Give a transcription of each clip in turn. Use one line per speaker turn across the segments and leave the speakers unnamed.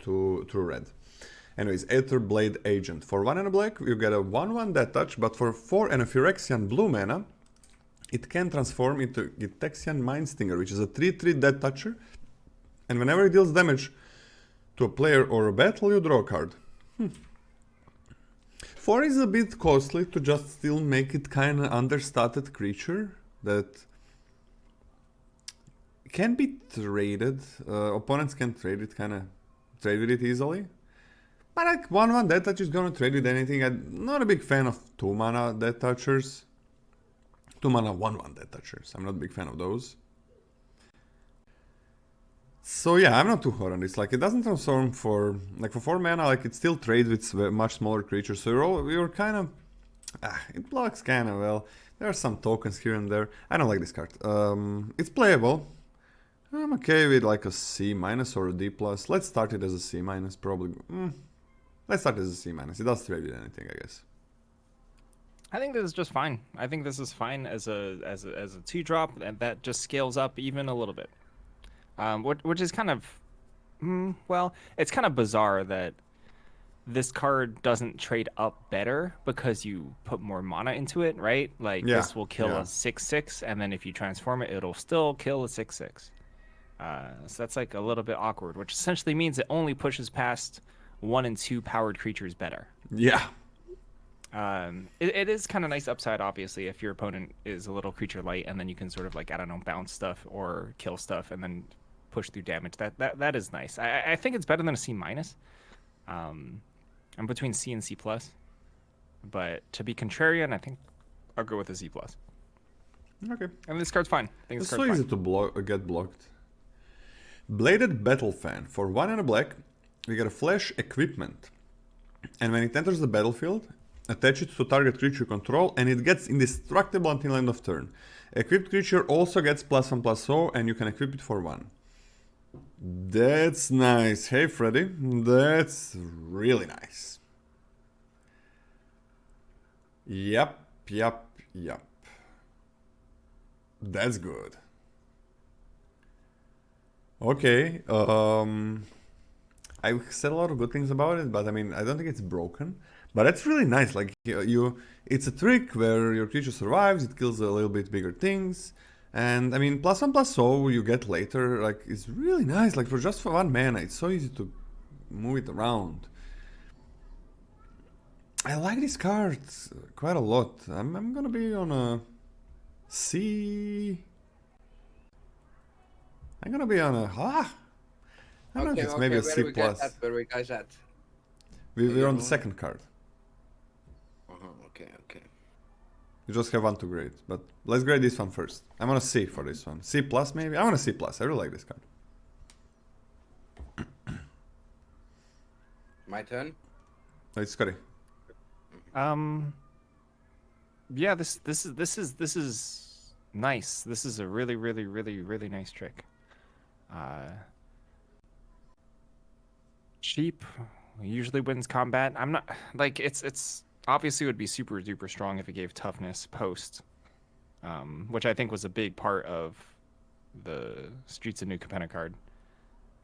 to red. Anyways, Aether Blade Agent. For 1 and a black, you get a 1/1 death touch, but for 4 and a Phyrexian blue mana, it can transform into Gitexian Mind Stinger, which is a 3/3 death toucher, and whenever it deals damage to a player or a battle, you draw a card. 4 is a bit costly to just still make it kinda understated creature that can be traded. Opponents can trade with it easily. But like 1/1 death touch is gonna trade with anything. I'm not a big fan of 2 mana death touchers. 2 mana 1/1 death touchers. I'm not a big fan of those. So yeah, I'm not too hot on this. Like, it doesn't transform for 4 mana. Like, it still trades with much smaller creatures. So you're kind of it blocks kind of well. There are some tokens here and there. I don't like this card. It's playable. I'm okay with like a C- or a D+. Let's start it as a C- probably. Let's start it as a C-. It does trade with anything, I guess.
I think this is just fine. I think this is fine as a 2-drop, and that just scales up even a little bit. Which is kind of, well, it's kind of bizarre that this card doesn't trade up better because you put more mana into it, right? Like, this will kill a 6/6, and then if you transform it, it'll still kill a 6/6. So that's like a little bit awkward, which essentially means it only pushes past 1 and 2 powered creatures better.
Yeah.
It is kind of nice upside, obviously, if your opponent is a little creature light, and then you can sort of like, I don't know, bounce stuff or kill stuff and then push through damage. That is nice. I think it's better than a C-. I'm between C and C+, but to be contrarian, I think I'll go with a C+.
Okay.
And this card's fine. I think
it's so easy to get blocked. Bladed Battle Fan. For 1 and a black, we get a flash equipment. And when it enters the battlefield, attach it to target creature control, and it gets indestructible until end of turn. Equipped creature also gets +1/+0, and you can equip it for 1. That's nice. Hey, Freddy. That's really nice. Yep. That's good. Okay. I said a lot of good things about it, but I mean, I don't think it's broken. But it's really nice. Like, it's a trick where your creature survives, it kills a little bit bigger things. And I mean, +1/+0 you get later, like, it's really nice. Like, for 1 mana, it's so easy to move it around. I like these cards quite a lot. I'm gonna be on a C. I'm gonna be on a I don't know if it's maybe a C+.
Where we guys at?
We're on the second card.
Okay.
You just have 1 to grade, but let's grade this one first. I'm on a C for this one. C+ maybe? I'm on a C+. I really like this card.
My turn?
No, it's Scotty.
Yeah, this is nice. This is a really nice trick. Cheap usually wins combat. I'm not like it's obviously would be super duper strong if it gave toughness post, which I think was a big part of the Streets of New Capenna card.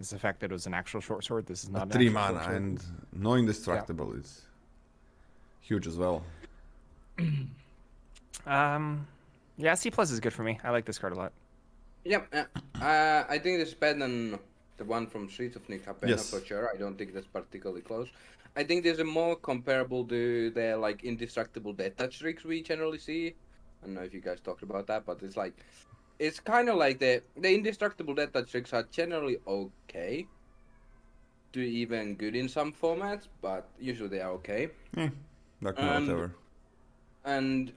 Is the fact that it was an actual short sword. This is not an
3 mana and no indestructible is huge as well.
Yeah, C+ is good for me. I like this card a lot.
Yep. I think this is better than the one from Streets of New Capenna for sure. I don't think that's particularly close. I think this is more comparable to the like indestructible death touch tricks we generally see. I don't know if you guys talked about that, but it's kind of like the indestructible death touch tricks are generally okay to even good in some formats, but usually they are okay.
Whatever.
And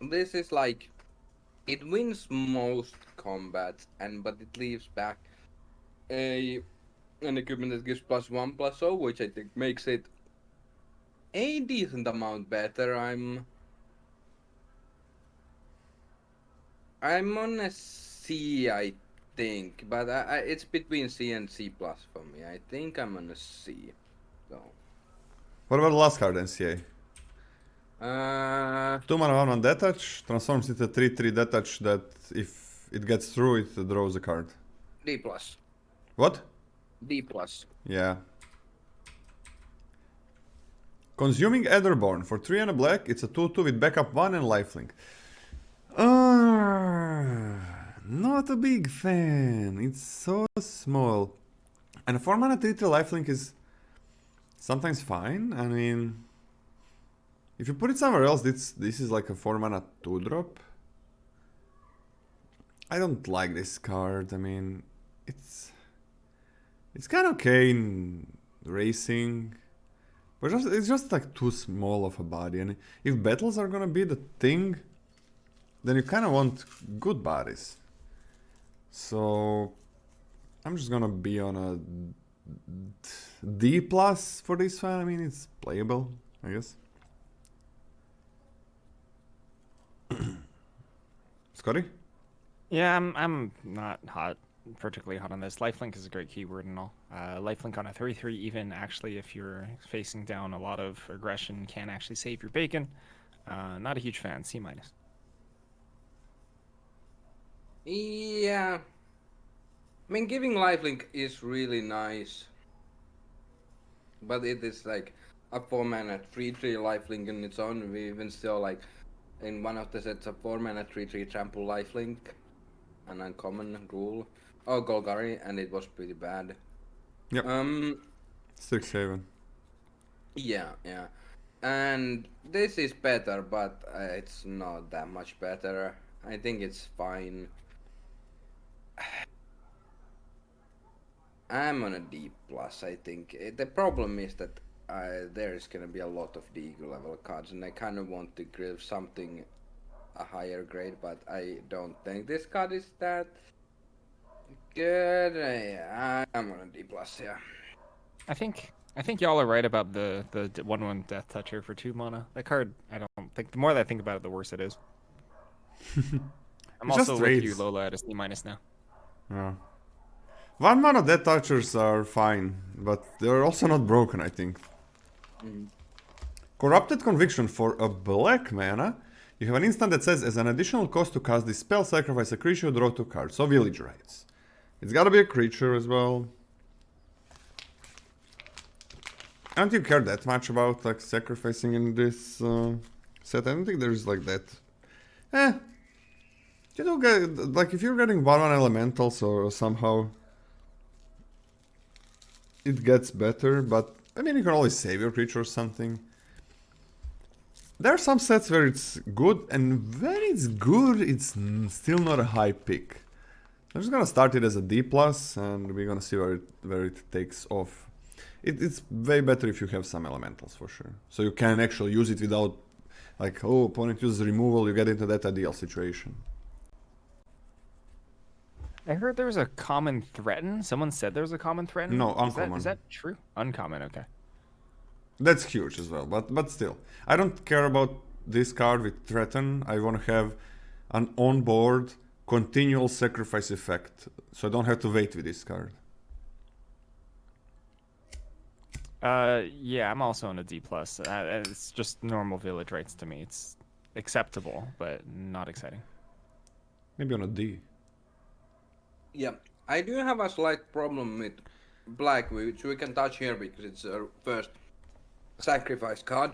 this is like, it wins most combats, but it leaves back an equipment that gives +1/+0, which I think makes it a decent amount better. I'm on a C, I think, but it's between C and C+ for me. I think I'm on a C. So.
What about the last card, NCA? 2 mana 1/1 death touch transforms into a 3/3 death touch that if it gets through, it draws a card.
D+.
What?
D plus.
Yeah. Consuming Etherborn for 3 and a black. It's a 2/2 with backup 1 and lifelink. Not a big fan. It's so small. And a 4 mana 3/3 lifelink is sometimes fine. I mean, if you put it somewhere else, this is like a 4 mana 2-drop. I don't like this card. I mean, it's kind of okay in racing, but it's just like too small of a body. And if battles are gonna be the thing, then you kind of want good bodies. So I'm just gonna be on a D plus for this one. I mean, it's playable, I guess. Scotty?
Yeah, I'm not particularly hot on this. Lifelink is a great keyword and all. Lifelink on a 3/3, even actually if you're facing down a lot of aggression, can actually save your bacon. Not a huge fan. C-.
Yeah. I mean, giving lifelink is really nice. But it is like a 4 mana 3/3 lifelink in its own. We even still like in one of the sets a 4 mana 3/3 trample lifelink. An uncommon rule. Oh, Golgari, and it was pretty bad.
Yep. 6/7.
Yeah. And this is better, but it's not that much better. I think it's fine. I'm on a D plus. I think the problem is that there is gonna be a lot of D level cards, and I kind of want to give something a higher grade, but I don't think this card is that good. I'm on a D plus. Yeah.
I think y'all are right about the 1/1 Death Toucher for 2 mana. That card, I don't think. The more that I think about it, the worse it is. I'm also with you, Lola, at a C- now.
Yeah. 1 mana Death Touchers are fine, but they're also not broken, I think. Corrupted Conviction for a black mana. You have an instant that says, as an additional cost to cast this spell, sacrifice a creature, draw 2 cards. So Village Rites. It's gotta be a creature as well. I don't think you care that much about like sacrificing in this set. I don't think there's like that. You do get, like, if you're getting 1/1 elementals or somehow it gets better, but I mean, you can always save your creature or something. There are some sets where it's good, and when it's good, it's still not a high pick. I'm just gonna start it as a D plus, and we're gonna see where it takes off. It's way better if you have some elementals for sure, so you can actually use it without, like, oh, opponent uses removal, you get into that ideal situation.
I heard there was a common threaten. Someone said there was a common threaten.
No, uncommon.
Is that true? Uncommon, okay.
That's huge as well, but still. I don't care about this card with Threaten. I want to have an on-board continual sacrifice effect, so I don't have to wait with this card.
Yeah, I'm also on a D+. It's just normal Village Rites to me. It's acceptable, but not exciting.
Maybe on a D.
Yeah, I do have a slight problem with Black, which we can touch here because it's a first sacrifice card.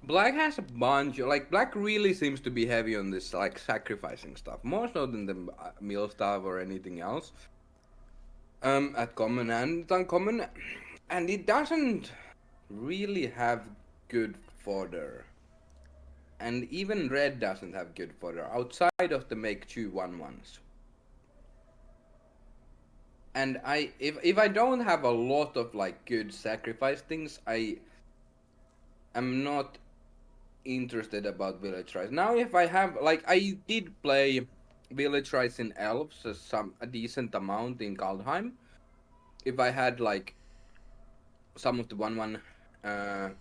Black has a bunch, like, Black really seems to be heavy on this, like, sacrificing stuff, more so than the meal stuff or anything else. At common and uncommon, and it doesn't really have good fodder. And even red doesn't have good fodder, outside of the make 2 1/1s. And if I don't have a lot of like good sacrifice things, I am not interested about Village Rites. Now if I have, like, I did play Village Rites in Elves a decent amount in Kaldheim. If I had like some of the 1/1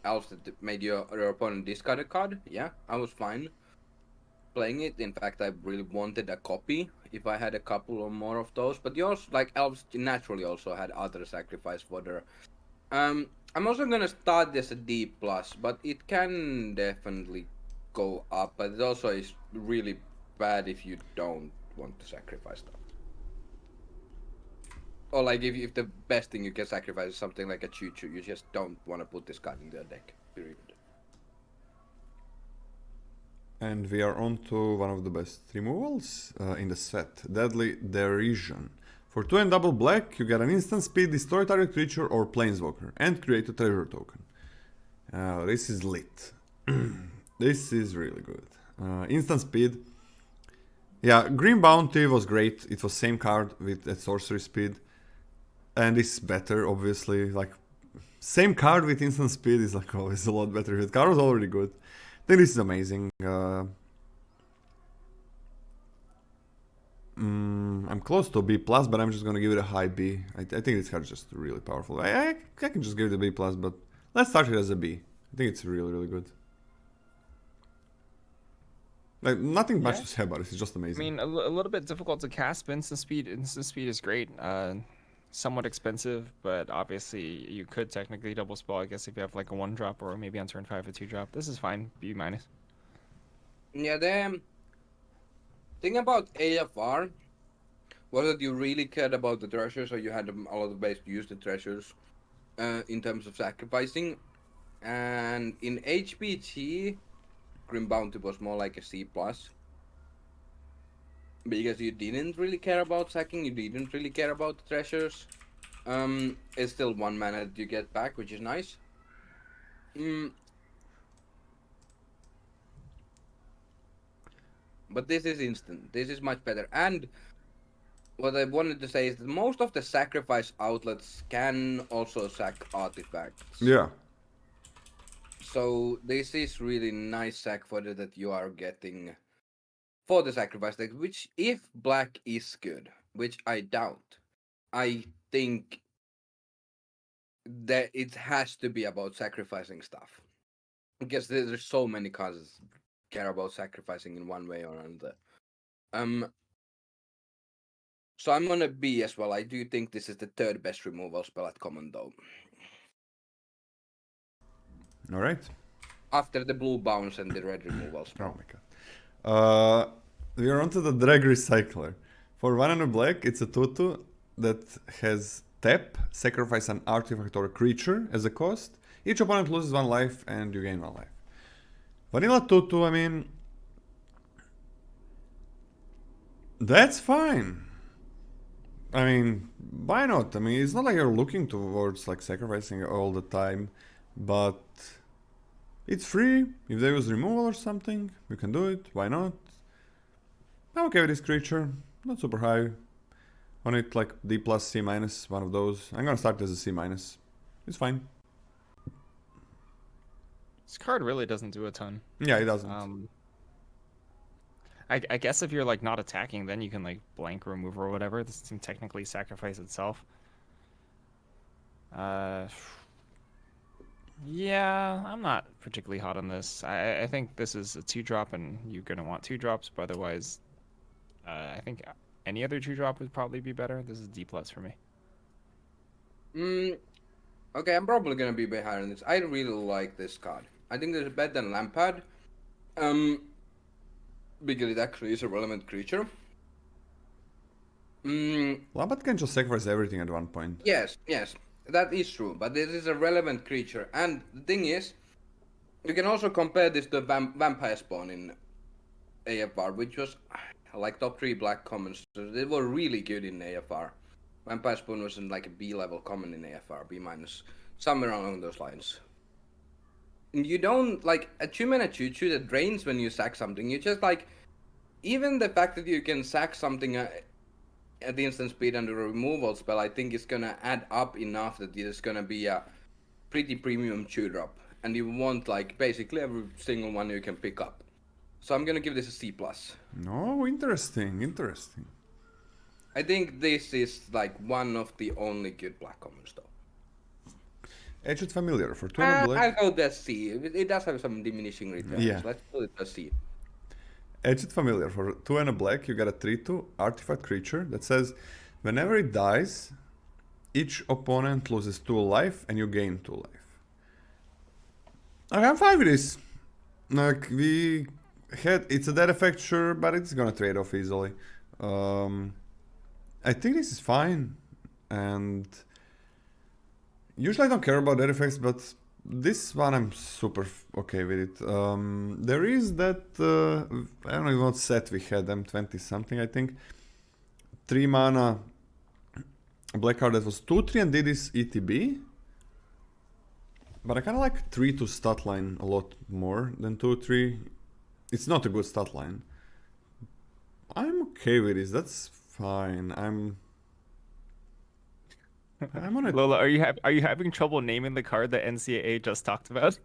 Elves that made your opponent discard a card, yeah, I was fine playing it. In fact, I really wanted a copy if I had a couple or more of those. But you also, like, Elves naturally also had other sacrifice fodder. I'm also gonna start this at D+, but it can definitely go up. But it also is really bad if you don't want to sacrifice stuff. Or like if the best thing you can sacrifice is something like a choo-choo, you just don't want to put this card in the deck. Period.
And we are on to one of the best removals in the set, Deadly Derision. For 2 and double black, you get an instant speed, destroy target creature or planeswalker, and create a treasure token. This is lit. This is really good. Instant speed. Yeah, Green Bounty was great. It was same card with that sorcery speed. And this is better, obviously. Like, same card with instant speed is like always a lot better. The card was already good. I think this is amazing. I'm close to B+, but I'm just gonna give it a high B. I think this card is just really powerful. I can just give it a B+, but let's start it as a B. I think it's really, really good. Like, nothing much to say about it, it's just amazing.
I mean, a little bit difficult to cast, but instant speed is great. Somewhat expensive, but obviously you could technically double spell, I guess, if you have like a 1-drop or maybe on turn 5 a 2-drop. This is fine, B-.
Yeah, the thing about AFR was that you really cared about the treasures, so you had a lot of ways to use the treasures in terms of sacrificing. And in HPT, Grim Bounty was more like a C+. Because you didn't really care about sacking, you didn't really care about the treasures. It's still 1 mana that you get back, which is nice. But this is instant. This is much better. And what I wanted to say is that most of the sacrifice outlets can also sack artifacts.
Yeah.
So this is really nice sack fodder that you are getting for the sacrifice deck, which if black is good, which I doubt, I think that it has to be about sacrificing stuff. Because there's so many cards that care about sacrificing in one way or another. So I'm gonna B as well. I do think this is the 3rd best removal spell at common though.
Alright.
After the blue bounce and the red removal spell.
Oh my god. We are onto the Drag Recycler. For 1 and a black, it's a 2/2 that has tap, sacrifice an artifact or a creature as a cost. Each opponent loses 1 life and you gain 1 life. Vanilla 2/2, I mean, that's fine. I mean, why not? I mean, it's not like you're looking towards like sacrificing all the time, but it's free. If there was removal or something, you can do it. Why not? I'm okay with this creature. Not super high. On it like D+, C-, one of those. I'm gonna start as a C-. It's fine.
This card really doesn't do a ton.
Yeah, it doesn't.
I guess if you're like not attacking, then you can like blank remove or whatever. This can technically sacrifice itself. Yeah, I'm not particularly hot on this. I think this is a 2-drop, and you're gonna want 2 drops. But otherwise, I think any other 2-drop would probably be better. This is D+ for me.
Okay, I'm probably gonna be behind this. I really like this card. I think this is better than Lampard. Because it actually is a relevant creature.
Lampard can just sacrifice everything at one point.
Yes, that is true. But this is a relevant creature, and the thing is, you can also compare this to Vampire Spawn in AFR, which was like top 3 black commons. So they were really good in AFR. Vampire Spawn was in like a B level common in AFR, B-, somewhere along those lines. You don't like a 2-mana choo-choo that drains when you sack something. You just like, even the fact that you can sack something at the instant speed and the removal spell, I think is gonna add up enough that it's gonna be a pretty premium 2-drop, and you want like basically every single one you can pick up. So I'm gonna give this a C+.
No, interesting.
I think this is like one of the only good black commons though.
Etched Familiar for 2 and black.
I'll go that C. It does have some diminishing returns.
Yeah.
Let's put it as C.
Etched Familiar for 2 and a black. You get a 3/2 artifact creature that says, whenever it dies, each opponent loses 2 life and you gain 2 life. Okay, I'm fine with this. Like, we had, it's a dead effect, sure, but it's gonna trade off easily. I think this is fine. And usually I don't care about that effects, but this one I'm super okay with it. There is that, I don't know what set we had, M20 something I think. 3 mana black card that was 2-3 and did this ETB. But I kind of like 3 to stat line a lot more than 2-3. It's not a good stat line. I'm okay with this, that's fine. I'm on it.
Lola, are you having trouble naming the card that NCAA just talked about?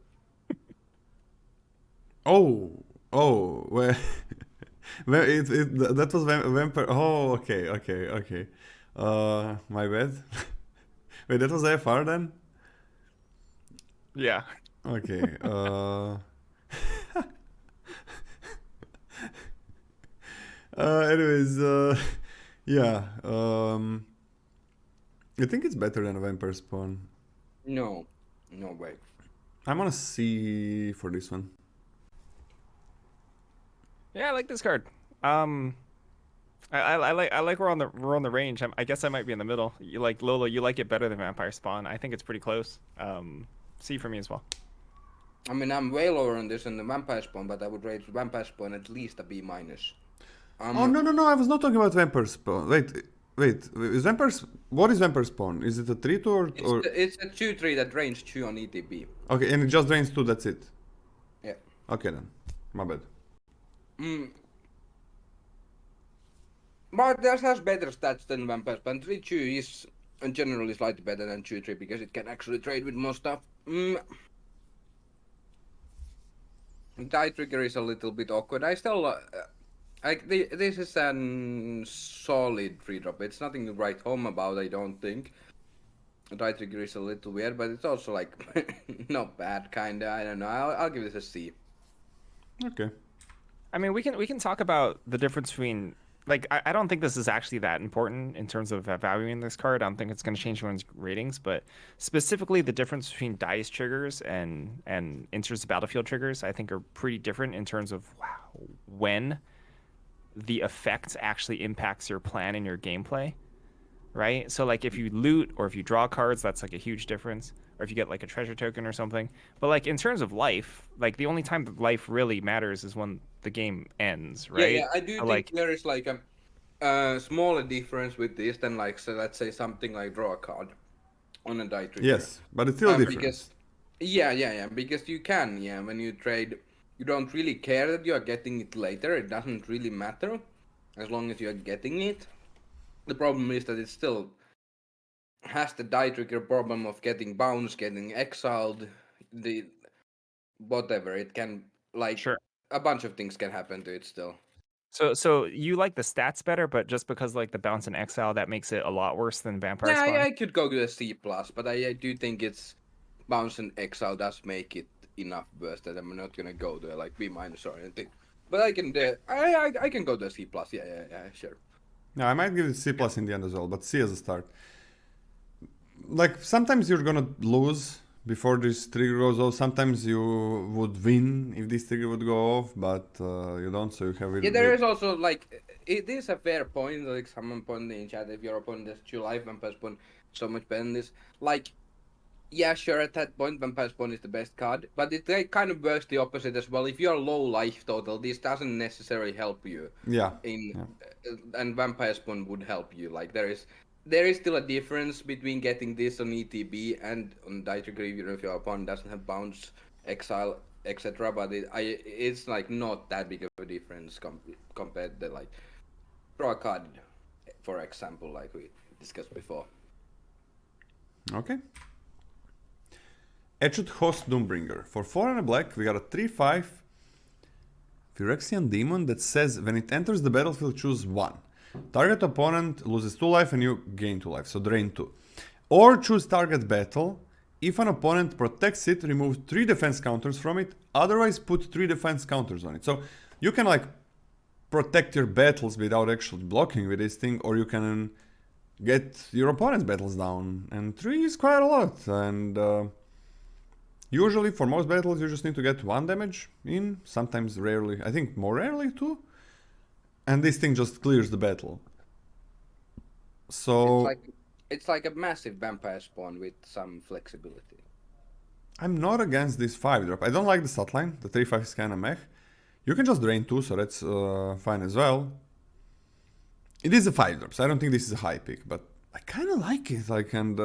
Oh, well, well, that was vampire. Oh, okay. My bad. Wait, that was AFR then?
Yeah.
Okay. Anyways, yeah. I think it's better than a vampire spawn.
No way.
I'm on a C for this one.
Yeah, I like this card. I like we're on the range. I guess I might be in the middle. You like Lola, you like it better than Vampire Spawn. I think it's pretty close. C for me as well.
I mean, I'm way lower on this than the Vampire Spawn, but I would rate Vampire Spawn at least a B-.
Oh no! I was not talking about Vampire Spawn. Wait. Is what is Vampire Spawn? Is it a 3-2 or?
It's a 2-3 that drains 2 on ETB.
Okay, and it just drains 2. That's it.
Yeah.
Okay then, my bad.
But this has better stats than Vampire Spawn. 3-2 is in general slightly better than 2-3 because it can actually trade with more stuff. Die trigger is a little bit awkward. I still this is a solid 3-drop. It's nothing to write home about, I don't think. Die trigger is a little weird, but it's also like not bad, kinda. I don't know. I'll give this a C.
Okay.
I mean, we can talk about the difference between, like, I don't think this is actually that important in terms of valuing this card. I don't think it's going to change anyone's ratings, but specifically the difference between dice triggers and enters the battlefield triggers, I think are pretty different in terms of when the effect actually impacts your plan and your gameplay, right? So like if you loot or if you draw cards, that's like a huge difference. Or if you get like a treasure token or something. But like in terms of life, like the only time that life really matters is when the game ends, right?
Yeah, I do think there is like a smaller difference with this than like, so let's say something like draw a card on a die trigger.
Yes, but it's still different.
Because, yeah, because you can, when you trade, you don't really care that you are getting it later. It doesn't really matter as long as you are getting it. The problem is that it still has the die trigger problem of getting bounced, getting exiled, the whatever. It can, like,
sure,
a bunch of things can happen to it still.
So you like the stats better, but just because like the bounce and exile, that makes it a lot worse than Vampire Spawn?
Yeah, I could go to a C+, but I do think it's bounce and exile does make it enough worse that I'm not gonna go to like B- or anything. But I can go to a C+. Yeah, sure.
No, I might give it C+ in the end as well, but C as a start. Like sometimes you're gonna lose before this trigger goes off. Sometimes you would win if this trigger would go off, but you don't, so you have it.
Yeah, there is also like, it is a fair point, like someone pointed in chat, if your opponent has 2 life, Vampire Spawn so much better than this. Like, yeah, sure, at that point Vampire Spawn is the best card, but it kind of works the opposite as well. If you're low life total, this doesn't necessarily help you.
Yeah.
And Vampire Spawn would help you. Like there is still a difference between getting this on ETB and on die trigger if your opponent doesn't have bounce, exile, etc. But it's like not that big of a difference compared to like draw a card, for example, like we discussed before.
Okay. Etched Host Doombringer. For 4 and a black, we got a 3/5 Phyrexian Demon that says when it enters the battlefield, choose 1. Target opponent loses 2 life and you gain 2 life, so drain 2. Or choose target battle. If an opponent protects it, remove 3 defense counters from it. Otherwise, put 3 defense counters on it. So you can like protect your battles without actually blocking with this thing, or you can get your opponent's battles down. And 3 is quite a lot. And usually for most battles, you just need to get 1 damage in. Sometimes rarely, I think more rarely 2. And this thing just clears the battle. So
It's like a massive vampire spawn with some flexibility.
I'm not against this 5-drop. I don't like the stat line. The 3-5 is kind of meh. You can just drain 2, so that's fine as well. It is a 5-drop, so I don't think this is a high pick, but I kind of like it. Like, and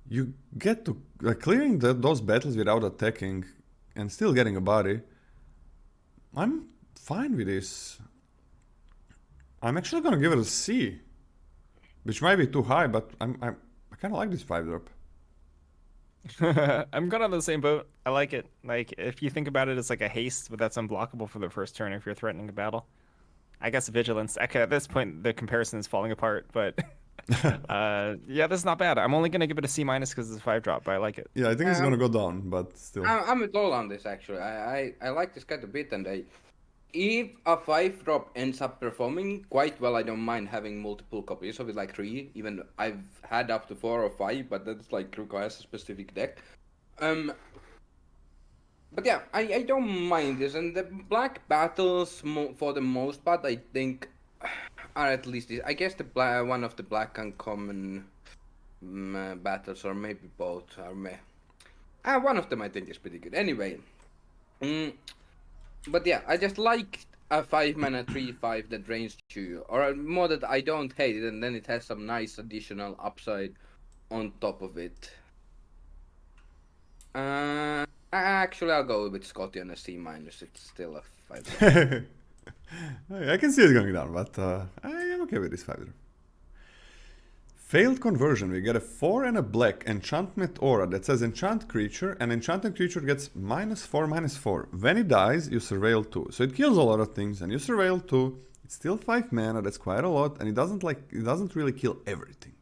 you get to clearing those battles without attacking and still getting a body. I'm fine with this. I'm actually gonna give it a C, which might be too high, but I kind of like this 5-drop.
I'm good on the same boat. I like it. Like, if you think about it, it's like a haste, but that's unblockable for the first turn if you're threatening a battle. I guess vigilance. Okay, at this point, the comparison is falling apart, but yeah, this is not bad. I'm only gonna give it a C- because it's a 5-drop, but I like it.
Yeah, I think it's gonna go down, but still.
I'm with all on this actually. I like this quite a bit, and if a 5-drop ends up performing quite well, I don't mind having multiple copies of it, like 3. Even I've had up to 4 or 5, but that's like requires a specific deck. But yeah, I don't mind this, and the black battles for the most part I think are at least this. I guess the one of the black uncommon battles, or maybe both, are one of them I think is pretty good. Anyway, but yeah, I just like a 5-mana 3/5 that drains 2, or more that I don't hate it, and then it has some nice additional upside on top of it. Actually, I'll go with Scotty on a C-. It's still a 5.
I can see it going down, but I am okay with this 5. Failed conversion. We get a 4 and a black enchantment aura that says enchant creature, and enchanted creature gets -4/-4. When it dies, you surveil 2. So it kills a lot of things, and you surveil 2. It's still 5 mana. That's quite a lot, and it doesn't really kill everything.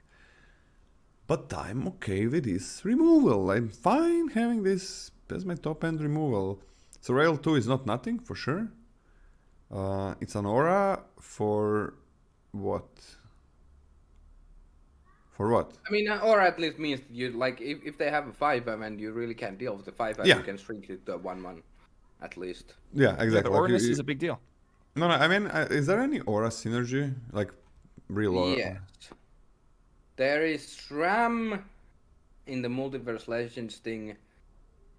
But I'm okay with this removal. I'm fine having this as my top end removal. Surveil 2 is not nothing, for sure. It's an aura for what? For what?
I mean, aura at least means you like if they have a 5 and you really can't deal with the 5,
yeah,
you can shrink it to a 1/1 at least.
Yeah, exactly.
Yeah, the aura-ness is a big deal.
No, I mean, is there any aura synergy? Like, real aura?
Yes. There is Ram in the Multiverse Legends thing.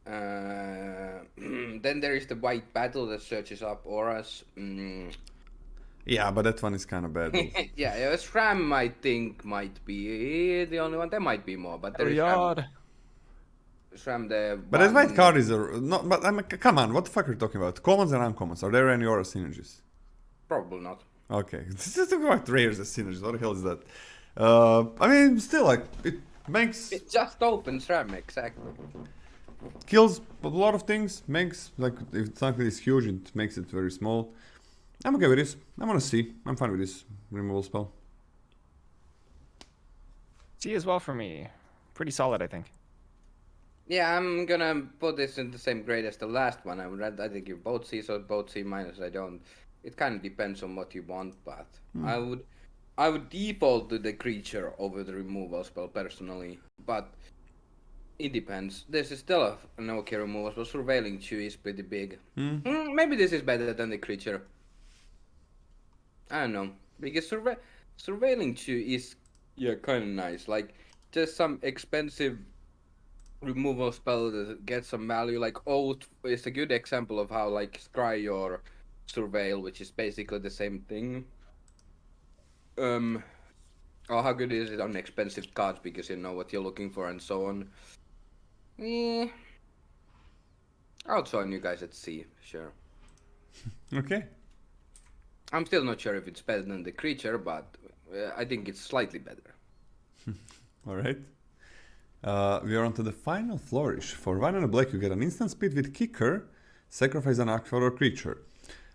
Then there is the White Battle that searches up auras.
Yeah, but that one is kind of bad.
Yeah, Ram I think might be the only one. There might be more, but there is Ram the.
But that white card is no. But I mean, come on, what the fuck are you talking about? Commons and uncommons. Are there any aura synergies?
Probably not.
Okay, this is talking about rares as synergies. What the hell is that? I mean, still, like, it makes...
It just opens Ram, exactly.
Kills a lot of things, makes, like, if something is huge, it makes it very small. I'm okay with this. I'm gonna C. I'm fine with this removal spell.
C as well for me. Pretty solid, I think.
Yeah, I'm gonna put this in the same grade as the last one. I think you both C, so both C-. I don't... It kind of depends on what you want, but I would default to the creature over the removal spell personally, but it depends. This is still an okay removal spell. Surveilling 2 is pretty big. Maybe this is better than the creature. I don't know, because surveilling 2 is kind of nice. Like just some expensive removal spell that gets some value. Like Oath is a good example of how like Scry or Surveil, which is basically the same thing. Or how good is it on expensive cards because you know what you're looking for and so on. I'll join you guys at C, sure.
Okay.
I'm still not sure if it's better than the creature, but I think it's slightly better.
Alright. We are on to the final Flourish. For 1 and a black, you get an instant speed with Kicker, sacrifice an aqua or creature.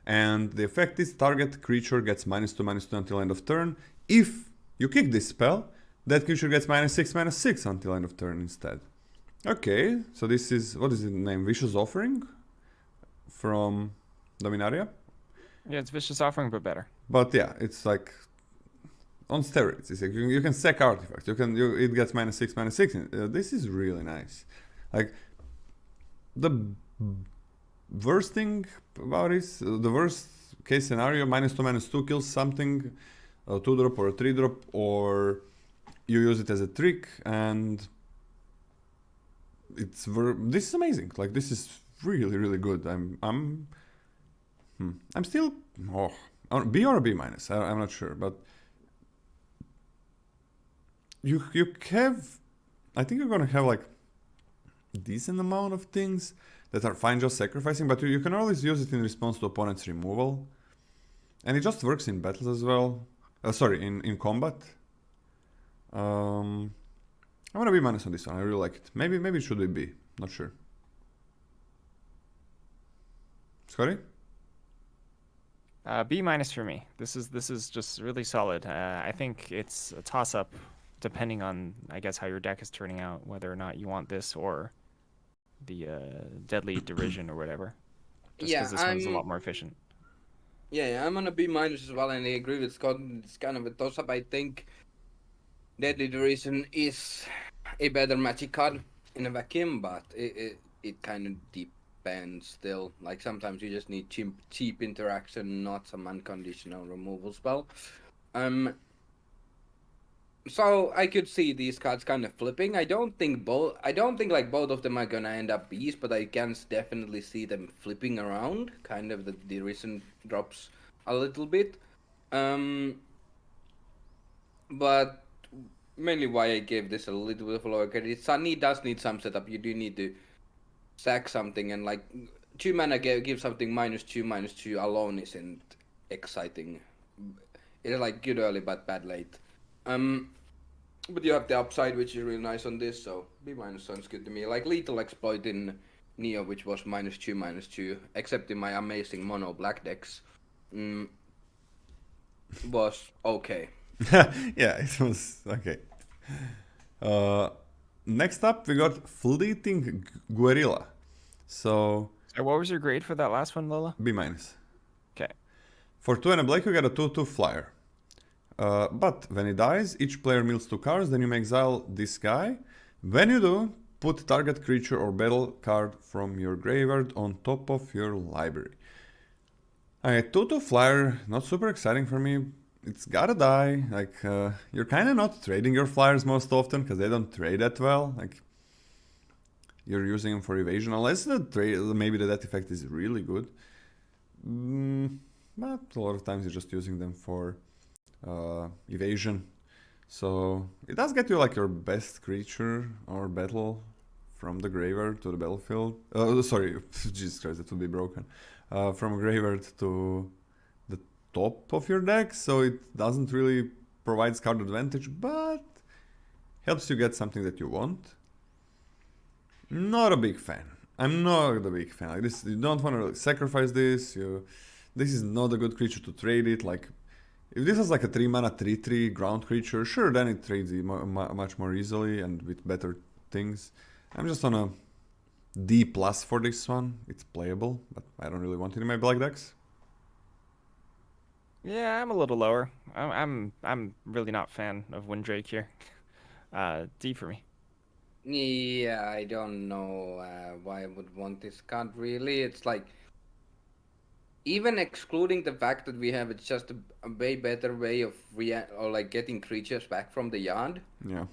And the effect is target creature gets -2/-2 until end of turn. If you kick this spell, that creature gets -6/-6 until end of turn instead. Okay, so this is, what is the name? Vicious Offering? From Dominaria?
Yeah, it's Vicious Offering, but better.
But yeah, it's like on steroids. It's like you can sack artifacts. It gets -6/-6. This is really nice. Like the worst thing about this, the worst case scenario, -2/-2 kills something, a 2-drop or a 3-drop, or you use it as a trick, and this is amazing. Like, this is really, really good. I'm still B or a B minus. I'm not sure, but you have, I think you're gonna have like decent amount of things that are fine just sacrificing, but you can always use it in response to opponent's removal, and it just works in battles as well. Sorry, in combat. I'm gonna be minus on this one. I really like it. Maybe it should be B. Not sure. Scotty?
B minus for me. This is just really solid. I think it's a toss up, depending on, I guess, how your deck is turning out, whether or not you want this or the deadly derision or whatever. Just because this one's a lot more efficient.
Yeah, I'm on a B minus as well, and I agree with Scott. It's kind of a toss up. I think deadly derision is a better magic card in a vacuum, but it kind of depends still. Like, sometimes you just need cheap interaction, not some unconditional removal spell. So I could see these cards kind of flipping. I don't think like both of them are gonna end up Bs, but I can definitely see them flipping around. Kind of the derision drops a little bit. But mainly why I gave this a little bit of a lower credit. Sunny does need some setup. You do need to sack something, and like 2 mana give something -2/-2 alone isn't exciting. It's like good early but bad late. But you have the upside, which is really nice on this, so B minus sounds good to me. Like Lethal Exploit in Neo, which was -2/-2, except in my amazing mono black decks, was okay.
Yeah, it was okay. Next up, we got Fleeting Guerrilla. So
what was your grade for that last one, Lola?
B minus.
Okay.
Fortuna Black, you got a 2/2 flyer. But when he dies, each player mills 2 cards, then you may exile this guy. When you do, put target creature or battle card from your graveyard on top of your library. Alright, 2/2 flyer, not super exciting for me. It's gotta die. Like, you're kind of not trading your flyers most often, because they don't trade that well. Like, you're using them for evasion, unless maybe the death effect is really good. But a lot of times you're just using them for evasion. So it does get you like your best creature or battle from the graveyard to the battlefield. Sorry, Jesus Christ, that would be broken. From graveyard to the top of your deck, so it doesn't really provide card advantage, but helps you get something that you want. Not a big fan. I'm not a big fan. Like this, you don't want to really sacrifice this. This is not a good creature to trade it. Like, if this was like a 3 mana 3/3 ground creature, sure, then it trades much more easily and with better things. I'm just on a D+ for this one. It's playable, but I don't really want it in my black decks.
Yeah, I'm a little lower. I'm really not a fan of Windrake here. D for me.
Yeah, I don't know why I would want this card really. It's like, even excluding the fact that we have, it's just a way better way of getting creatures back from the yard.
Yeah.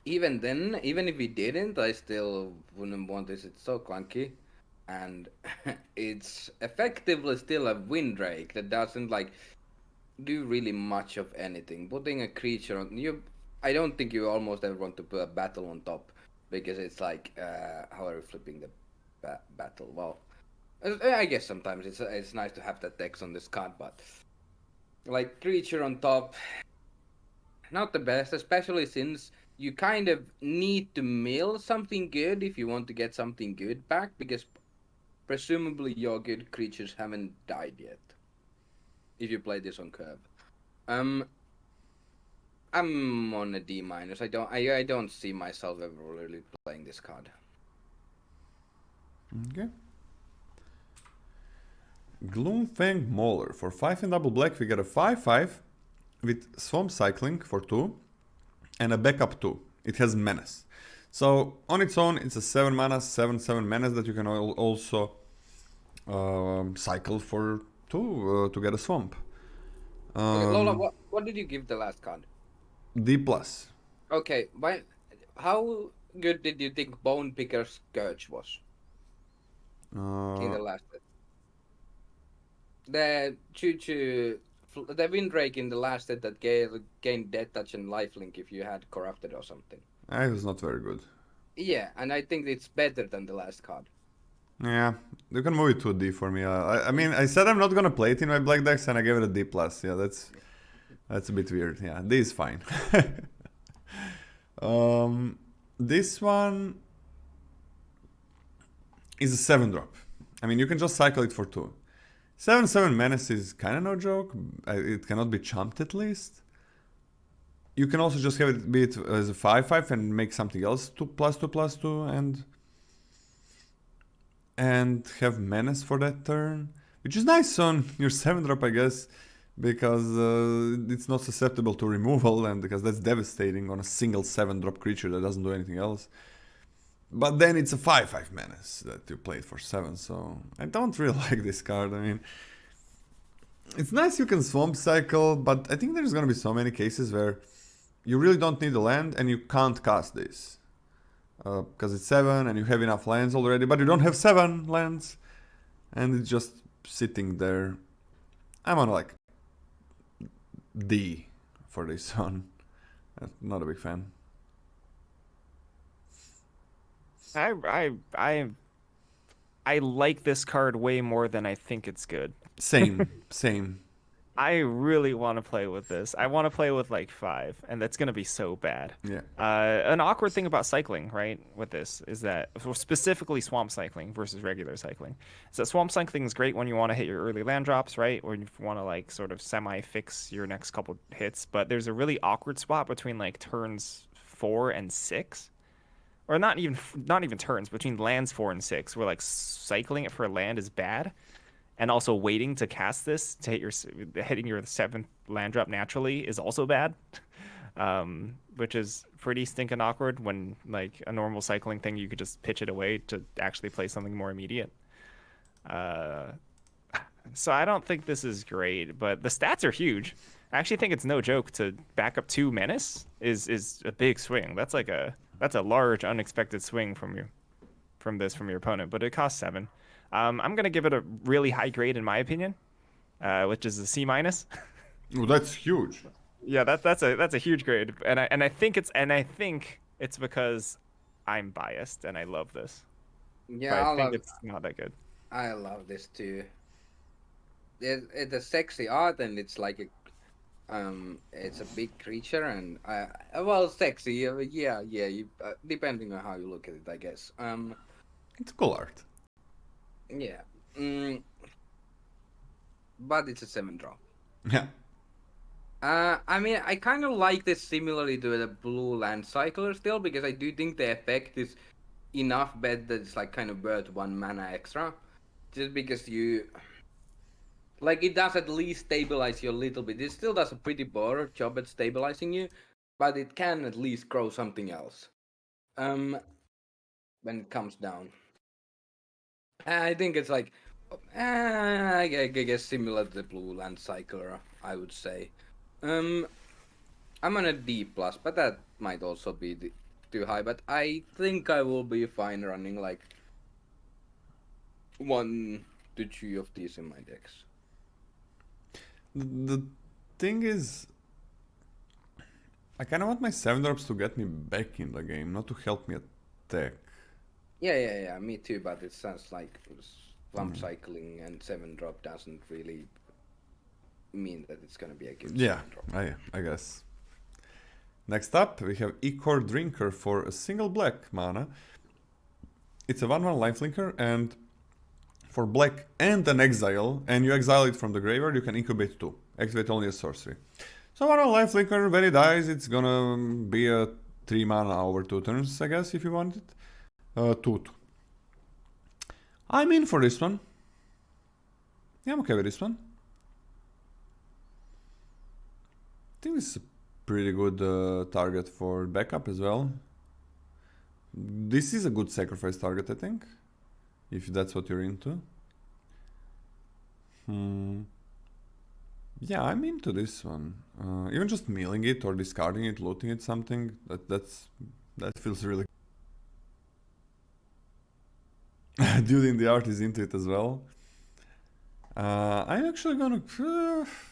Even then, even if we didn't, I still wouldn't want this. It's so clunky, and it's effectively still a Windrake that doesn't like do really much of anything. Putting a creature on you, I don't think you almost ever want to put a battle on top, because it's like, how are you flipping the battle? Well, I guess sometimes it's nice to have that text on this card, but like creature on top, not the best, especially since you kind of need to mill something good if you want to get something good back, because presumably your good creatures haven't died yet if you play this on curve. I'm on a D-. I don't see myself ever really playing this card.
Okay. Gloomfang Mauler. For 5 and double black, we get a 5/5 with Swamp Cycling for 2 and a backup 2. It has Menace. So on its own, it's a 7 mana, 7/7 Menace that you can also cycle for 2 to get a Swamp.
Okay, Lola, what did you give the last card?
D plus.
Okay, how good did you think Bone Picker's Scourge was in the last set? The the Windrake in the last set that gained Death Touch and Lifelink if you had Corrupted or something.
It was not very good.
Yeah, and I think it's better than the last card.
Yeah, you can move it to a D for me. I mean, I said I'm not gonna play it in my black decks, and I gave it a D plus. Yeah, that's a bit weird. Yeah, D is fine. This one is a 7-drop. I mean, you can just cycle it for 2. 7/7 Menace is kind of no joke. It cannot be chumped at least. You can also just have it be it as a 5/5 and make something else 2+2+2 and have Menace for that turn, which is nice on your 7-drop, I guess, because it's not susceptible to removal, and because that's devastating on a single 7-drop creature that doesn't do anything else. But then it's a 5/5 Menace that you played for 7, so I don't really like this card. I mean, it's nice you can Swamp Cycle, but I think there's gonna be so many cases where you really don't need a land and you can't cast this. Because it's 7 and you have enough lands already, but you don't have 7 lands. And it's just sitting there. I'm on like D for this one. Not a big fan.
I like this card way more than I think it's good.
Same, same.
I really want to play with this. I want to play with like 5, and that's going to be so bad.
Yeah.
An awkward thing about cycling, right, with this is that, specifically swamp cycling versus regular cycling, is that swamp cycling is great when you want to hit your early land drops, right, or you want to like sort of semi-fix your next couple hits, but there's a really awkward spot between like turns 4 and 6, or not even turns, between lands 4 and 6, where like cycling it for a land is bad. And also waiting to cast this to hitting your 7th land drop naturally is also bad, which is pretty stinking awkward when like a normal cycling thing you could just pitch it away to actually play something more immediate. So I don't think this is great, but the stats are huge. I actually think it's no joke to back up 2 Menace is a big swing. That's a large unexpected swing from your opponent, but it costs 7. I'm gonna give it a really high grade in my opinion, which is a C-.
Oh, that's huge.
Yeah, that's a huge grade, and I think it's because I'm biased and I love this.
Yeah,
but I think it's not that good.
I love this too. It's a sexy art, and it's like it's a big creature, and well, sexy. Yeah. Depending on how you look at it, I guess.
It's cool art.
Yeah. But it's a 7-drop.
Yeah.
I mean, I kind of like this similarly to the blue land cycler still, because I do think the effect is enough bet that it's like kind of worth 1 mana extra. Just because you... Like, it does at least stabilize you a little bit. It still does a pretty poor job at stabilizing you, but it can at least grow something else. When it comes down. I think it's like, I guess similar to the blue land cycler, I would say. I'm on a D+, but that might also be too high. But I think I will be fine running like 1 to 2 of these in my decks.
The thing is, I kind of want my 7-drops to get me back in the game, not to help me attack.
Yeah, me too, but it sounds like swamp cycling and 7-drop doesn't really mean that it's gonna be a good 7-drop.
I guess. Next up, we have Ichor Drinker for a single black mana. It's a 1/1 lifelinker, and for black and an exile, and you exile it from the graveyard, you can incubate 2. Activate only a sorcery. So 1/1 lifelinker, when it dies, it's gonna be a 3 mana over 2 turns, I guess, if you want it. 2. I'm in for this one. Yeah, I'm okay with this one. I think this is a pretty good target for backup as well. This is a good sacrifice target, I think, if that's what you're into. Yeah, I'm into this one. Even just milling it or discarding it, looting it, something that feels really. Dude in the art is into it as well. I'm actually gonna.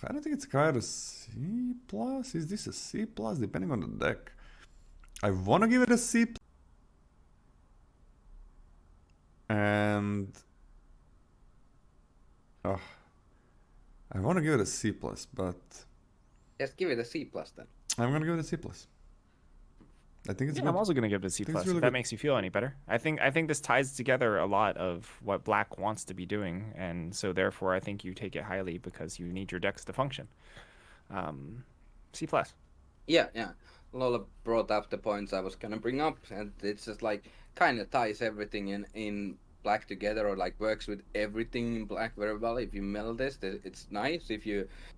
I don't think it's quite a C plus. Is this a C plus? Depending on the deck. I wanna give it a C. And I wanna give it a C plus, but
Just give it a C plus then.
I'm gonna give it a C plus. I think it's
Yeah,
good.
I'm also gonna give it a C
it's
plus.
really
If that
good.
makes you feel any better. I think this ties together a lot of what Black wants to be doing, and so therefore I think you take it highly because you need your decks to function. C plus.
Yeah, yeah. Lola brought up the points I was gonna bring up, and it's just like kind of ties everything in Black together, or like works with everything in Black very well. If you meld this, it's nice.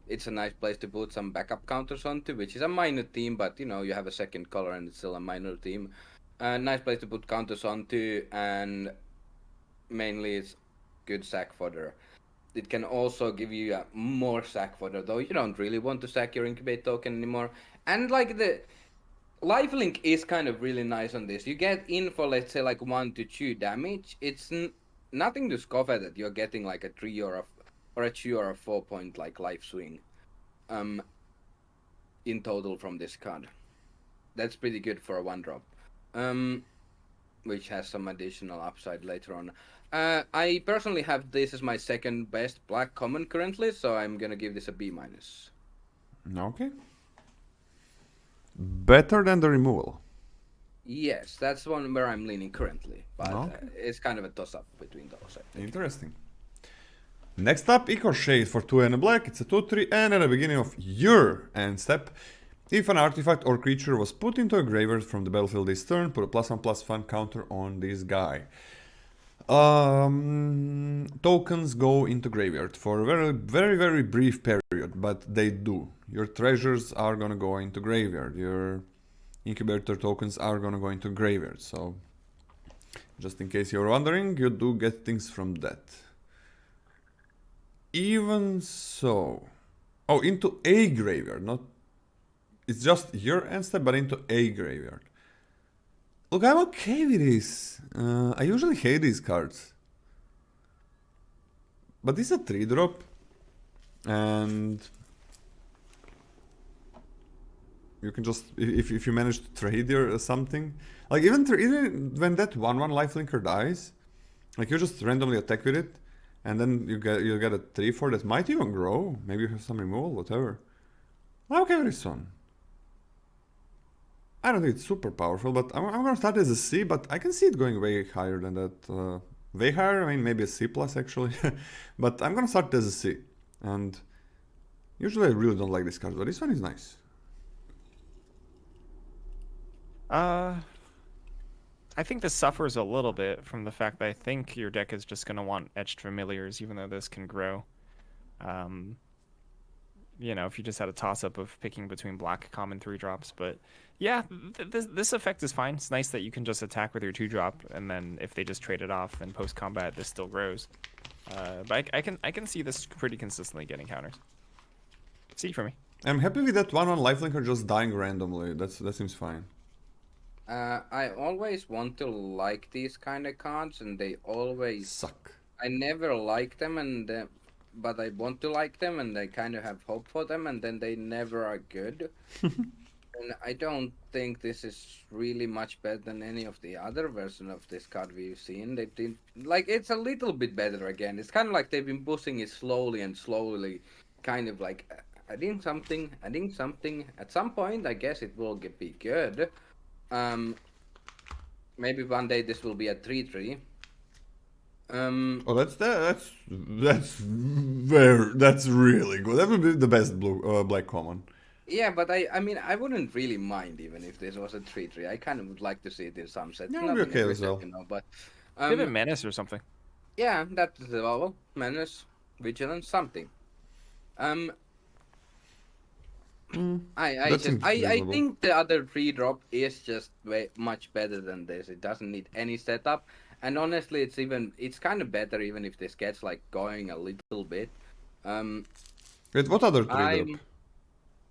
It's a nice place to put some backup counters onto, which is a minor theme, but you know you have a second color and it's still a minor theme. Nice place to put counters onto, and mainly it's good sack fodder. It can also give you more sack fodder, though you don't really want to sack your incubate token anymore. And like the LifeLink is kind of really nice on this. You get in for, let's say, like 1 to 2 damage. It's nothing to scoff at that you're getting like a 3 or a 2 or a 4 point like life swing in total from this card. That's pretty good for a 1-drop, which has some additional upside later on. I personally have this as my second best Black common currently, so I'm gonna give this a B minus.
Okay. Better than the removal.
Yes, that's one where I'm leaning currently, but
Okay.
it's kind of a toss-up between those, I think.
Interesting. Next up, Echo Shade for 2 and a black. It's a 2/3, and at the beginning of your end step, if an artifact or creature was put into a graveyard from the battlefield this turn, put a +1/+1 counter on this guy. Tokens go into graveyard for a very brief period, but they do. Your treasures are gonna go into graveyard. Your incubator tokens are gonna go into graveyard. So, just in case you're wondering, you do get things from that. Even so, oh, into a graveyard, not. It's just your end step, but into a graveyard. Look, I'm okay with this. I usually hate these cards. But this is a 3-drop. And you can just, if you manage to trade or something. Like even when that 1/1 lifelinker dies, like you just randomly attack with it. And then you get a 3/4 that might even grow. Maybe you have some removal, whatever. I'm okay with this one. I don't think it's super powerful, but I'm gonna start as a C, but I can see it going way higher than that. Way higher, I mean maybe a C plus actually. But I'm gonna start as a C. And usually I really don't like this card, but this one is nice.
I think this suffers a little bit from the fact that I think your deck is just going to want etched familiars, even though this can grow. You know, if you just had a toss-up of picking between black common 3-drops. But yeah, this effect is fine. It's nice that you can just attack with your 2-drop, and then if they just trade it off and post-combat, this still grows. But I can see this pretty consistently getting counters. C for me.
I'm happy with that 1/1 lifelinker just dying randomly. That seems fine.
I always want to like these kind of cards, and they always
suck.
I never like them, but I want to like them, and I kind of have hope for them, and then they never are good. And I don't think this is really much better than any of the other version of this card we've seen. They've been like, it's a little bit better again. It's kind of like they've been pushing it slowly and slowly, kind of like adding something. At some point, I guess it will be good. Maybe one day this will be a 3/3.
Oh, that's really good. That would be the best black common.
Yeah, but I mean, I wouldn't really mind even if this was a 3/3. I kind of would like to see it in some sets.
Yeah, I'd be okay as well.
You know, but
Give it Menace or something.
yeah, that's the level. Menace, Vigilance, something. I think the other 3-drop is just much better than this. It doesn't need any setup, and honestly, it's kind of better even if this gets like going a little bit.
Wait, what other 3 drop?
I'm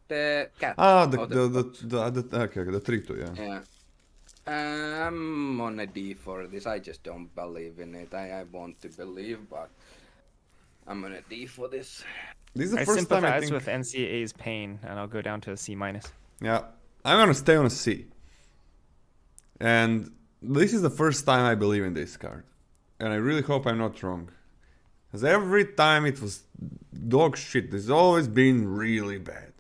the cat.
Ah,
Oh,
okay, the 3-2, yeah.
yeah. I'm on a D for this. I just don't believe in it. I want to believe, but I'm on a D for this.
This is the
I
first time I
sympathize
think.
with NCA's pain, and I'll go down to a C-.
Yeah, I'm gonna stay on a C. And this is the first time I believe in this card. And I really hope I'm not wrong. Because every time it was dog shit. It's always been really bad.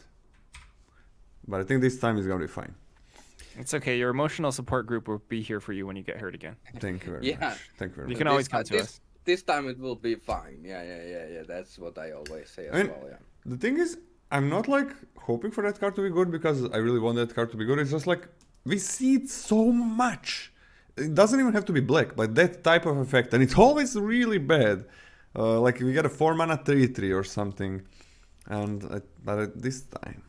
But I think this time it's gonna be fine.
It's okay. Your emotional support group will be here for you when you get hurt again.
Thank you very
Yeah.
much. Thank you very
You
much.
can always come to us.
This time it will be fine. Yeah. That's what I always say as
I mean,
well. Yeah.
The thing is, I'm not like hoping for that card to be good because I really want that card to be good. It's just like we see it so much. It doesn't even have to be black, but that type of effect, and it's always really bad. Like we get a 4-mana 3/3 or something, and but at this time,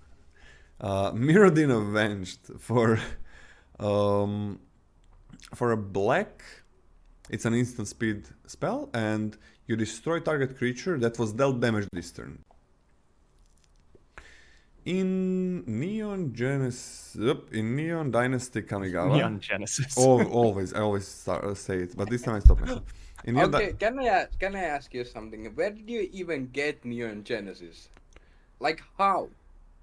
Mirage Avenged for a black. It's an instant speed spell, and you destroy target creature that was dealt damage this turn. In Neon Dynasty Kamigawa.
Neon Genesis.
I always say it, but this time I stopped myself.
Okay, can I ask you something? Where did you even get Neon Genesis? Like how?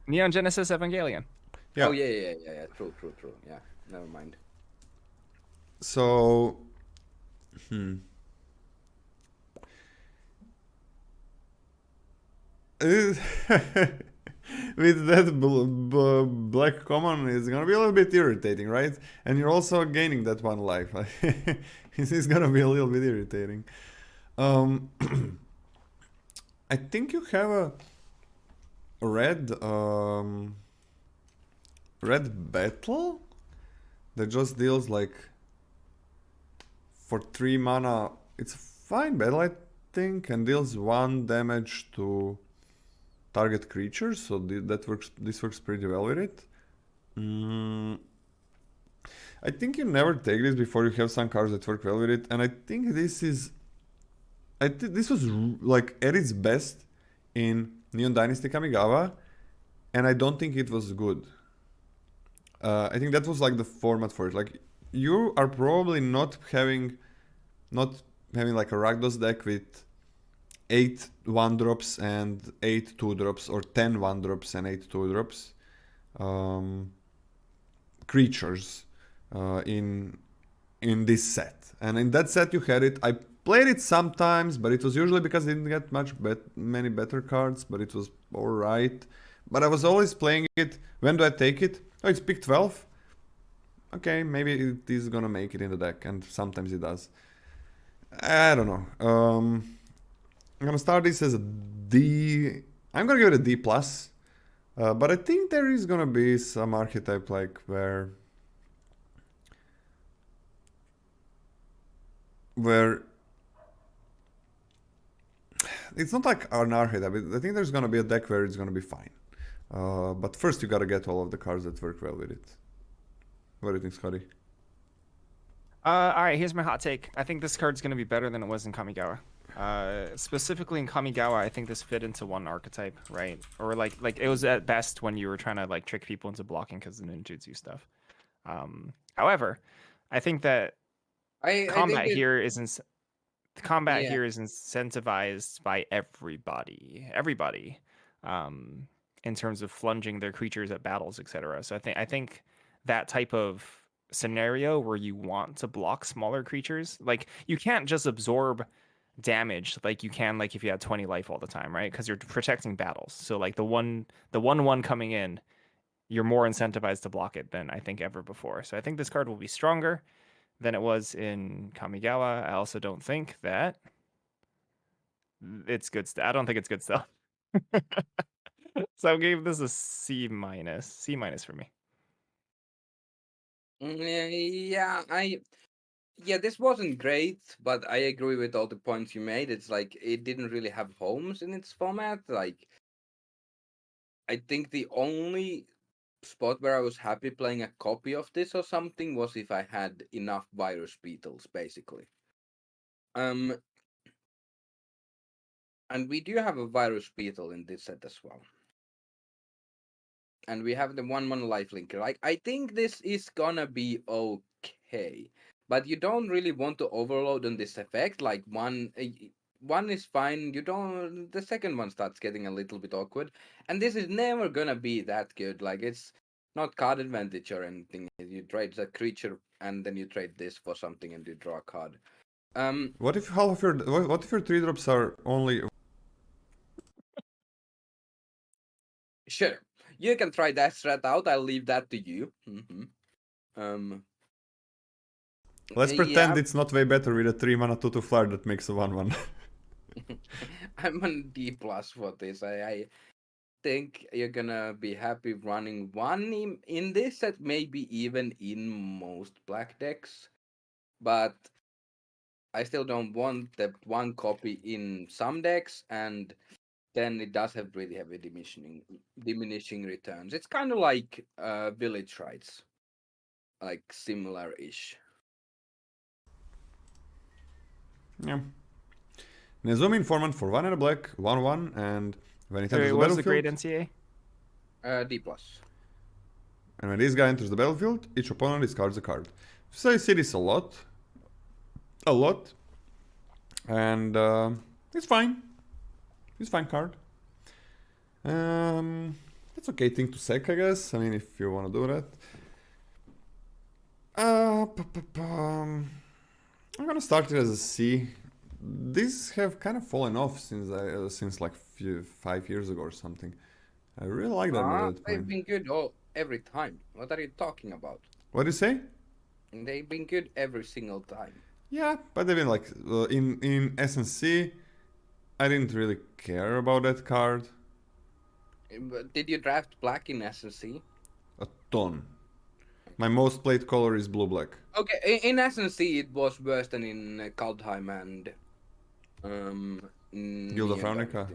Neon Genesis Evangelion.
Yeah.
Oh yeah. True. Yeah, never mind.
So, with that black common, it's gonna be a little bit irritating, right? And you're also gaining that 1 life. This is gonna be a little bit irritating. I think you have a red battle that just deals like for 3 mana. It's a fine battle, I think, and deals 1 damage to target creatures, so this works pretty well with it. I think you never take this before you have some cards that work well with it, and I think this was like at its best in Neon Dynasty Kamigawa, and I don't think it was good. I think that was like the format for it. Like you are probably not having like a Rakdos deck with 8 1-drops and 8 2-drops, or 10 1-drops and 8 2-drops creatures in this set. And in that set you had it. I played it sometimes, but it was usually because I didn't get many better cards, but it was alright. But I was always playing it. When do I take it? Oh, it's pick 12. Okay, maybe it is gonna make it in the deck, and sometimes it does. I don't know. I'm gonna start this as a D. I'm gonna give it a D+. But I think there is gonna be some archetype like where it's not like an archetype. I think there's gonna be a deck where it's gonna be fine. But first you gotta get all of the cards that work well with it. What do you think, Scotty?
Alright, here's my hot take. I think this card's gonna be better than it was in Kamigawa. Specifically in Kamigawa, I think this fit into 1 archetype, right? Or like it was at best when you were trying to like trick people into blocking because of the ninjutsu stuff. However, I think that combat here is incentivized by everybody, in terms of flunging their creatures at battles, etc. So I think that type of scenario where you want to block smaller creatures, like you can't just absorb damage like you can like if you had 20 life all the time, right? Because you're protecting battles. So like the one coming in, you're more incentivized to block it than I think ever before. So I think this card will be stronger than it was in Kamigawa. I also don't think that it's good stuff. I don't think it's good stuff. So I gave this a C-. C- for me.
Yeah, this wasn't great, but I agree with all the points you made. It's like it didn't really have homes in its format. Like I think the only spot where I was happy playing a copy of this or something was if I had enough virus beetles, basically. And we do have a virus beetle in this set as well. And we have the 1/1 LifeLink. Like, I think this is gonna be okay. But you don't really want to overload on this effect. Like, one is fine. You don't. The second one starts getting a little bit awkward. And this is never gonna be that good. Like, it's not card advantage or anything. You trade the creature and then you trade this for something and you draw a card.
What if half of your what if your 3-drops are only?
Sure, you can try that strat out. I'll leave that to you.
Let's pretend it's not way better with a 3-mana 2/2 flyer that makes a 1/1.
I'm on D+ for this. I think you're gonna be happy running one in this set, maybe even in most black decks. But I still don't want the one copy in some decks, and then it does have really heavy diminishing returns. It's kind of like Village Rites, like similar-ish.
Yeah. Nezumi Informant for 1 and a black, 1/1, and when it enters the
What was the
battlefield.
grade NCA?
D+.
And when this guy enters the battlefield, each opponent discards a card. So I see this a lot. And it's fine. It's fine card. It's okay thing to sack, I guess. I mean, if you want to do that. I'm gonna start it as a C. These have kind of fallen off since like 5 years ago or something. I really like that.
They've been good every time. What are you talking about?
What do you say?
They've been good every single time.
Yeah, but they've been like in SNC. I didn't really care about that card.
Did you draft black in SNC?
A ton. My most played color is blue-black.
Okay, in SNC it was worse than in Kaldheim and
Guild of Ravnica.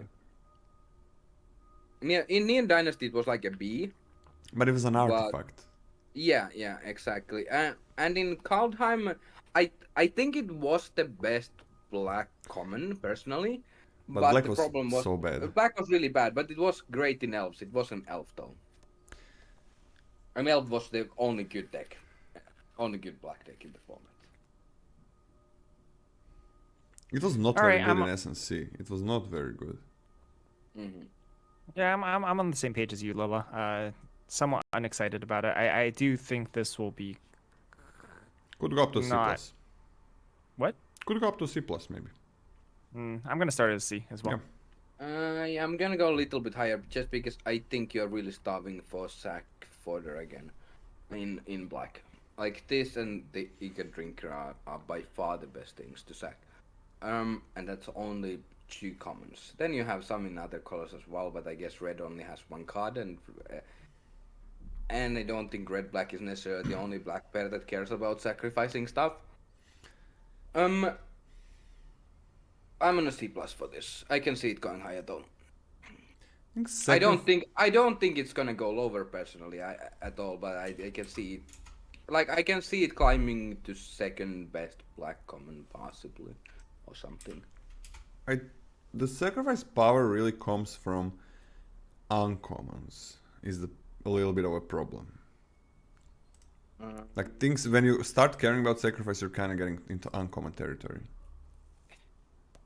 In Neon Dynasty it was like a B.
But it was an artifact.
Yeah, exactly. And in Kaldheim, I think it was the best black common personally.
But black
the
was
problem was
so bad.
Black was really bad, but it was great in elves. It was an elf though. An elf was the only good deck, only good black deck in the format.
It was not very good in SNC. It was not very good.
Yeah, I'm on the same page as you, Lola. Somewhat unexcited about it. I do think this will be.
Could go up to C+.
What?
Could go up to C+, maybe.
I'm gonna start at C as well.
Yeah, I'm gonna go a little bit higher just because I think you're really starving for sack fodder again, in black. Like this and the Eager Drinker are by far the best things to sack. And that's only 2 commons. Then you have some in other colors as well, but I guess red only has 1 card, and I don't think red-black is necessarily the only black pair that cares about sacrificing stuff. I'm on a C+ for this. I can see it going higher though. I don't think it's gonna go lower personally at all, but I can see it. Like I can see it climbing to second best black common possibly, or something.
The sacrifice power really comes from uncommons. Is a little bit of a problem. Like things when you start caring about sacrifice, you're kind of getting into uncommon territory.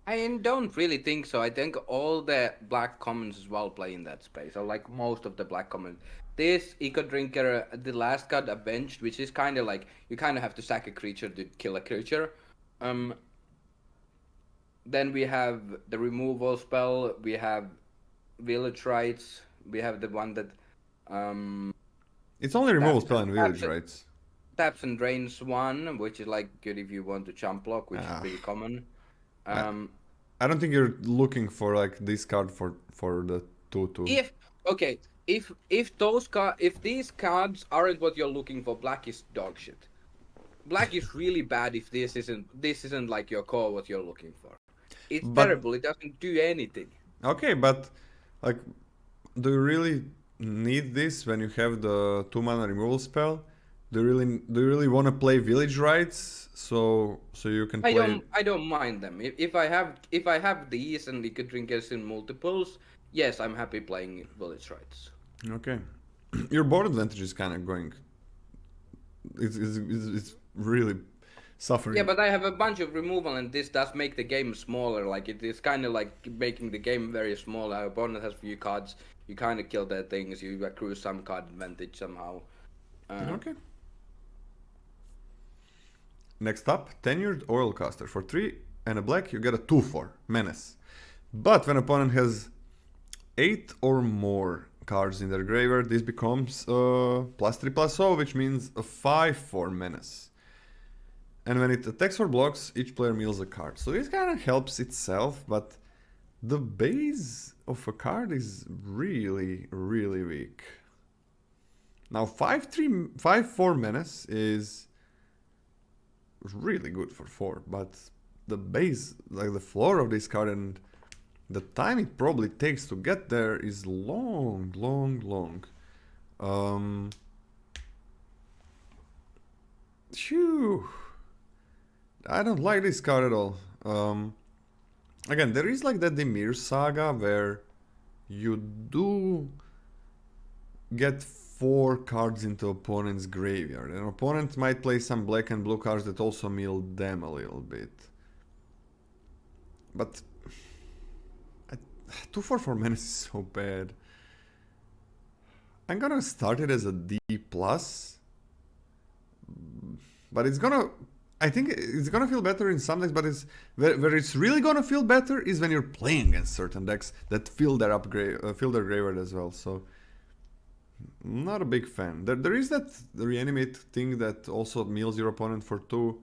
I don't really think so. I think all the black commons as well play in that space, or like most of the black commons. This Eco Drinker, the last card Avenged, which is kind of like you kind of have to sack a creature to kill a creature. Then we have the removal spell. We have Village Rites. We have the one that.
It's only removal spell and Village Rites.
Taps and drains 1, which is like good if you want to jump block, which is pretty common.
I don't think you're looking for like this card for the 2/2.
If these cards aren't what you're looking for, black is dog shit. Black is really bad if this isn't like your core what you're looking for. It's terrible. It doesn't do anything.
Okay, but like, do you really need this when you have the 2-mana removal spell? Do you really want to play Village Rites So you can play.
I don't mind them. If I have these and we could drink us in multiples, yes, I'm happy playing village rights.
Okay. Your board advantage is kind of going. It's really suffering.
Yeah, but I have a bunch of removal, and this does make the game smaller. Like it is kind of like making the game very small. Our opponent has few cards. You kind of kill their things. You accrue some card advantage somehow.
Okay. Next up, Tenured Oilcaster. For 3 and a black, you get a 2/4 Menace. But when opponent has 8 or more cards in their graveyard, this becomes +3/+0, which means a 5/4 Menace. And when it attacks or blocks, each player mills a card. So this kind of helps itself, but the base of a card is really, really weak. Now 5/4 Menace is really good for 4, but the base, like the floor of this card and the time it probably takes to get there is long. Phew. I don't like this card at all. Again, there is like that Dimir saga where you do get 4 cards into opponent's graveyard. An opponent might play some black and blue cards that also mill them a little bit. But 2/4 Menace is so bad. I'm gonna start it as a D+, but it's gonna... I think it's gonna feel better in some decks, but it's where it's really gonna feel better is when you're playing against certain decks that fill their graveyard as well. So not a big fan. There is that reanimate thing that also mills your opponent for 2.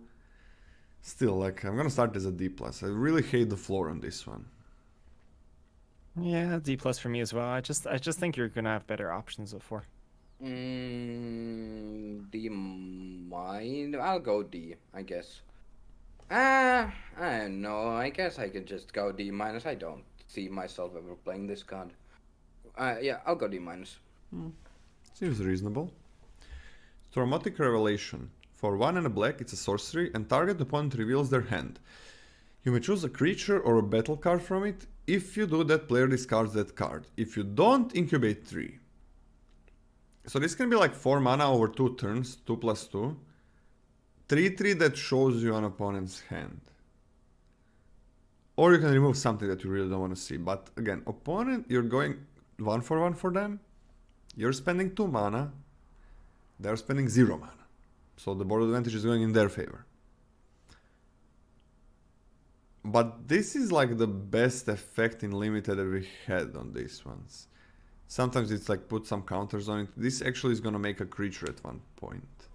Still, like, I'm gonna start as a D+. I really hate the floor on this one.
Yeah, D+ for me as well. I just think you're gonna have better options with 4.
D mine. I'll go D, I guess. I don't know. I guess I could just go D-. I don't see myself ever playing this card. Yeah, I'll go D-.
Seems reasonable. Traumatic Revelation. For 1 and a black, it's a sorcery, and target opponent reveals their hand. You may choose a creature or a battle card from it. If you do, that player discards that card. If you don't, incubate 3. So this can be like 4 mana over 2 turns, 2/2. 3/3 that shows you an opponent's hand. Or you can remove something that you really don't want to see. But again, opponent, you're going 1/1 for them. You're spending 2 mana. They're spending 0 mana. So the board advantage is going in their favor. But this is like the best effect in limited that we had on these ones. Sometimes it's like put some counters on it. This actually is gonna make a creature at one point.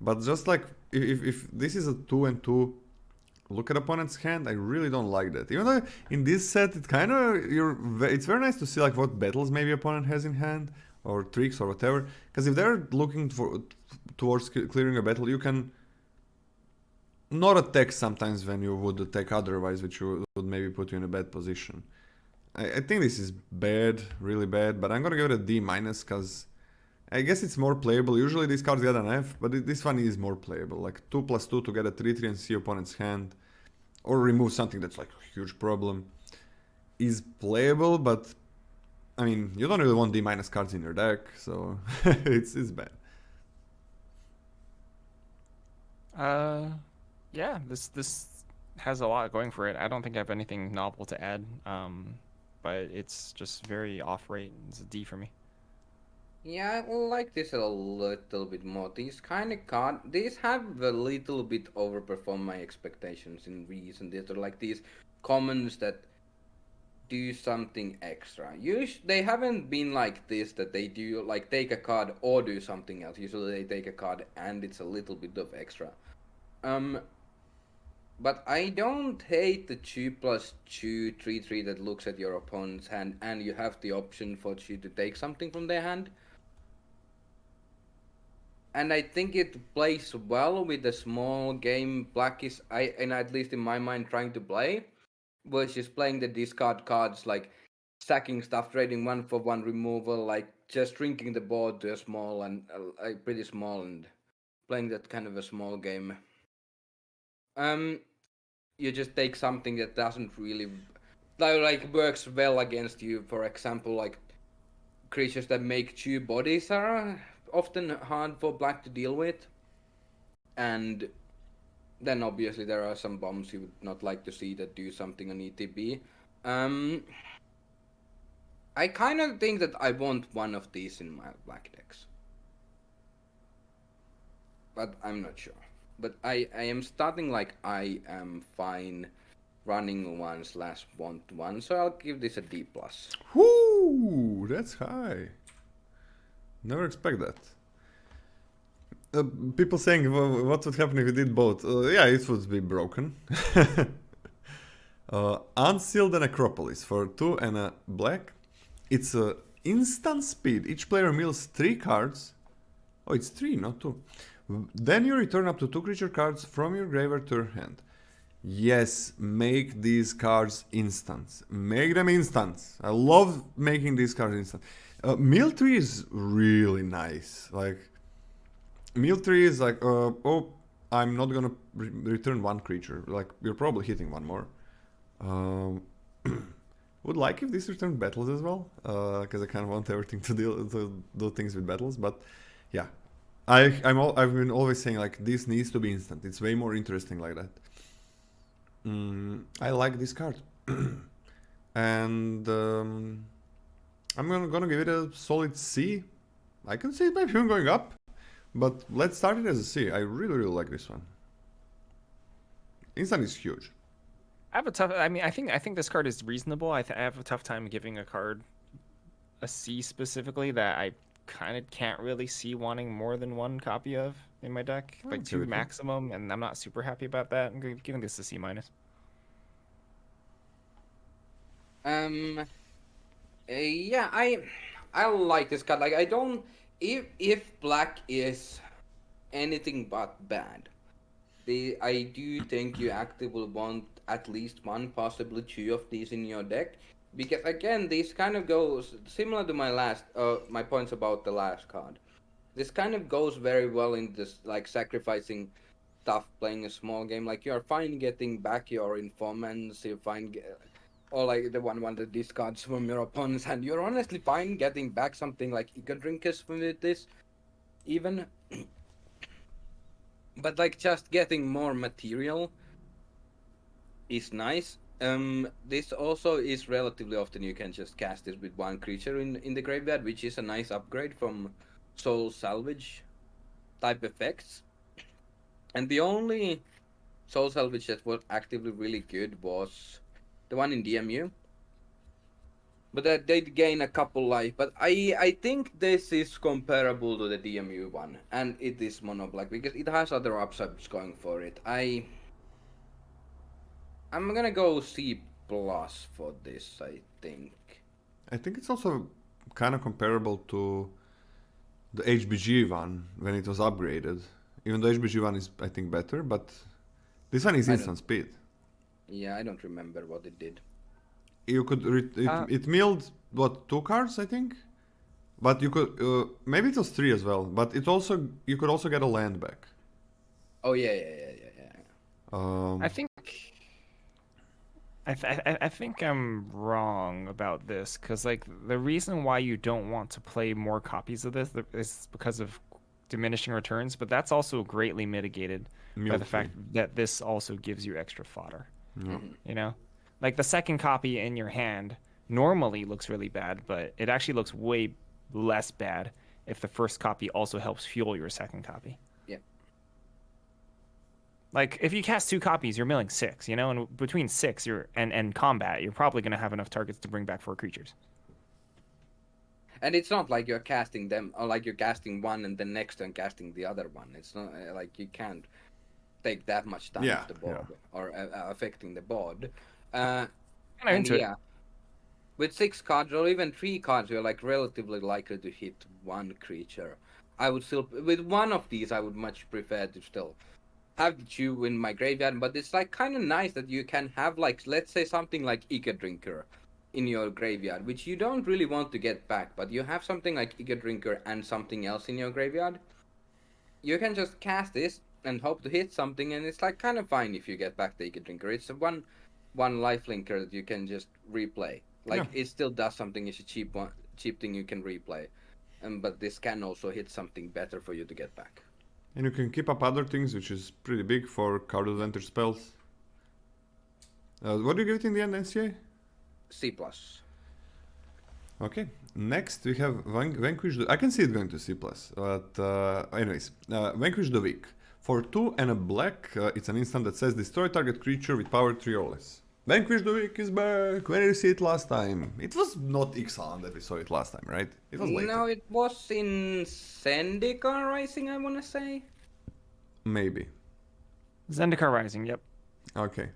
But just like if this is a 2 and 2, look at opponent's hand, I really don't like that. Even though in this set it kind of it's very nice to see like what battles maybe opponent has in hand or tricks or whatever. Because if they're looking towards clearing a battle, you can not attack sometimes when you would attack otherwise, which would maybe put you in a bad position. I think this is bad, really bad, but I'm gonna give it a D- because I guess it's more playable. Usually these cards get an F, but this one is more playable. Like 2/2 to get a 3/3 and see opponent's hand, or remove something that's like a huge problem, is playable, but I mean, you don't really want D- cards in your deck, so it's bad.
Yeah, this has a lot going for it. I don't think I have anything novel to add. But it's just very off rate. It's a D for me.
Yeah, I like this a little bit more. These kind of cards, these have a little bit overperformed my expectations in recent. These are like these commons that do something extra. They haven't been like this, that they do like take a card or do something else. Usually they take a card and it's a little bit of extra. But I don't hate the 2/2 3/3 that looks at your opponent's hand and you have the option for you to take something from their hand. And I think it plays well with the small game Black is, and at least in my mind, trying to play, versus playing the discard cards, like sacking stuff, trading 1/1 removal, like just shrinking the board to a small and pretty small, and playing that kind of a small game. You just take something that doesn't really like works well against you. For example, like creatures that make 2 bodies are often hard for black to deal with, and then obviously there are some bombs you would not like to see that do something on ETB. I kind of think that I want one of these in my black decks, but I'm not sure. But I am starting like I am fine running 1/want one, so I'll give this a D+.
Whoo, that's high. Never expect that. People saying what would happen if you did both. Yeah, it would be broken. Unseal the Necropolis for 2 and a black. It's a instant speed. Each player mills 3 cards. Oh, it's 3, not 2. Then you return up to 2 creature cards from your graveyard to your hand. Yes, make these cards instants. Make them instants. I love making these cards instant. Mill 3 is really nice. Like, Mill 3 is like, oh, I'm not gonna return 1 creature. Like, you're probably hitting 1 more. Would like if this returned battles as well, because I kind of want everything to do things with battles. But yeah, I've been always saying like this needs to be instant. It's way more interesting like that. I like this card, and I'm gonna give it a solid C. I can see it maybe even going up, but let's start it as a C. I really like this one. Instant is huge.
I have a tough. I mean, I think this card is reasonable. I have a tough time giving a card a C specifically that I kind of can't really see wanting more than 1 copy of in my deck, like 2 maximum, and I'm not super happy about that. I'm giving this a C-.
Yeah, I like this card. Like, I don't. If black is anything but bad, I do think you actively want at least 1, possibly 2 of these in your deck, because again, this kind of goes similar to my points about the last card. This kind of goes very well in this, like, sacrificing stuff, playing a small game. Like, you're fine getting back your informants, you're fine, or like the one that discards from your opponent's hand. You're honestly fine getting back something like Eco Drinkers with this, even. But like just getting more material is nice. This also is relatively often you can just cast this with 1 creature in the graveyard, which is a nice upgrade from Soul Salvage type effects. And the only Soul Salvage that was actively really good was the one in DMU. But that did gain a couple life. But I think this is comparable to the DMU one, and it is mono black because it has other upsides going for it. I'm gonna go C+ for this, I think.
I think it's also kind of comparable to the HBG one when it was upgraded. Even though HBG one is, I think, better, but this one is instant speed.
Yeah, I don't remember what it did.
You could it milled what 2 cards, I think, but you could maybe it was 3 as well. But it also you could also get a land back.
Oh yeah.
I think I think I'm wrong about this, because like the reason why you don't want to play more copies of this is because of diminishing returns, but that's also greatly mitigated by the fact that this also gives you extra fodder. You know, like the second copy in your hand normally looks really bad, but it actually looks way less bad if the first copy also helps fuel your second copy.
Yeah.
Like if you cast 2 copies, you're milling 6, you know, and between 6 and combat, you're probably going to have enough targets to bring back 4 creatures.
And it's not like you're casting them, or like you're casting one and then next turn casting the other one. It's not like you can't take that much time off the board or affecting the board. With 6 cards or even 3 cards, you're like relatively likely to hit 1 creature. I would still, with one of these, I would much prefer to still have the 2 in my graveyard. But it's like kind of nice that you can have, like, let's say something like Eco Drinker in your graveyard, which you don't really want to get back, but you have something like Eco Drinker and something else in your graveyard. You can just cast this, and hope to hit something, and it's like kind of fine if you get back the Eager Drinker. It's a one lifelinker that you can just replay. Like it still does something. It's a cheap thing you can replay, but this can also hit something better for you to get back.
And you can keep up other things, which is pretty big for card advantage spells. What do you give it in the end, NCA?
C+.
Okay, next we have Vanquish the... I can see it going to C+, but anyways, Vanquish the Weak. For 2 and a black, it's an instant that says destroy target creature with power 3 or less. Vanquish the Weak is back! When did you see it last time? It was not Exile that we saw it last time, right? It was later.
No, it was in Zendikar Rising, I wanna say.
Maybe.
Zendikar Rising, yep.
Okay.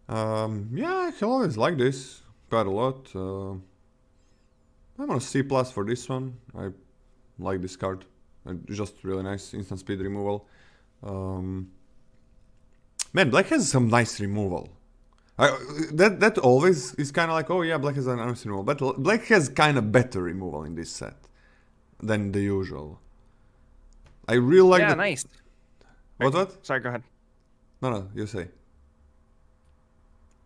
Yeah, I always like this quite a lot. I'm on a C+ for this one. I like this card. Just really nice instant speed removal. Man, black has some nice removal. That always is kind of like, oh yeah, black has a nice removal. But black has kind of better removal in this set than the usual. I really like
Yeah, nice.
What?
Sorry, go ahead.
No, you say.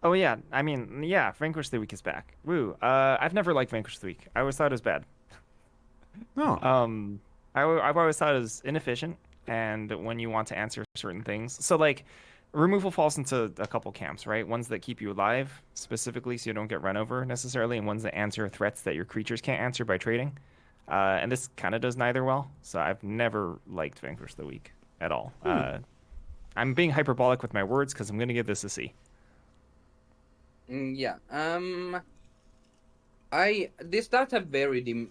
Oh yeah, I mean, yeah, Vanquish the Weak is back. Woo. I've never liked Vanquish the Weak. I always thought it was bad.
No.
I've always thought it was inefficient, and when you want to answer certain things. So like, removal falls into a couple camps, right? Ones that keep you alive, specifically so you don't get run over necessarily, and ones that answer threats that your creatures can't answer by trading. And this kind of does neither well, so I've never liked Vanquish the Weak at all. I'm being hyperbolic with my words because I'm going to give this a C.
Yeah. This does have very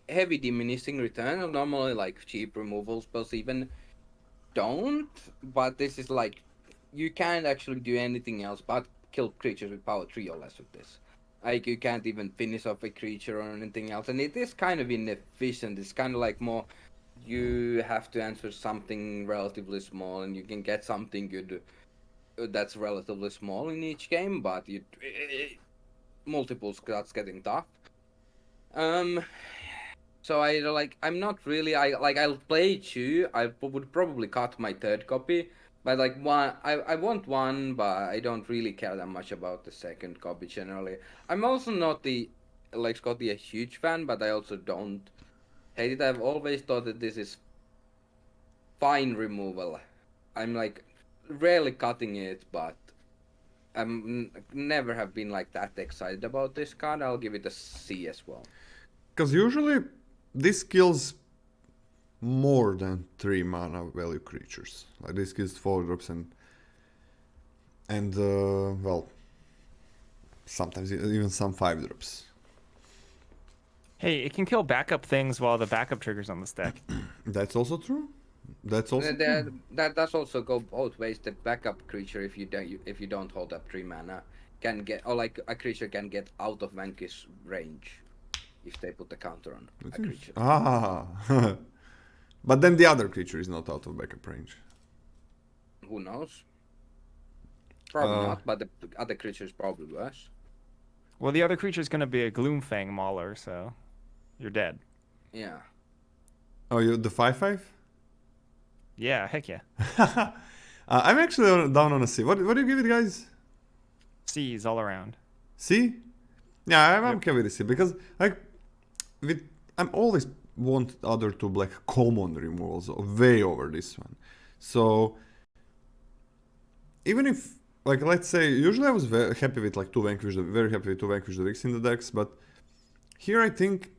heavy diminishing return. Normally, like cheap removal spells even don't, but this is like you can't actually do anything else but kill creatures with power 3 or less with this. Like you can't even finish off a creature or anything else, and it is kind of inefficient. It's kind of like more you have to answer something relatively small, and you can get something good that's relatively small in each game, but multiples that's getting tough. So I'm not really I'll play 2. I would probably cut my 3rd copy, but like one I want one, but I don't really care that much about the 2nd copy generally. I'm also not like Scotty a huge fan, but I also don't hate it. I've always thought that this is fine removal. I'm like rarely cutting it, but I'm never have been like that excited about this card. I'll give it a C as well.
Because usually this kills more than 3 mana value creatures. Like this kills 4 drops and well, sometimes even some 5 drops.
Hey, it can kill backup things while the backup trigger's on the stack.
That's also true. That's also true.
That does also go both ways. The backup creature, if you don't hold up 3 mana, can get, or like a creature can get out of Vanquish range if they put the counter on a creature.
Ah, but then the other creature is not out of backup range.
Who knows? Probably not, but the other creature is probably worse.
Well, the other creature is going to be a Gloomfang Mauler, so you're dead.
Yeah.
Oh, you the 5/5?
Yeah, heck yeah.
I'm actually down on a C. What do you give it, guys?
C's all around.
C? Yeah, I'm okay with a C because like I'm always want other 2 black common removals way over this one. So even if like let's say usually I was very happy with like 2 Vanquish the Weeks in the decks, but here I think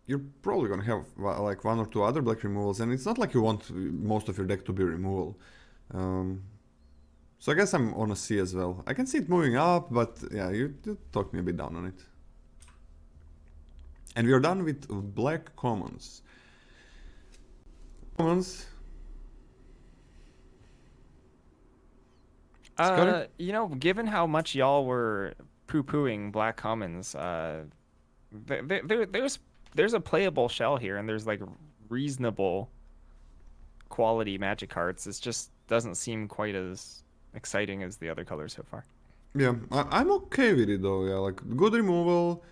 you're probably gonna have like 1 or 2 other black removals, and it's not like you want most of your deck to be removal. So I guess I'm on a C as well. I can see it moving up, but yeah, you talked me a bit down on it. And we are done with black commons. Commons.
You know, given how much y'all were poo-pooing black commons, there's a playable shell here, and there's like reasonable quality Magic cards. It just doesn't seem quite as exciting as the other colors so far.
Yeah, I'm okay with it though. Yeah, like good removal,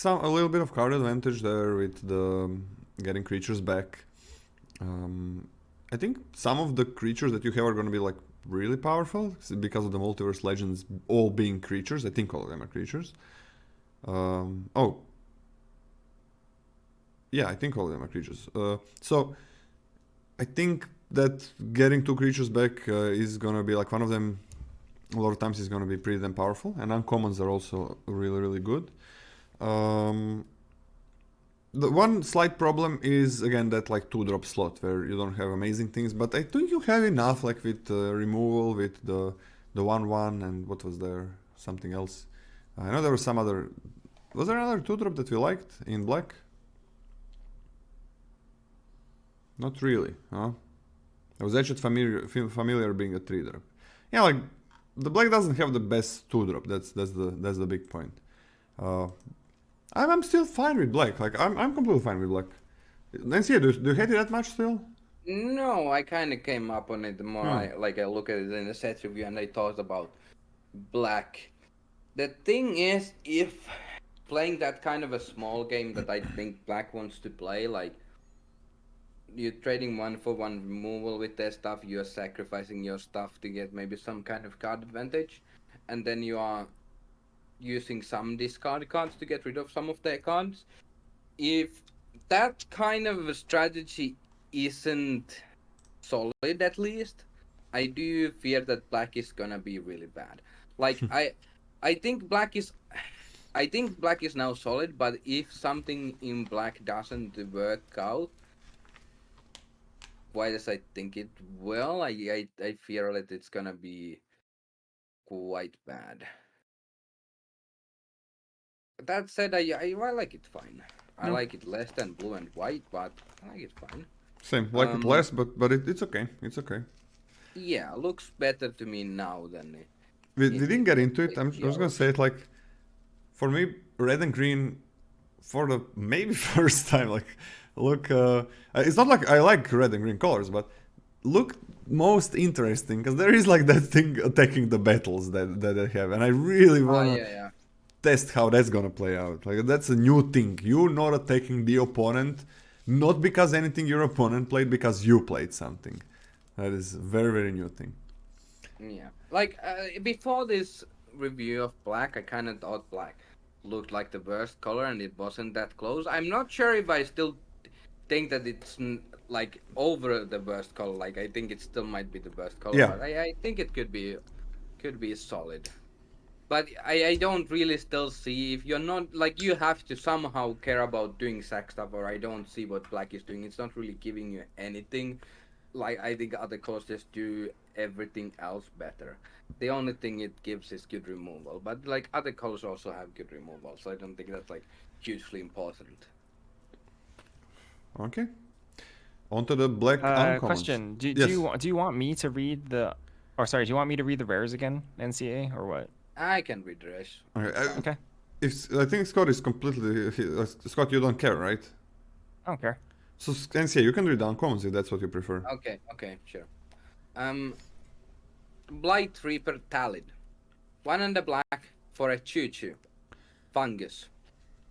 a little bit of card advantage there with the getting creatures back, I think some of the creatures that you have are going to be like really powerful because of the multiverse legends all being creatures. I think all of them are creatures. Oh, yeah, I think all of them are creatures. So I think that getting 2 creatures back is going to be like one of them. A lot of times is going to be pretty damn powerful, and uncommons are also really, really good. The one slight problem is again that like 2-drop slot where you don't have amazing things, but I think you have enough like with removal, with the 1/1, and what was there? Something else. I know there was some other. Was there another 2-drop that we liked in black? Not really, huh? I was actually familiar being a 3-drop. Yeah, like the black doesn't have the best 2-drop. That's the big point. I'm still fine with black. Like I'm completely fine with black. Nancy, do you hate it that much still?
No, I kind of came up on it the more
Hmm.
I look at it in the set review and I thought about black. The thing is, if playing that kind of a small game that I think black wants to play, like you're trading 1-for-1 removal with their stuff, you're sacrificing your stuff to get maybe some kind of card advantage, and then you are using some discard cards to get rid of some of their cards. If that kind of a strategy isn't solid, at least, I do fear that black is gonna be really bad. Like I think black is now solid, but if something in black doesn't work out, why does I think it will? I fear that it's gonna be quite bad. That said, I like it fine. I
Yeah.
like it less than blue and white, but I like it fine.
Same, like it less, but it's okay. It's okay.
Yeah, looks better to me now than
We didn't get into it. I was gonna
yours.
say it like, for me, red and green, for the maybe first time, like, look, it's not like I like red and green colors, but look most interesting because there is like that thing attacking the battles that they have, and I really wanna
Yeah.
test how that's gonna play out. Like that's a new thing. You're not attacking the opponent, not because anything your opponent played, because you played something. That is a very, very new thing.
Yeah. Like before this review of black, I kind of thought black looked like the worst color, and it wasn't that close. I'm not sure if I still think that it's like over the worst color. Like I think it still might be the worst color,
Yeah.
but I think it could be solid. But I don't really still see, if you're not like, you have to somehow care about doing sack stuff, or I don't see what black is doing. It's not really giving you anything. Like I think other colors just do everything else better. The only thing it gives is good removal, but like other colors also have good removal, so I don't think that's like hugely important.
Okay. Onto the black uncommons.
Question:
Yes.
do you want me to read the, or sorry, do you want me to read the rares again, NCA, or what?
I can read the rest.
Okay.
Okay.
I think Scott is completely. Scott, you don't care, right?
I don't care.
So NCA, you can read the uncommons if that's what you prefer.
Okay, sure. Blight Reaper Talid. 1 and a black for a choo-choo. Fungus.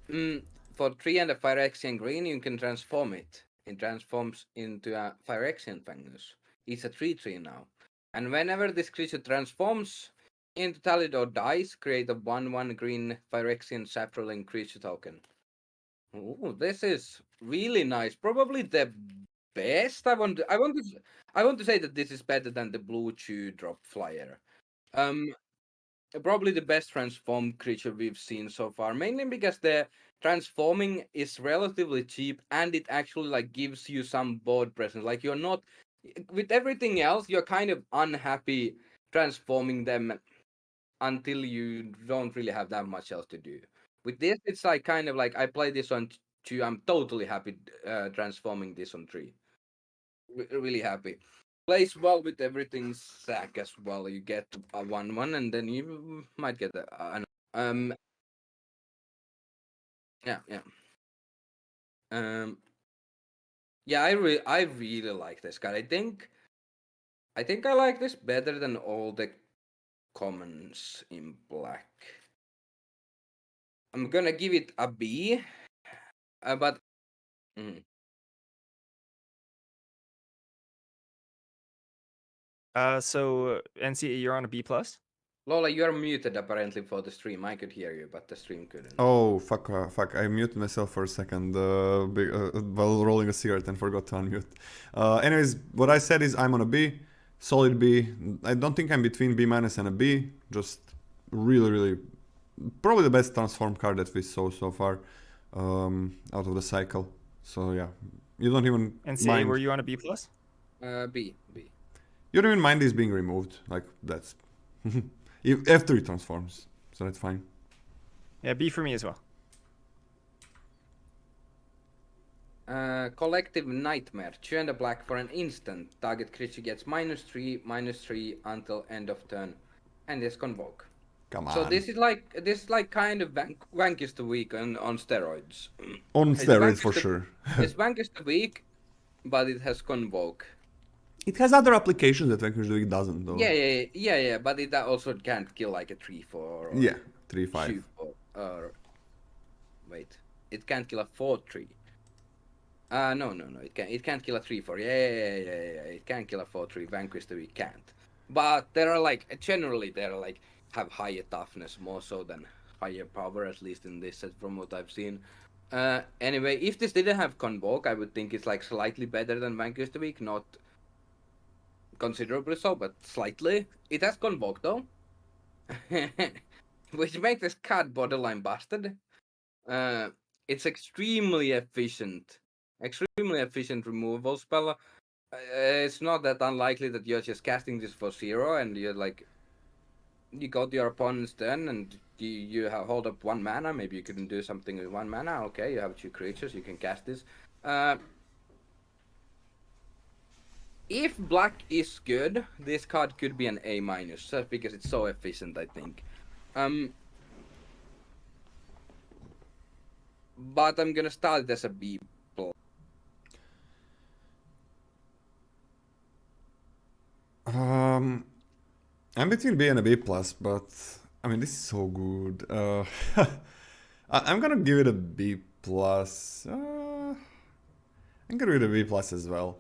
For 3 and a Phyrexian green, you can transform it. It transforms into a Phyrexian Fungus. It's a 3/3 now. And whenever this creature transforms into Talid or dies, create a 1/1 green Phyrexian Saproling creature token. Ooh, this is really nice. Probably the best. I want to say that this is better than the blue chew drop flyer. Probably the best transformed creature we've seen so far, mainly because the transforming is relatively cheap and it actually like gives you some board presence. Like you're not, with everything else, you're kind of unhappy transforming them until you don't really have that much else to do. With this, it's like kind of like I play this on 2. I'm totally happy transforming this on 3. Really happy. Plays well with everything sack as well. You get a 1/1 and then you might get an yeah. Um yeah, I really like this card. I think I like this better than all the commons in black. I'm gonna give it a B, but
So NCA, you're on a B plus.
Lola, you are muted apparently for the stream. I could hear you, but the stream couldn't.
Oh, fuck, I muted myself for a second while rolling a cigarette and forgot to unmute. Anyways, what I said is I'm on a B, solid B. I don't think I'm between B minus and a B, just really, probably the best transform card that we saw so far out of the cycle. So yeah, you don't even
NCA,
mind.
were you on a B plus?
B.
You don't even mind this being removed, like that's... after it transforms, so that's fine.
Yeah, B for me as well.
Collective Nightmare. 2 and a black for an instant. Target creature gets -3/-3 until end of turn, and is convoke.
Come on.
So this is like kind of Vanquish the Weak on steroids.
On
It's
steroids for
Vanquish the-
sure.
It's Vanquish the Weak, but it has convoke.
It has other applications that Vanquish the Weak doesn't though.
Yeah, but it also can't kill like a 3/4 or
Yeah, 3/5.
2/4 or wait, it can't kill a 4/3. No, it can't kill a 3/4. Yeah, it can kill a 4/3. Vanquish the Weak can't. But there are like generally they're like have higher toughness more so than higher power, at least in this set from what I've seen. Anyway, if this didn't have convoke, I would think it's like slightly better than Vanquish the Weak, not considerably so, but slightly. It has convoke though, which makes this card borderline busted. It's extremely efficient removal spell. It's not that unlikely that you're just casting this for 0 and you're like, you got your opponent's turn and you hold up 1 mana. Maybe you couldn't do something with 1 mana. Okay, you have 2 creatures, you can cast this. If black is good, this card could be an A minus, just because it's so efficient, I think. But I'm gonna start it as a B+.
I'm between B and a B plus, but I mean this is so good. I'm gonna give it a B plus. I'm gonna give it a B plus as well.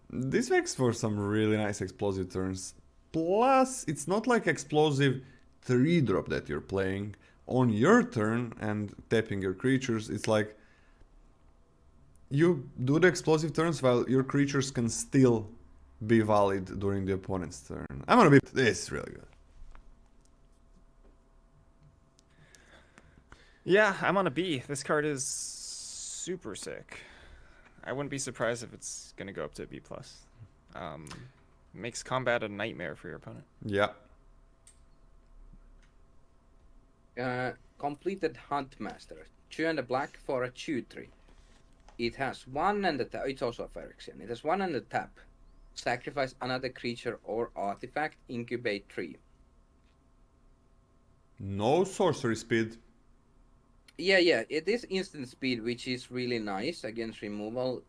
This makes for some really nice explosive turns. Plus, it's not like explosive 3-drop that you're playing on your turn and tapping your creatures. It's like you do the explosive turns while your creatures can still be valid during the opponent's turn. I'm gonna be... This is really good.
Yeah, I'm on a B. This card is super sick. I wouldn't be surprised if it's gonna go up to a B+. Makes combat a nightmare for your opponent.
Yeah.
Completed Huntmaster. 2 and a black for a 2/3. It has 1 and a tap. It's also a Phyrexian. It has 1 and a tap. Sacrifice another creature or artifact. Incubate 3.
No sorcery speed.
Yeah, it is instant speed, which is really nice against removal.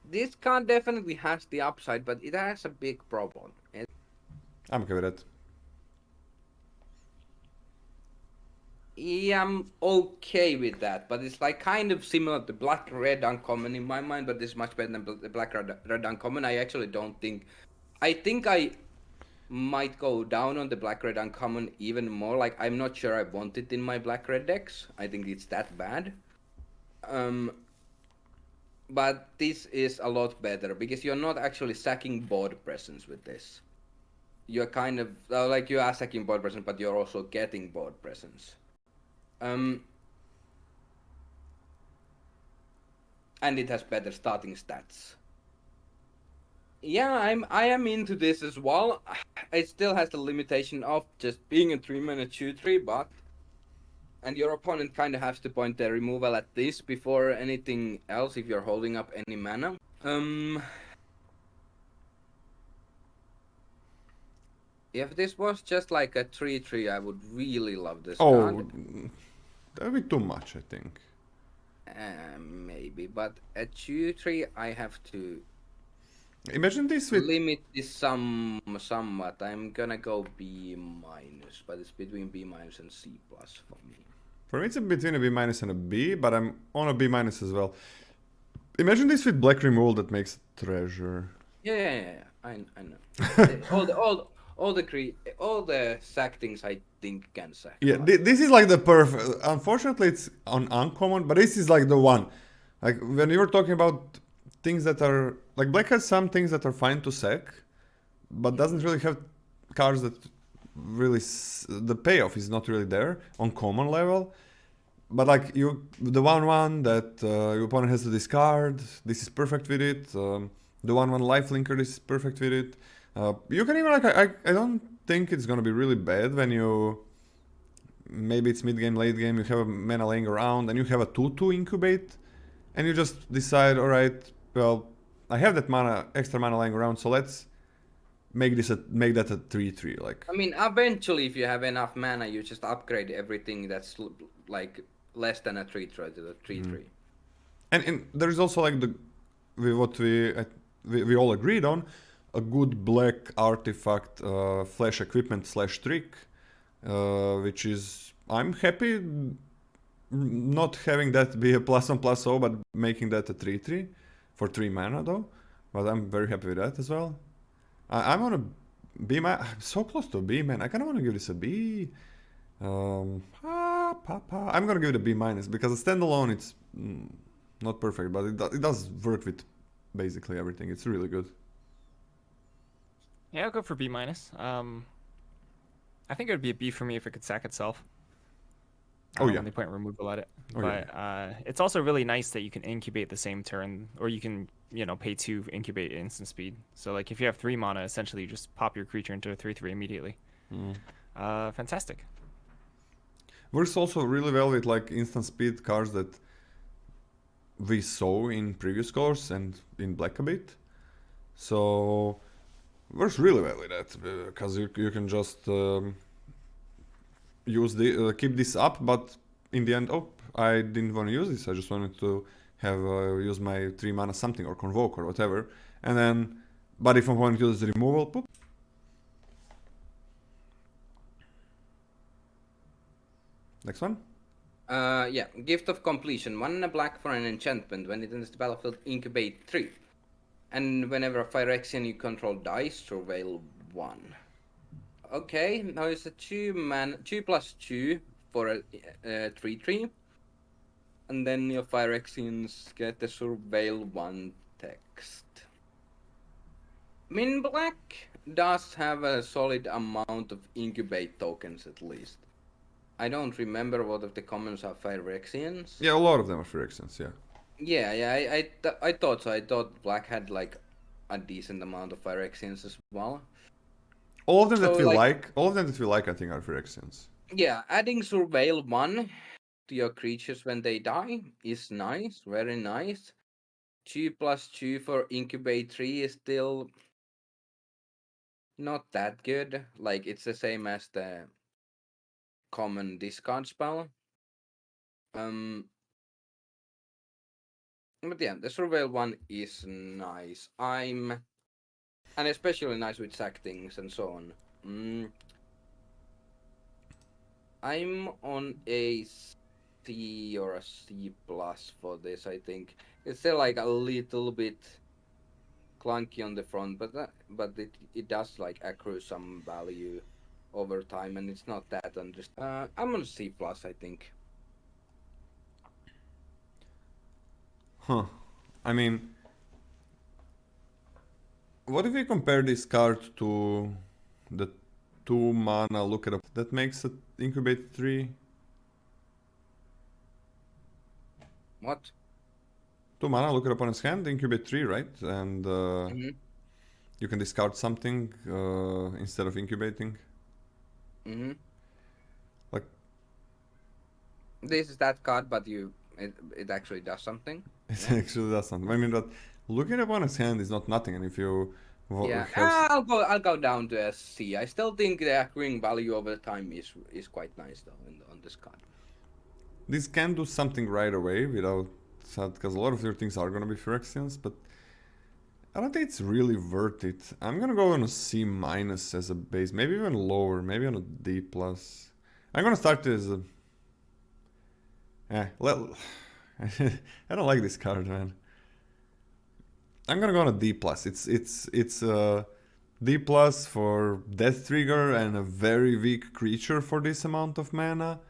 This card definitely has the upside, but it has a big problem.
I'm okay with it.
Yeah, I'm okay with that, but it's like kind of similar to black red uncommon in my mind, but this is much better than the black red uncommon. I actually don't think. I think I might go down on the black red uncommon even more. Like, I'm not sure I want it in my black red decks. I think it's that bad. But this is a lot better because you're not actually sacking board presence with this. You're kind of like you are sacking board presence, but you're also getting board presence. And it has better starting stats. Yeah, I am into this as well. It still has the limitation of just being a 3-mana 2/3, but and your opponent kind of has to point their removal at this before anything else if you're holding up any mana. If this was just like a 3/3, I would really love this card.
That would be too much, I think.
Maybe, but at 2/3, I have to
Imagine this with...
limit this somewhat. I'm gonna go B-, but it's between B- and C+ for me.
For me, it's between a B- and a B, but I'm on a B- as well. Imagine this with black removal that makes treasure.
Yeah. I know. All the sack things I think can sack.
Yeah,
Like,
this is like the perfect. Unfortunately, it's on uncommon, but this is like the one. Like when you were talking about things that are like Black has some things that are fine to sack, but doesn't really have cards that really the payoff is not really there on common level. But like the 1/1 that your opponent has to discard, this is perfect with it. The 1/1 lifelinker, this is perfect with it. You can even like I don't think it's gonna be really bad when you maybe it's mid game, late game. You have a mana laying around and you have a 2/2 incubate, and you just decide, all right, well, I have that mana, extra mana laying around, so let's make that a 3/3. Like,
I mean, eventually, if you have enough mana, you just upgrade everything that's like less than a 3/3 to the 3/3.
and there is also like what we all agreed on, a good black artifact flash equipment / trick, which is I'm happy not having that be a +1/+0, but making that a 3/3 for 3 mana though. But I'm very happy with that as well. I'm on a B man. I'm so close to a B, man. I kind of want to give this a B. I'm gonna give it a B- because a standalone it's not perfect, but it does work with basically everything. It's really good.
Yeah, I'll go for B-. I think it would be a B for me if it could sack itself.
Oh yeah.
Only point removal at it.
Oh,
but
yeah.
It's also really nice that you can incubate the same turn, or you can, pay 2 incubate instant speed. So like if you have 3 mana, essentially you just pop your creature into a 3/3 immediately. Fantastic.
Works also really well with like instant speed cards that we saw in previous colors and in black a bit. So works really well with that because you can just use keep this up, but in the end, I didn't want to use this. I just wanted to have use my 3 mana something or convoke or whatever, and then. But if I want to use the removal, poop. Next one.
Yeah, Gift of Completion. 1 black for an enchantment. When it enters the battlefield, incubate 3. And whenever a Phyrexian you control dies, surveil 1. Okay, now it's a 2/2 for a 3/3. And then your Phyrexians get the surveil 1 text. I mean, black does have a solid amount of incubate tokens at least. I don't remember what of the commons are Phyrexians.
Yeah, a lot of them are Phyrexians, yeah.
Yeah, I thought so. I thought black had like a decent amount of Phyrexians as well.
All of them that we like, I think are Phyrexians.
Yeah, adding surveil 1 to your creatures when they die is nice, very nice. 2/2 for incubate 3 is still not that good. Like it's the same as the common discard spell. But yeah, the surveil 1 is nice. And especially nice with sack things and so on. I'm on a C or a C+ for this. I think it's still like a little bit clunky on the front, but it does like accrue some value over time, and it's not that I'm on C+, I think.
Huh. I mean, what if we compare this card to the 2 mana look it up that makes it incubate 3?
What?
2 mana, look it up on his hand, incubate 3, right? And you can discard something instead of incubating. Like,
this is that card, but it actually does something.
It actually does something. I mean, but looking at opponent's hand is not nothing, and if you
I'll go down to a C. I still think the accruing value over time is quite nice though on this card.
This can do something right away without, because a lot of your things are gonna be Phyrexians, but I don't think it's really worth it. I'm gonna go on a C- as a base, maybe even lower, maybe on a D+. I'm gonna start as a. I don't like this card, man. I'm gonna go on a D+. It's D+ for Death Trigger and a very weak creature for this amount of mana,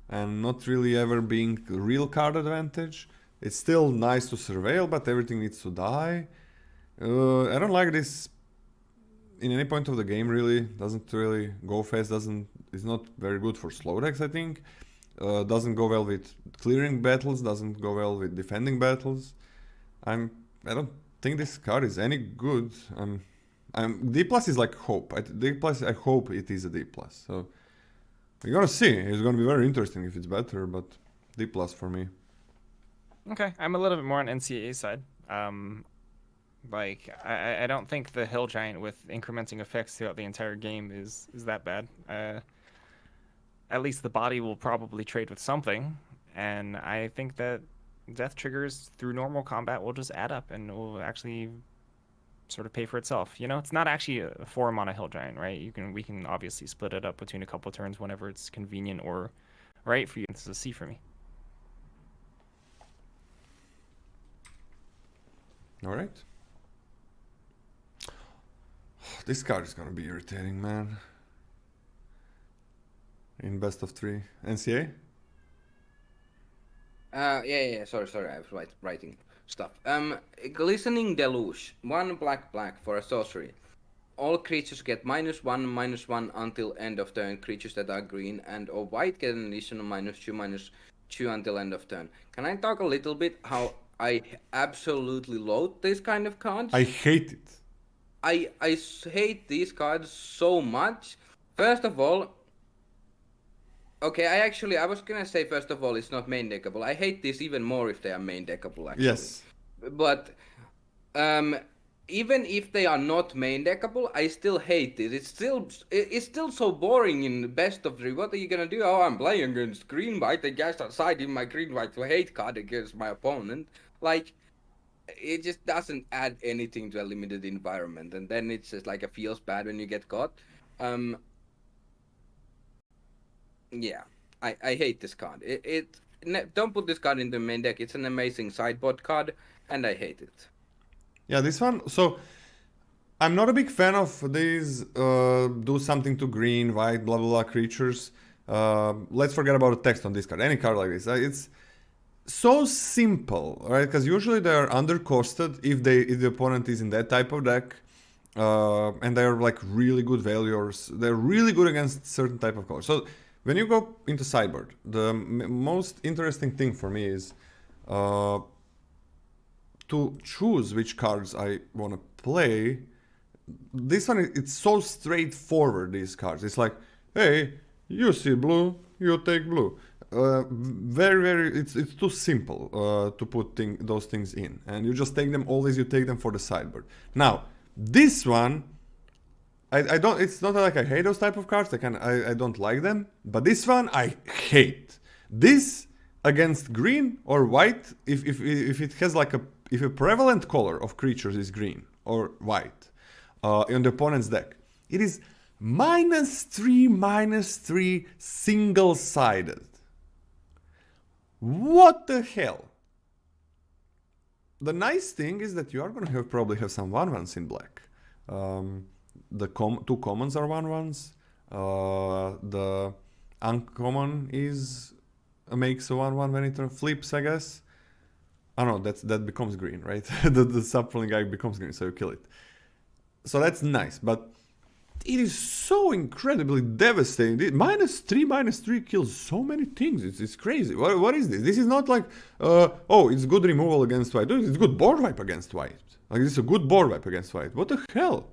and not really ever being real card advantage. It's still nice to surveil, but everything needs to die. I don't like this in any point of the game, really. Doesn't really go fast, is not very good for slow decks, I think. Doesn't go well with clearing battles, doesn't go well with defending battles. I don't think this card is any good. D+ is like hope. I hope it is a D+. So we're gonna see. It's gonna be very interesting if it's better, but D+ for me.
Okay, I'm a little bit more on NCAA side. Like I don't think the Hill Giant with incrementing effects throughout the entire game is that bad. At least the body will probably trade with something, and I think that death triggers through normal combat will just add up and will actually sort of pay for itself. You know, it's not actually a 4 mana Hill Giant, right? We can obviously split it up between a couple turns whenever it's convenient or right for you. This is a C for me.
All right. This card is gonna be irritating, man. In best of 3. NCA?
Yeah. Sorry. I was writing stuff. Glistening Deluge. 1 black for a sorcery. All creatures get -1/-1 until end of turn. Creatures that are green and or white get an additional -2/-2 until end of turn. Can I talk a little bit how I absolutely loathe this kind of cards?
I hate it.
I hate these cards so much. First of all, okay, I was gonna say first of all it's not main deckable. I hate this even more if they are main deckable actually.
Yes.
But even if they are not main deckable, I still hate it. It's still so boring in best of 3. What are you gonna do? Oh, I'm playing against green white. I guess I'll side in my green white to hate card against my opponent. Like, it just doesn't add anything to a limited environment, and then it's just like it feels bad when you get caught. Yeah, I hate this card. Don't put this card in the main deck. It's an amazing sideboard card, and I hate it.
Yeah, this one. So I'm not a big fan of these do something to green, white, blah blah blah creatures. Let's forget about the text on this card. Any card like this, it's so simple, right? Because usually they are undercosted if the opponent is in that type of deck, and they are like really good valuers. They're really good against certain type of colors. So when you go into sideboard, the most interesting thing for me is to choose which cards I want to play. This one, it's so straightforward, these cards. It's like, hey, you see blue, you take blue. It's too simple to put those things in. And you just take them, always you take them for the sideboard. Now, this one, I don't, it's not like I hate those type of cards, I don't like them. But this one, I hate. This against green or white, if it has like if a prevalent color of creatures is green or white in the opponent's deck, it is -3/-3 single-sided. What the hell? The nice thing is that you are gonna probably have some 1/1s in black. The two commons are 1/1s. The uncommon makes a 1/1 when it flips, I guess. I don't know, that becomes green, right? the sub-fling guy becomes green, so you kill it. So that's nice, but it is so incredibly devastating. -3/-3 kills so many things. It's crazy. What is this? This is not like, oh, it's good removal against white. It's good board wipe against white. Like, this is a good board wipe against white. What the hell?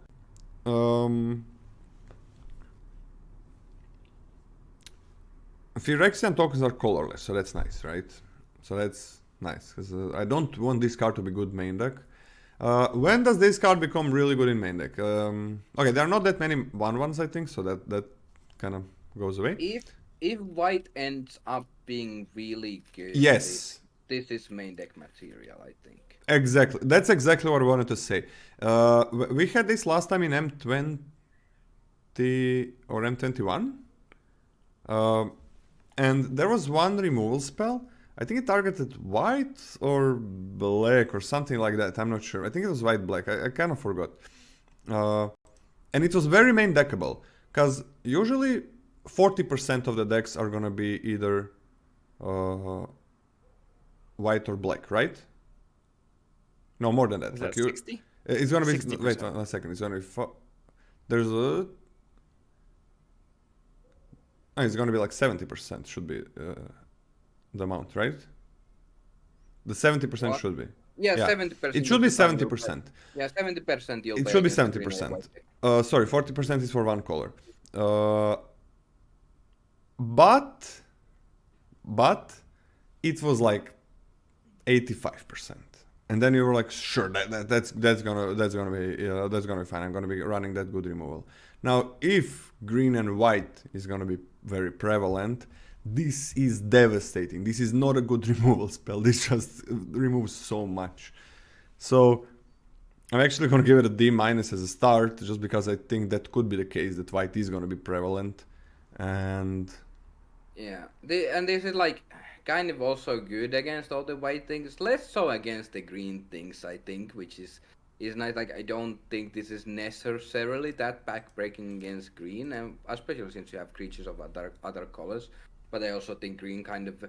Phyrexian tokens are colorless, so that's nice, right? So that's nice, because I don't want this card to be good main deck. When does this card become really good in main deck? Okay, there are not that many 1/1s, I think, so that kind of goes away.
If white ends up being really good,
yes,
this is main deck material, I think.
Exactly, that's exactly what I wanted to say. We had this last time in M20 or M21, and there was one removal spell I think it targeted white or black or something like that. I'm not sure. I think it was white-black. I kind of forgot. And it was very main deckable. Because usually 40% of the decks are gonna be either white or black, right? No, more than that.
Is
Like
that 60?
It's gonna be...
60%.
Wait one second. It's gonna be... There's a... it's gonna be like 70% should be the amount, right? The 70% should be.
Yeah,
Yeah.
70%.
It should be 70%.
Yeah, 70% you'll
It
pay
should be
against the green or
70%.
white deck.
Sorry, 40% is for one color. But it was like 85%. And then you were like, sure, that's gonna be fine. I'm gonna be running that good removal. Now, if green and white is gonna be very prevalent, this is devastating. This is not a good removal spell. This just removes so much. So I'm actually gonna give it a D- as a start, just because I think that could be the case that white is gonna be prevalent. And
yeah, and this is like kind of also good against all the white things, less so against the green things, I think, which is nice. Like, I don't think this is necessarily that backbreaking against green, and especially since you have creatures of other colors. But I also think green kind of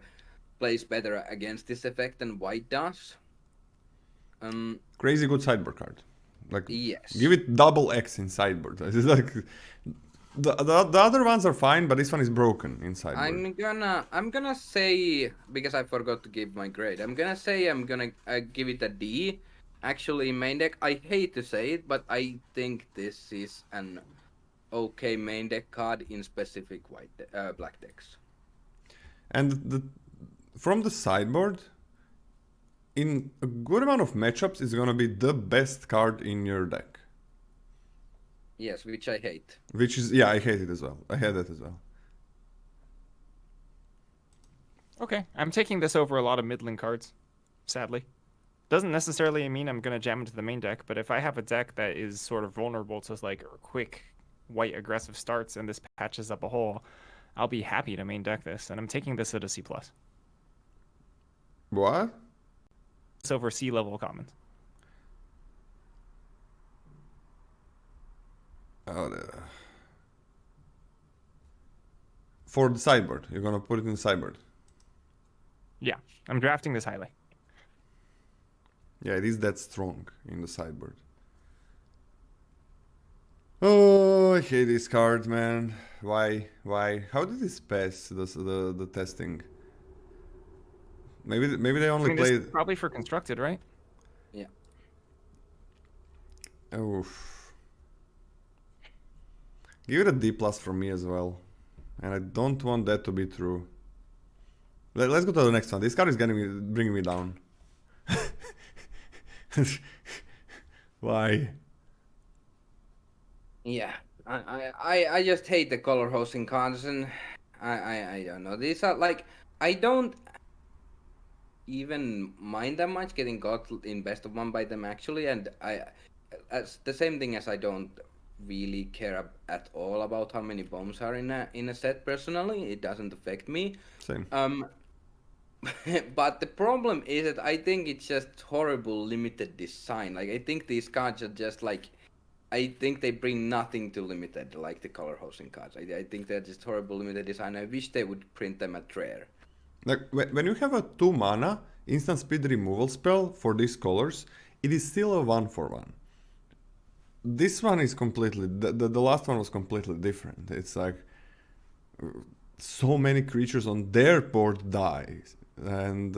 plays better against this effect than white does.
Crazy good sideboard card. Like,
yes,
give it double X in sideboard. It's like the other ones are fine, but this one is broken in sideboard.
I'm gonna say, because I forgot to give my grade, I'm gonna say I'm gonna give it a D. Actually, main deck, I hate to say it, but I think this is an okay main deck card in specific black decks.
And from the sideboard, in a good amount of matchups, it's gonna be the best card in your deck.
Yes, which I hate.
Which is, yeah, I hate it as well. I hate that as well.
Okay, I'm taking this over a lot of middling cards, sadly. Doesn't necessarily mean I'm gonna jam into the main deck, but if I have a deck that is sort of vulnerable to like quick white aggressive starts and this patches up a hole, I'll be happy to main deck this, and I'm taking this at a C+.
What?
It's over C level commons.
For the sideboard, you're gonna put it in the sideboard.
Yeah, I'm drafting this highly.
Yeah, it is that strong in the sideboard. Oh, I hate this card, man. Why? How did this pass the testing? Maybe they only played.
This is probably for constructed, right?
Yeah.
Oof. Give it a D+ from me as well. And I don't want that to be true. Let's go to the next one. This card is bringing me down. Why?
Yeah, I just hate the color hosting cards, and I don't know. These are like, I don't even mind that much getting got in best of one by them actually, and as the same thing as I don't really care at all about how many bombs are in a set. Personally, it doesn't affect me.
Same.
But the problem is that I think it's just horrible limited design. Like, I think these cards are just like, I think they bring nothing to limited, like the color hosting cards. I think they're just horrible limited design. I wish they would print them at rare.
Like, when you have a 2 mana instant speed removal spell for these colors, it is still a 1/1. This one is completely, the last one was completely different. It's like, so many creatures on their board die. And,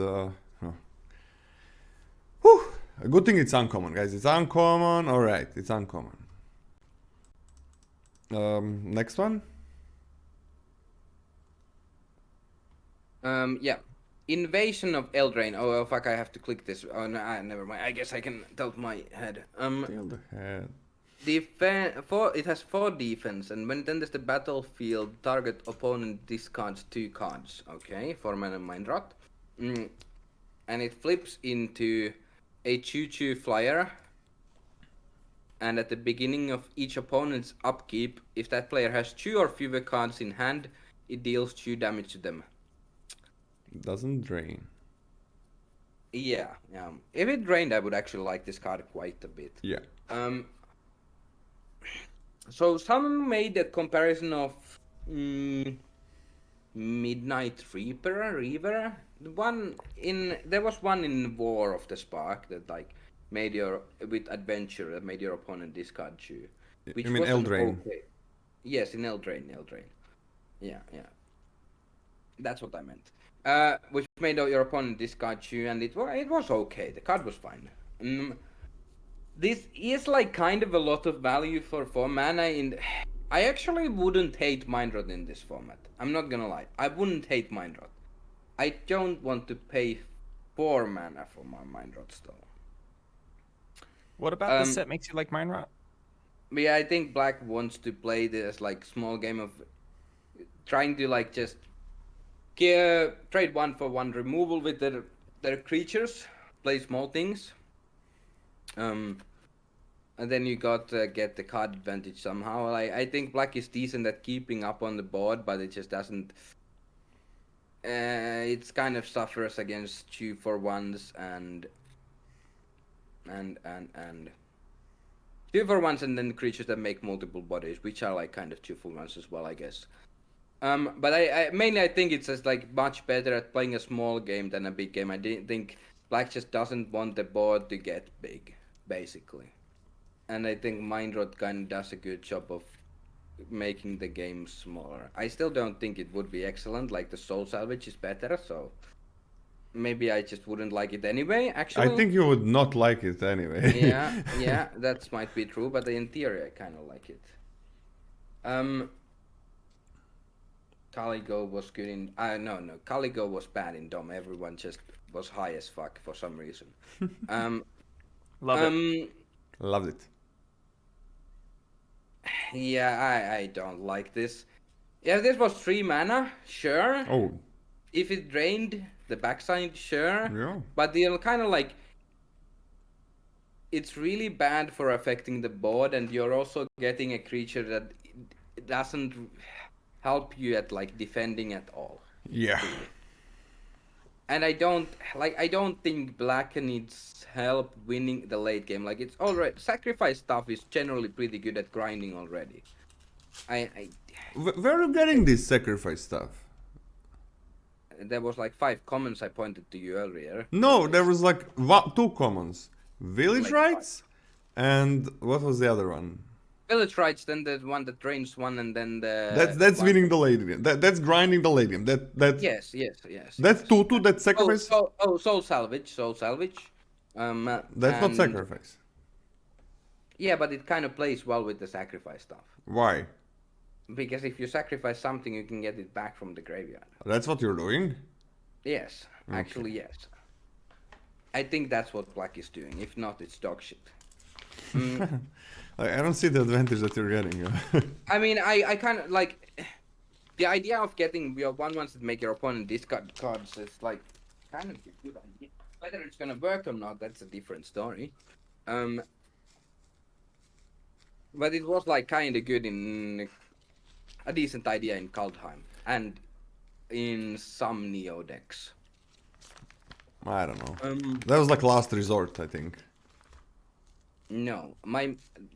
whew, a good thing it's uncommon, guys. It's uncommon, alright, it's uncommon. Next one?
Yeah. Invasion of Eldraine. Oh, fuck, I have to click this. Oh, no, never mind. I guess I can tilt my head.
Tilt the head.
It has 4 defense, and when it enters the battlefield, target opponent discards 2 cards. Okay, for mana mind rot. And it flips into a choo-choo flyer. And at the beginning of each opponent's upkeep, if that player has 2 or fewer cards in hand, it deals 2 damage to them.
Doesn't drain.
Yeah, yeah. If it drained, I would actually like this card quite a bit.
Yeah.
So someone made a comparison of Midnight Reaver. There was one in War of the Spark that like made your with adventure that made your opponent discard you, which
You mean
was
Eldraine?
okay. Yes, in Eldraine. Yeah, yeah. That's what I meant. Which made your opponent discard you, and it was okay. The card was fine. This is like kind of a lot of value for 4 mana. I actually wouldn't hate Mind Rot in this format. I'm not gonna lie. I wouldn't hate Mind Rot. I don't want to pay 4 mana for my Mind Rots though.
What about this set makes you like Mind Rot?
Yeah, I think Black wants to play this like small game of trying to like just trade 1-for-1 removal with their creatures, play small things. And then you got to get the card advantage somehow. I think Black is decent at keeping up on the board, but it just doesn't. It's kind of suffers against 2-for-1s and 2-for-1s and then creatures that make multiple bodies, which are like kind of 2-for-1s as well, I guess. But I mainly think it's just like much better at playing a small game than a big game. I think Black just doesn't want the board to get big, basically. And I think Mind Rot kind of does a good job of making the game smaller. I still don't think it would be excellent, like the Soul Salvage is better, so maybe I just wouldn't like it anyway, actually.
I think you would not like it anyway.
yeah, that might be true, but in theory I kind of like it. Caligo was good in... no, Caligo was bad in Dom. Everyone just was high as fuck for some reason.
Love it.
Loved it.
Yeah, I don't like this. Yeah, this was 3 mana, sure.
Oh.
If it drained the backside, sure.
Yeah.
But they're kind of like... It's really bad for affecting the board, and you're also getting a creature that doesn't help you at like defending at all.
Yeah.
And I don't think Black needs help winning the late game. Like it's already sacrifice stuff is generally pretty good at grinding already.
Where are you getting this sacrifice stuff?
There was like 5 comments I pointed to you earlier.
No, there was like 2 commons. Village
Like
Rights and what was the other one?
Village Rights, then the one that drains 1, and then the...
That's winning the late game. That's grinding the late game. That's
Yes.
That's 2/2, that's sacrifice?
Soul Salvage.
That's not sacrifice.
Yeah, but it kind of plays well with the sacrifice stuff.
Why?
Because if you sacrifice something, you can get it back from the graveyard.
That's what you're doing?
Yes, actually yes. I think that's what Black is doing. If not, it's dog shit.
I don't see the advantage that you're getting.
I mean, I kind of like the idea of getting your 1/1s that make your opponent discard cards is like kind of a good idea. Whether it's gonna work or not, that's a different story. But it was like kind of good in a decent idea in Kaldheim and in some Neo decks.
I don't know. That was like last resort, I think.
No,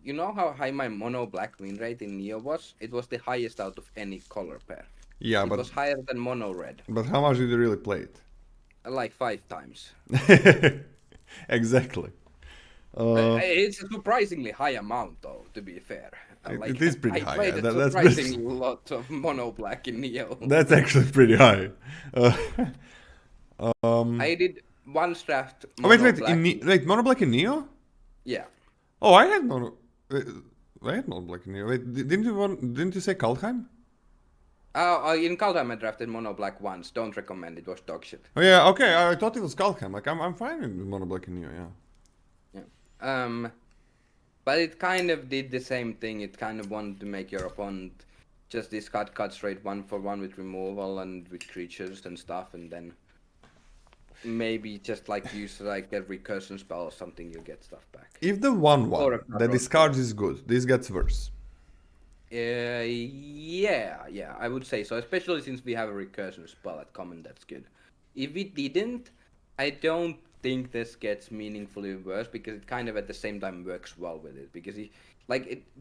you know how high my mono black win rate in Neo was? It was the highest out of any color pair.
Yeah,
It
but
was higher than mono red,
but how much did you really play it?
like 5 times.
Exactly.
It's a surprisingly high amount, though. To be fair,
It is pretty high.
I played
Yeah,
a
that's
surprising lot of mono black in Neo.
That's actually pretty high.
I did 1 draft.
Oh, wait,
Black.
Mono Black in Neo?
Yeah.
Oh, I had Mono. I had Mono Black in Neo. Wait, didn't you say Kaldheim?
In Kaldheim I drafted mono black once. Don't recommend. It was dog shit.
Oh yeah, okay. I thought it was Kaldheim. Like I'm fine with Mono Black in Neo. Yeah.
Yeah. But it kind of did the same thing. It kind of wanted to make your opponent just discard cards straight 1-for-1 with removal and with creatures and stuff, and then maybe just like use like a recursion spell or something, you get stuff back.
If the 1/1 that discards is good, this gets worse.
Yeah, I would say so. Especially since we have a recursion spell at common that's good. If it didn't, I don't think this gets meaningfully worse because it kind of at the same time works well with it. Because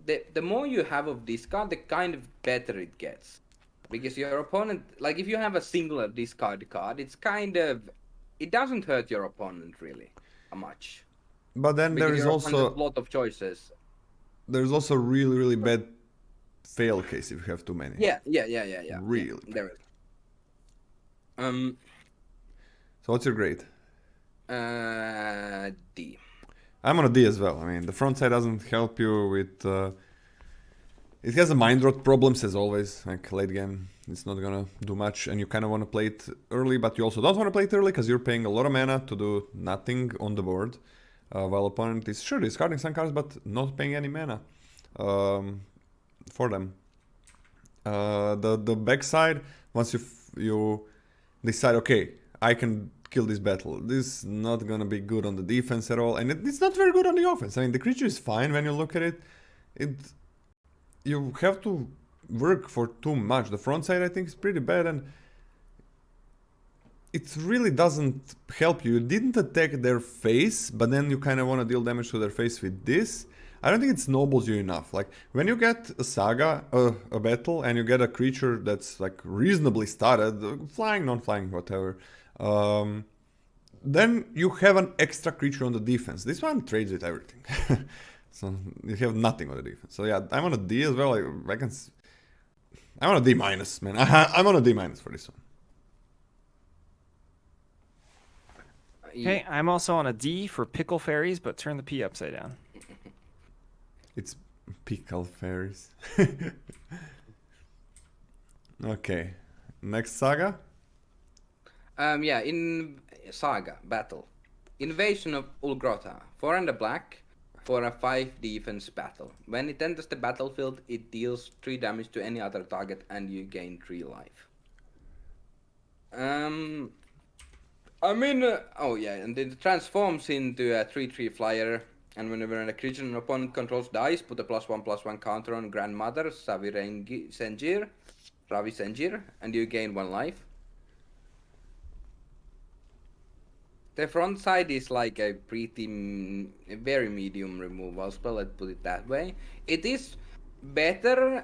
the more you have of this card, the kind of better it gets. Because your opponent, like if you have a singular discard card, it's kind of, it doesn't hurt your opponent really much.
But then
Because
there is
your opponent
also
has a lot of choices.
there's also really really bad fail case if you have too many.
Yeah.
Really.
Yeah, there is.
So what's your grade?
D.
I'm on a D as well. I mean, the front side doesn't help you with. It has a mind rot problems as always. Like late game, it's not gonna do much, and you kind of want to play it early, but you also don't want to play it early because you're paying a lot of mana to do nothing on the board, while opponent is sure discarding some cards but not paying any mana for them. The backside, once you decide, okay, I can kill this battle. This is not gonna be good on the defense at all, and it's not very good on the offense. I mean, the creature is fine when you look at it. You have to work for too much. The front side, I think, is pretty bad, and it really doesn't help you. You didn't attack their face, but then you kind of want to deal damage to their face with this. I don't think it snowballs you enough. Like, when you get a saga, a battle, and you get a creature that's, like, reasonably started, flying, non-flying, whatever, then you have an extra creature on the defense. This one trades with everything. So you have nothing on the defense. So yeah, I'm on a D as well. I'm on a D minus, man. I'm on a D minus for this one.
Okay, I'm also on a D for pickle fairies, but turn the P upside down.
It's pickle fairies. Okay, next saga.
Yeah, in Saga Battle, Invasion of Ulgrotha, 4 and a black for a 5 defense battle. When it enters the battlefield, it deals 3 damage to any other target, and you gain 3 life. I mean, oh yeah, and it transforms into a 3/3 flyer. And whenever a creature an opponent controls dies, put a +1/+1 counter on Grandmother Ravi Sengir, and you gain 1 life. The front side is like a very medium removal spell, let's put it that way. It is better,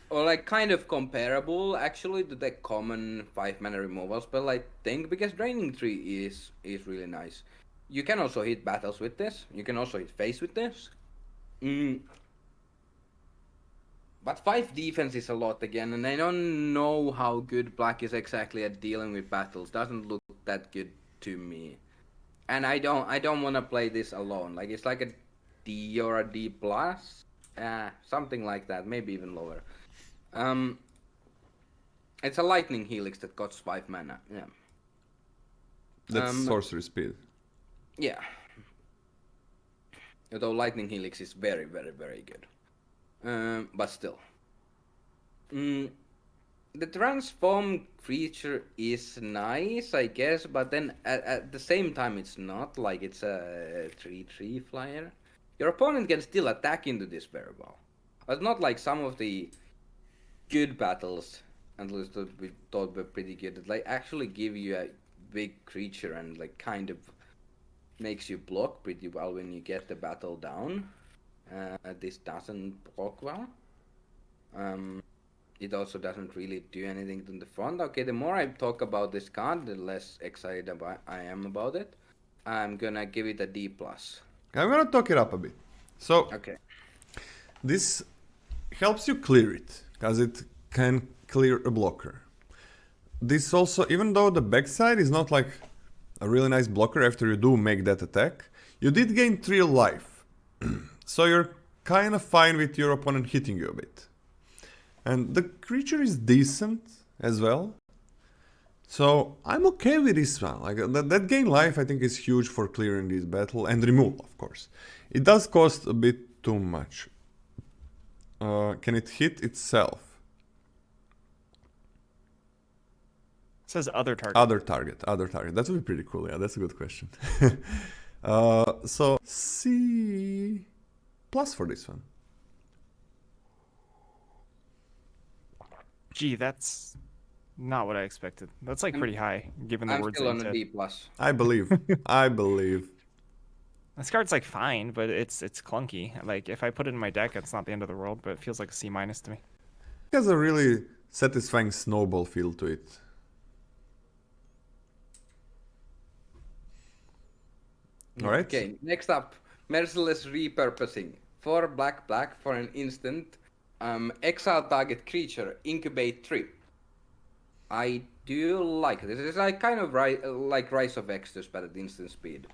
or like kind of comparable actually to the common 5 mana removal spell, I think, because Draining Tree is really nice. You can also hit battles with this, you can also hit face with this. But 5 defense is a lot again, and I don't know how good black is exactly at dealing with battles. Doesn't look that good to me. And I don't want to play this alone. Like, it's like a D or a D plus, something like that, maybe even lower. It's a lightning helix that costs 5 mana. Yeah.
That's sorcery speed.
Yeah. Although lightning helix is very, very, very good. But still. The transform creature is nice, I guess, but then at the same time it's not. Like, it's a 3/3 flyer. Your opponent can still attack into this very well. It's not like some of the good battles, at least that we thought were pretty good, that like actually give you a big creature and like kind of makes you block pretty well when you get the battle down. This doesn't block well. It also doesn't really do anything to the front. Okay, the more I talk about this card, the less excited I am about it. I'm gonna give it a D+.
I'm gonna talk it up a bit. So,
okay,
this helps you clear it, because it can clear a blocker. This also, even though the backside is not like a really nice blocker after you do make that attack, you did gain 3 life. So you're kind of fine with your opponent hitting you a bit. And the creature is decent as well. So I'm okay with this one. Like that gain life I think is huge for clearing this battle, and removal of course. It does cost a bit too much. Can it hit itself?
It says other target.
Other target. That would be pretty cool. Yeah, that's a good question. So C plus for this one.
Gee, that's Not what I expected. That's like pretty high, given the
I'm
words
still
that
on
you
a
said.
D plus.
I believe. I believe.
This card's like fine, but it's clunky. Like if I put it in my deck, it's not the end of the world, but it feels like a C- to me.
It has a really satisfying snowball feel to it. Alright.
Okay, next up, Merciless Repurposing. 4 black for an instant. Exile target creature, incubate 3. I do like this. It's like kind of like Rise of Exodus, but at instant speed.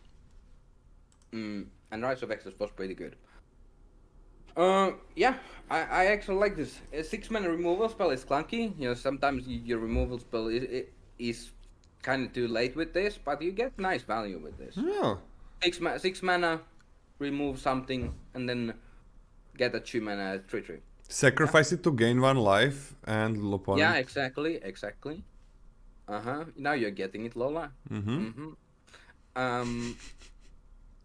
And Rise of Exodus was pretty good. Yeah, I actually like this. A 6-mana removal spell is clunky. You know, sometimes your removal spell is kind of too late with this, but you get nice value with this.
Yeah.
6 mana, remove something, and then get a 2-mana 3/3.
Sacrifice it to gain 1 life and opponent.
Yeah, exactly. Now you're getting it, Lola.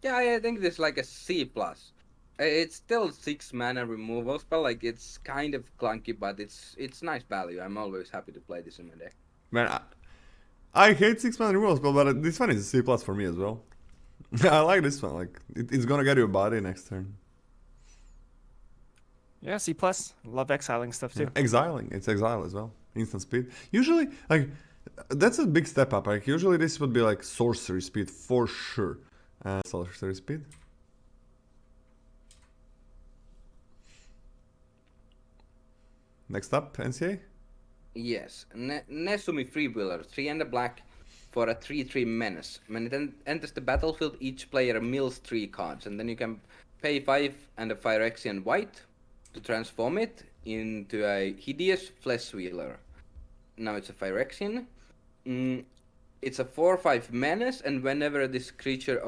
Yeah, I think this is like a C plus. It's still 6 mana removal spell. Like it's kind of clunky, but it's nice value. I'm always happy to play this in my deck.
Man, I hate 6 mana removal spell, but this one is a C plus for me as well. I like this one. Like it's gonna get you a body next turn.
Yeah, C+. Love exiling stuff too.
Yeah. Exiling. It's exile as well. Instant speed. Usually, like that's a big step up. Like usually this would be like sorcery speed for sure. Sorcery speed. Next up, NCA.
Yes, Nesumi Freewheeler, 3 and a black for a 3/3 menace. When it enters the battlefield, each player mills 3 cards, and then you can pay 5 and a Phyrexian white to transform it into a hideous flesh wheeler. Now it's a Phyrexian. It's a 4/5 menace, and when this creature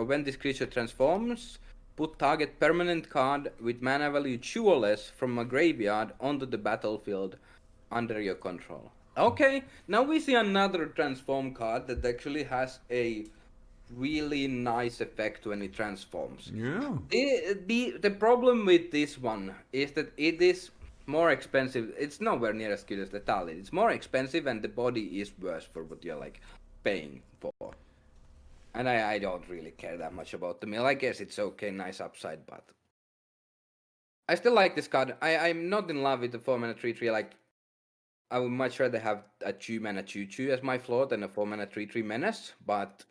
transforms, put target permanent card with mana value 2 or less from a graveyard onto the battlefield under your control. Okay, now we see another transform card that actually has a really nice effect when it transforms.
Yeah.
The problem with this one is that it is more expensive. It's nowhere near as good as Lethality. It's more expensive and the body is worse for what you're like paying for. And I don't really care that much about the mill. I guess it's okay, nice upside, but I still like this card. I'm not in love with the 4-mana 3/3. Like I would much rather have a 2-mana 2/2 as my floor than a 4-mana 3/3 menace, but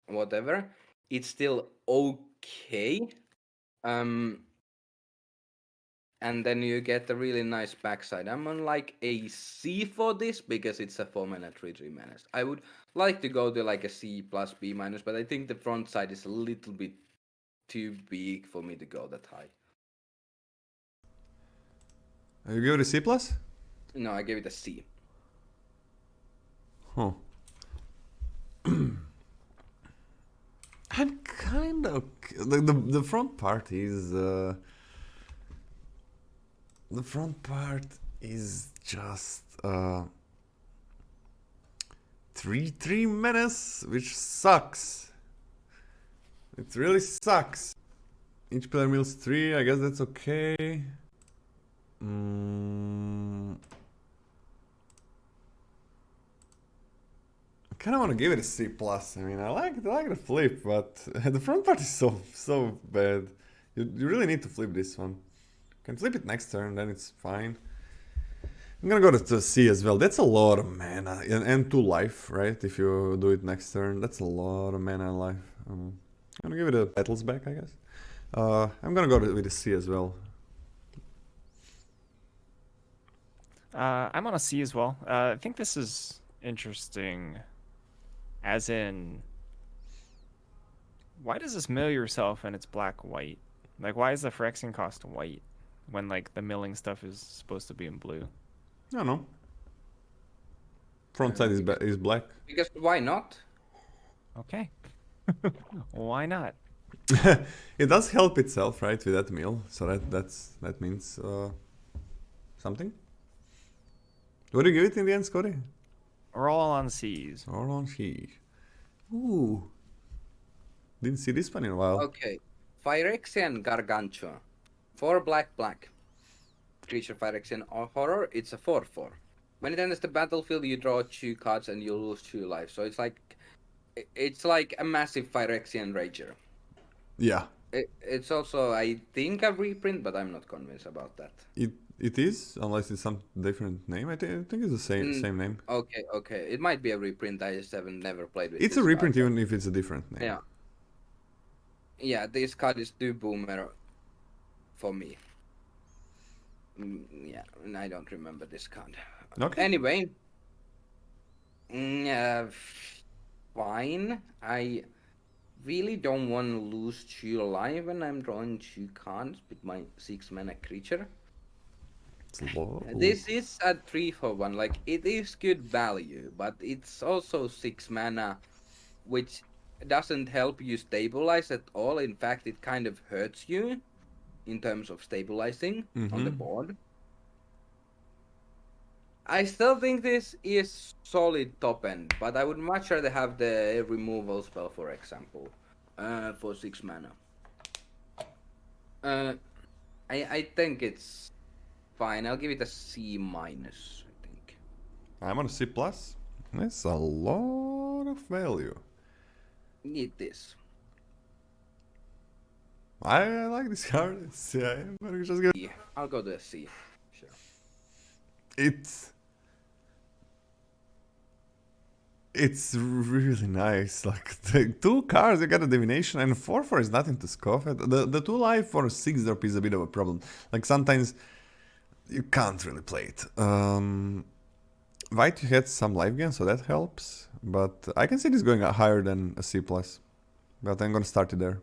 whatever. It's still okay. And then you get a really nice backside. I'm on like a C for this because it's a 4-mana 3/3 menace. I would like to go to like a C plus B minus, but I think the front side is a little bit too big for me to go that high.
You give it a C plus?
No, I gave it a C.
Huh. I'm kind of the front part is just 3/3 menace, which sucks. It really sucks. Each player mills 3. I guess that's okay. I kind of want to give it a C plus. I mean, I like the flip, but the front part is so bad. You really need to flip this one. You can flip it next turn, then it's fine. I'm gonna go to C as well. That's a lot of mana and 2 life, right? If you do it next turn, that's a lot of mana and life. I'm gonna give it a Petals back, I guess. I'm gonna go with a C as well.
I'm on a C as well. I think this is interesting. As in, why does this mill yourself and it's black-white? Like, why is the Phyrexian cost white when, like, the milling stuff is supposed to be in blue?
I don't know. Front side is black.
Because why not?
Okay. Why not?
It does help itself, right, with that mill. So that means something. What do you give it in the end, Scotty?
We're all on C's.
All on C. Ooh. Didn't see this one in a while.
Okay. Phyrexian Gargantua. 4 black. Creature Phyrexian or horror. It's a 4/4. When it enters the battlefield, you draw 2 cards and you lose 2 life. So it's like a massive Phyrexian Rager.
Yeah.
It's also, I think, a reprint, but I'm not convinced about that.
It is, unless it's some different name. I think it's the same name.
Okay. It might be a reprint. I just haven't never played with.
It's a reprint even if it's a different name.
Yeah. Yeah, this card is too boomer for me. Yeah, and I don't remember this card.
Okay.
Anyway, fine. I really don't want to lose 2 life when I'm drawing 2 cards with my 6 mana creature.
It's low.
This is a 3-for-1. Like, it is good value, but it's also 6 mana, which doesn't help you stabilize at all. In fact, it kind of hurts you in terms of stabilizing on the board. I still think this is solid top end, but I would much rather have the removal spell, for example, for 6 mana. I think it's fine. I'll give it a C minus, I think.
I'm on a C+. That's a lot of value.
It is.
I like this card. Yeah, but just get...
I'll go to a C. Sure.
It's really nice. Like the 2 cards, you got a divination, and 4/4 is nothing to scoff at. The 2 life for a 6 drop is a bit of a problem. Like sometimes you can't really play it. White, you had some life gain, so that helps. But I can see this going higher than a C+. But I'm gonna start it there.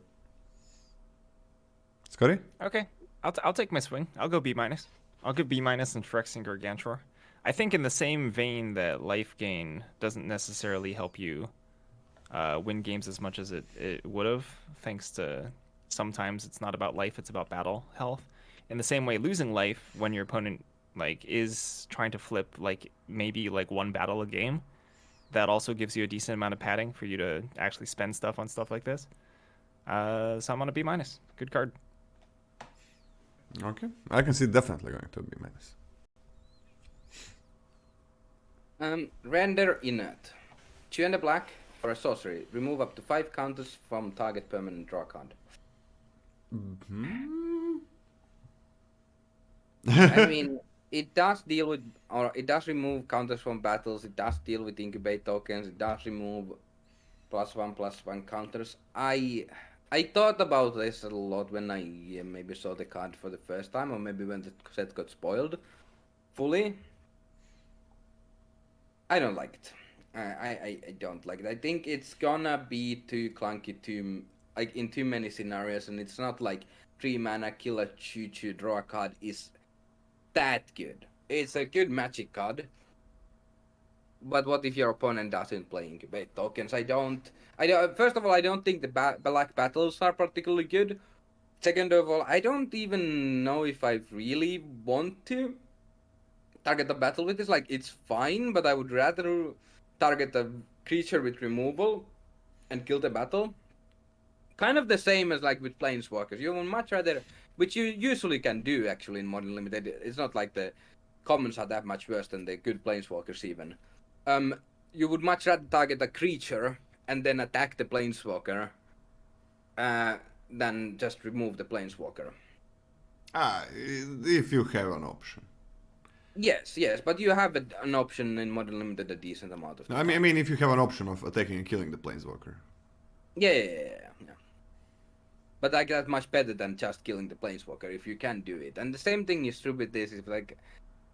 Scotty?
Okay, I'll take my swing. I'll go B minus. I'll go B minus and Phyrexian Gargantuar. I think in the same vein that life gain doesn't necessarily help you win games as much as it would have, thanks to sometimes it's not about life, it's about battle health. In the same way, losing life when your opponent like is trying to flip like maybe like 1 battle a game, that also gives you a decent amount of padding for you to actually spend stuff on stuff like this. So I'm on a B minus. Good card.
Okay, I can see definitely going to B minus.
Render inert. 2 and a black for a sorcery. Remove up to 5 counters from target permanent draw card. I mean, it does deal with, or it does remove counters from battles. It does deal with incubate tokens. It does remove +1/+1 counters. I thought about this a lot when I maybe saw the card for the first time, or maybe when the set got spoiled fully. I don't like it. I don't like it. I think it's gonna be too clunky, like in too many scenarios, and it's not like 3 mana kill a 2/2 draw a card is that good. It's a good magic card. But what if your opponent doesn't play incubate tokens? First of all, I don't think the black battles are particularly good. Second of all, I don't even know if I really want to target the battle with this. Like, it's fine, but I would rather target a creature with removal and kill the battle. Kind of the same as like with Planeswalkers. You would much rather, which you usually can do actually in Modern Limited. It's not like the commons are that much worse than the good Planeswalkers even. You would much rather target a creature and then attack the Planeswalker than just remove the Planeswalker.
If you have an option.
Yes, but you have an option in Modern Limited a decent amount of time.
I mean, if you have an option of attacking and killing the Planeswalker.
Yeah. But like that's much better than just killing the Planeswalker if you can do it. And the same thing is true with this. Is like,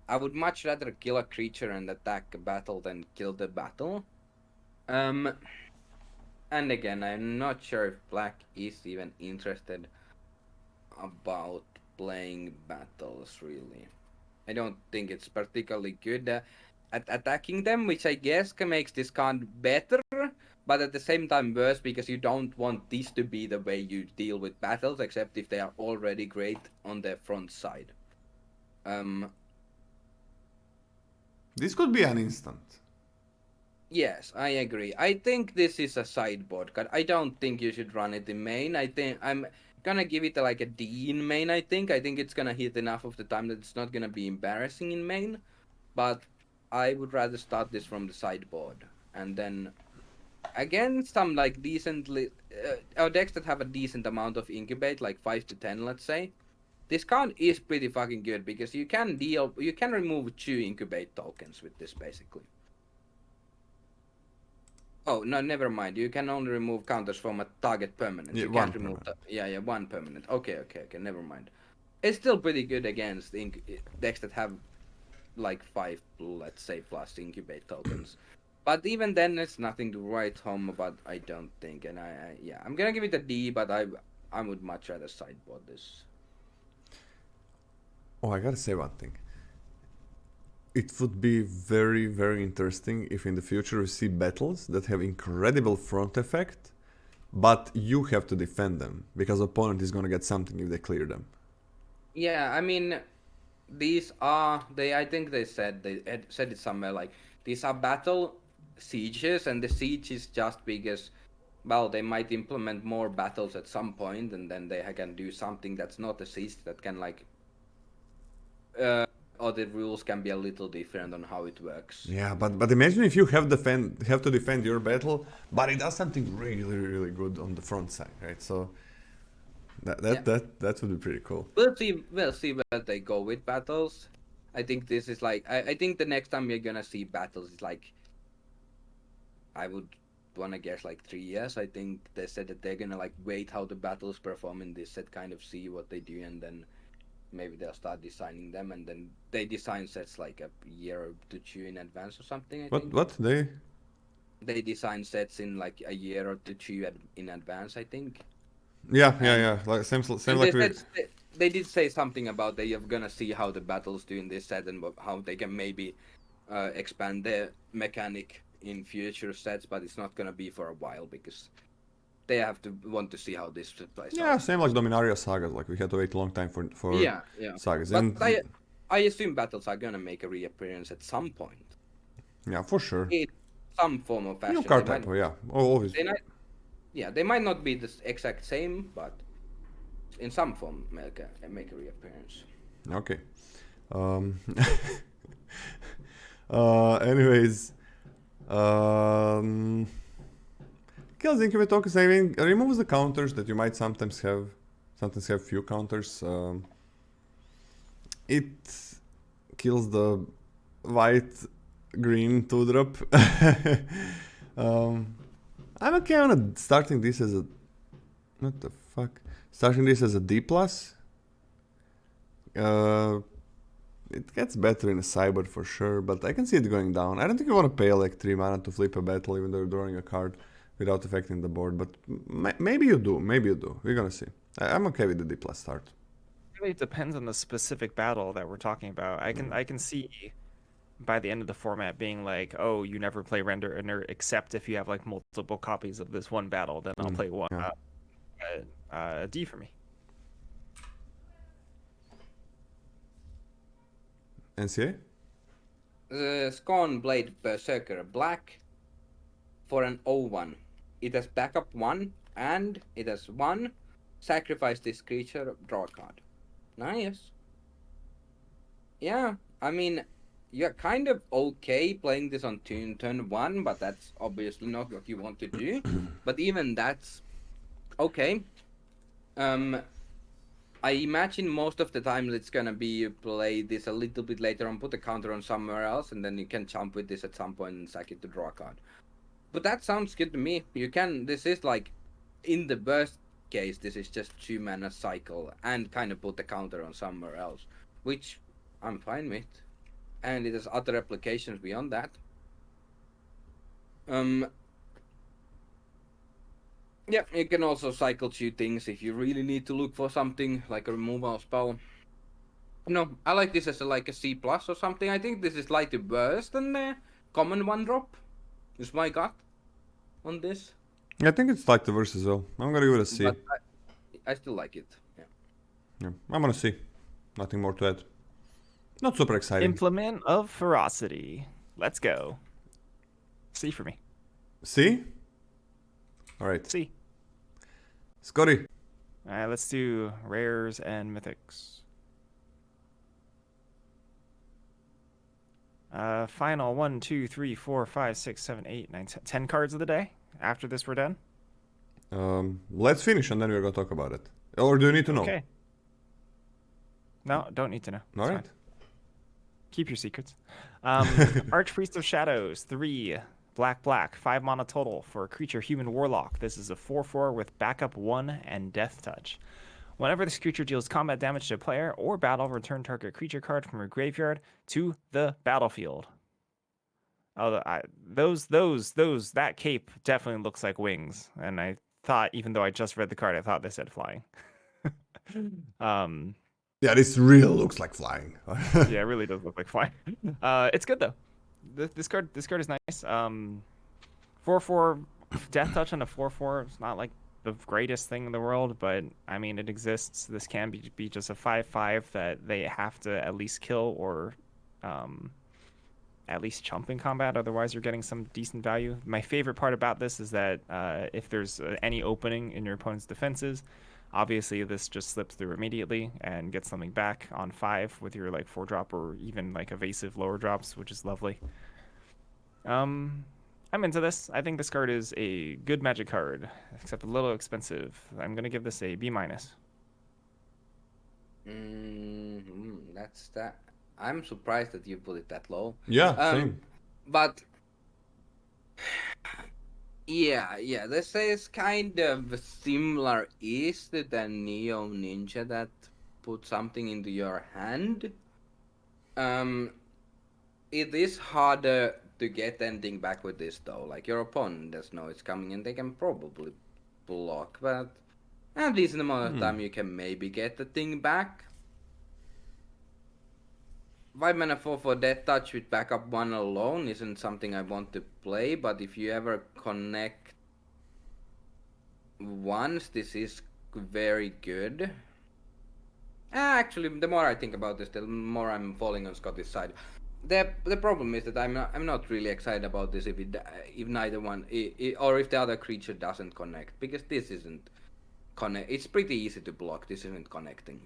I would much rather kill a creature and attack a battle than kill the battle. And again, I'm not sure if Black is even interested about playing battles really. I don't think it's particularly good at attacking them, which I guess makes this card better, but at the same time worse because you don't want this to be the way you deal with battles, except if they are already great on their front side.
This could be an instant.
Yes, I agree. I think this is a sideboard card. I don't think you should run it in main. I think I'm gonna give it like a D in main. I think it's gonna hit enough of the time that it's not gonna be embarrassing in main, but I would rather start this from the sideboard, and then again some like decently decks that have a decent amount of incubate, like 5 to 10, let's say. This count is pretty fucking good because you can remove 2 incubate tokens with this basically. Oh no, never mind. You can only remove counters from a target permanent.
Yeah,
you can't remove one permanent. Okay, never mind. It's still pretty good against decks that have like 5, let's say, plus incubate tokens. But even then, it's nothing to write home about, I don't think. And I'm gonna give it a D, but I would much rather sideboard this.
Oh, I gotta say one thing. It would be very, very interesting if in the future we see battles that have incredible front effect, but you have to defend them because opponent is gonna get something if they clear them.
Yeah, I mean, these are I think they said it somewhere, like these are battle sieges, and the siege is just because, well, they might implement more battles at some point, and then they can do something that's not a siege that can like or the rules can be a little different on how it works.
Yeah, but imagine if you have to defend your battle, but it does something really, really good on the front side, right? So that would be pretty cool.
We'll see where they go with battles. I think this is like I think the next time we're gonna see battles is like, I would wanna guess like 3 years. I think they said that they're gonna like wait how the battles perform in this set, kind of see what they do, and then maybe they'll start designing them, and then they design sets like a year to 2 in advance or something. I think.
What
They design sets in like a year or 2 in advance, I think.
Yeah. Like same like
they did say something about they are gonna see how the battles do in this set and how they can maybe expand their mechanic in future sets, but it's not gonna be for a while because they have to want to see how this plays out.
same like Dominaria sagas. Like we had to wait a long time for sagas.
But
And
I assume battles are gonna make a reappearance at some point.
yeah, for sure.
In some form of fashion.
New card type, always.
They might not be the exact same, but in some form make a reappearance.
Okay. Anyways, kills incubate tokens. I mean, removes the counters that you might sometimes have. Sometimes have few counters. It kills the white-green 2-drop. I'm okay on starting this as a... What the fuck? Starting this as a D+. It gets better in a cyber for sure, but I can see it going down. I don't think you want to pay like 3 mana to flip a battle even though you're drawing a card without affecting the board, but maybe you do, We're gonna see. I'm okay with the D+ start.
It really depends on the specific battle that we're talking about. I can see by the end of the format being like, oh, you never play render inert except if you have like multiple copies of this one battle, then I'll play one D for me.
NCA?
The Scorn Blade Berserker Black for an 0/1. It has backup 1 and it has 1. Sacrifice this creature, draw a card. Nice. Yeah, I mean, you're kind of okay playing this on turn 1, but that's obviously not what you want to do. But even that's okay. I imagine most of the time it's gonna be you play this a little bit later on, put a counter on somewhere else, and then you can jump with this at some point and sack it to draw a card. But that sounds good to me. You can, this is like, in the worst case, this is just 2 mana cycle and kind of put the counter on somewhere else, which I'm fine with. And it has other applications beyond that. Yeah, you can also cycle 2 things if you really need to look for something, like a removal spell. No, I like this as like a C+ or something. I think this is slightly worse than the common 1-drop. Is my gut on this.
Yeah, I think it's like the verse as well. I'm gonna give it a C.
But I still like it.
Yeah, I'm gonna C. Nothing more to add. Not super exciting.
Implement of Ferocity. Let's go. C for me.
C? Alright.
C.
Scotty.
Alright, let's do rares and mythics. Final 1, 2, 3, 4, 5, 6, 7, 8, 9, 10 cards of the day. After this, we're done.
Let's finish and then we're gonna talk about it. Or do you need to know?
Okay. No, don't need to know.
All right.
Fine. Keep your secrets. Archpriest of Shadows, 3 black, 5 mana total for a creature human warlock. This is a 4/4 with backup 1 and death touch. Whenever this creature deals combat damage to a player or battle, return target creature card from your graveyard to the battlefield. Oh, that cape definitely looks like wings, and I thought, even though I just read the card, I thought they said flying.
Yeah, this really looks like flying.
Yeah, it really does look like flying. It's good though. This card is nice. 4/4 death touch on a 4/4. It's not like the greatest thing in the world, but I mean it exists. This can be just a 5/5 that they have to at least kill or at least chump in combat. Otherwise, you're getting some decent value. My favorite part about this is that if there's any opening in your opponent's defenses, obviously this just slips through immediately and gets something back on 5 with your like 4-drop or even like evasive lower drops, which is lovely. I'm into this. I think this card is a good Magic card, except a little expensive. I'm gonna give this a B-.
That's that. I'm surprised that you put it that low.
Yeah, same.
But yeah, this is kind of similar-ish to the Neo Ninja that put something into your hand. It is harder to get anything back with this though. Like your opponent does know it's coming and they can probably block, but at a decent amount of time you can maybe get the thing back. 5 mana 4/4 death touch with backup 1 alone isn't something I want to play, but if you ever connect once, this is very good. Actually, the more I think about this, the more I'm falling on Scotty's side. The problem is that I'm not really excited about this if neither one or if the other creature doesn't connect, because this isn't connect. It's pretty easy to block. This isn't connecting.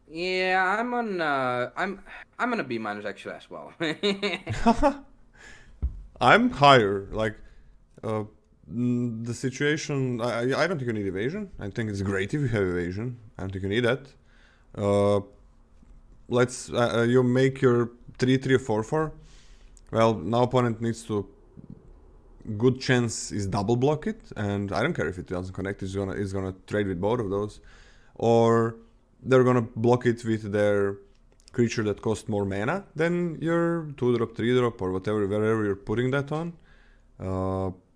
Yeah, I'm on a B- actually as well.
I'm higher. Like the situation. I don't think you need evasion. I think it's great if you have evasion. I don't think you need that. Let's you make your 3/3 or 4/4. Well, now opponent needs to. Good chance is double block it, and I don't care if it doesn't connect. He's gonna trade with both of those, or they're gonna block it with their creature that costs more mana than your 2-drop, 3-drop, or wherever you're putting that on.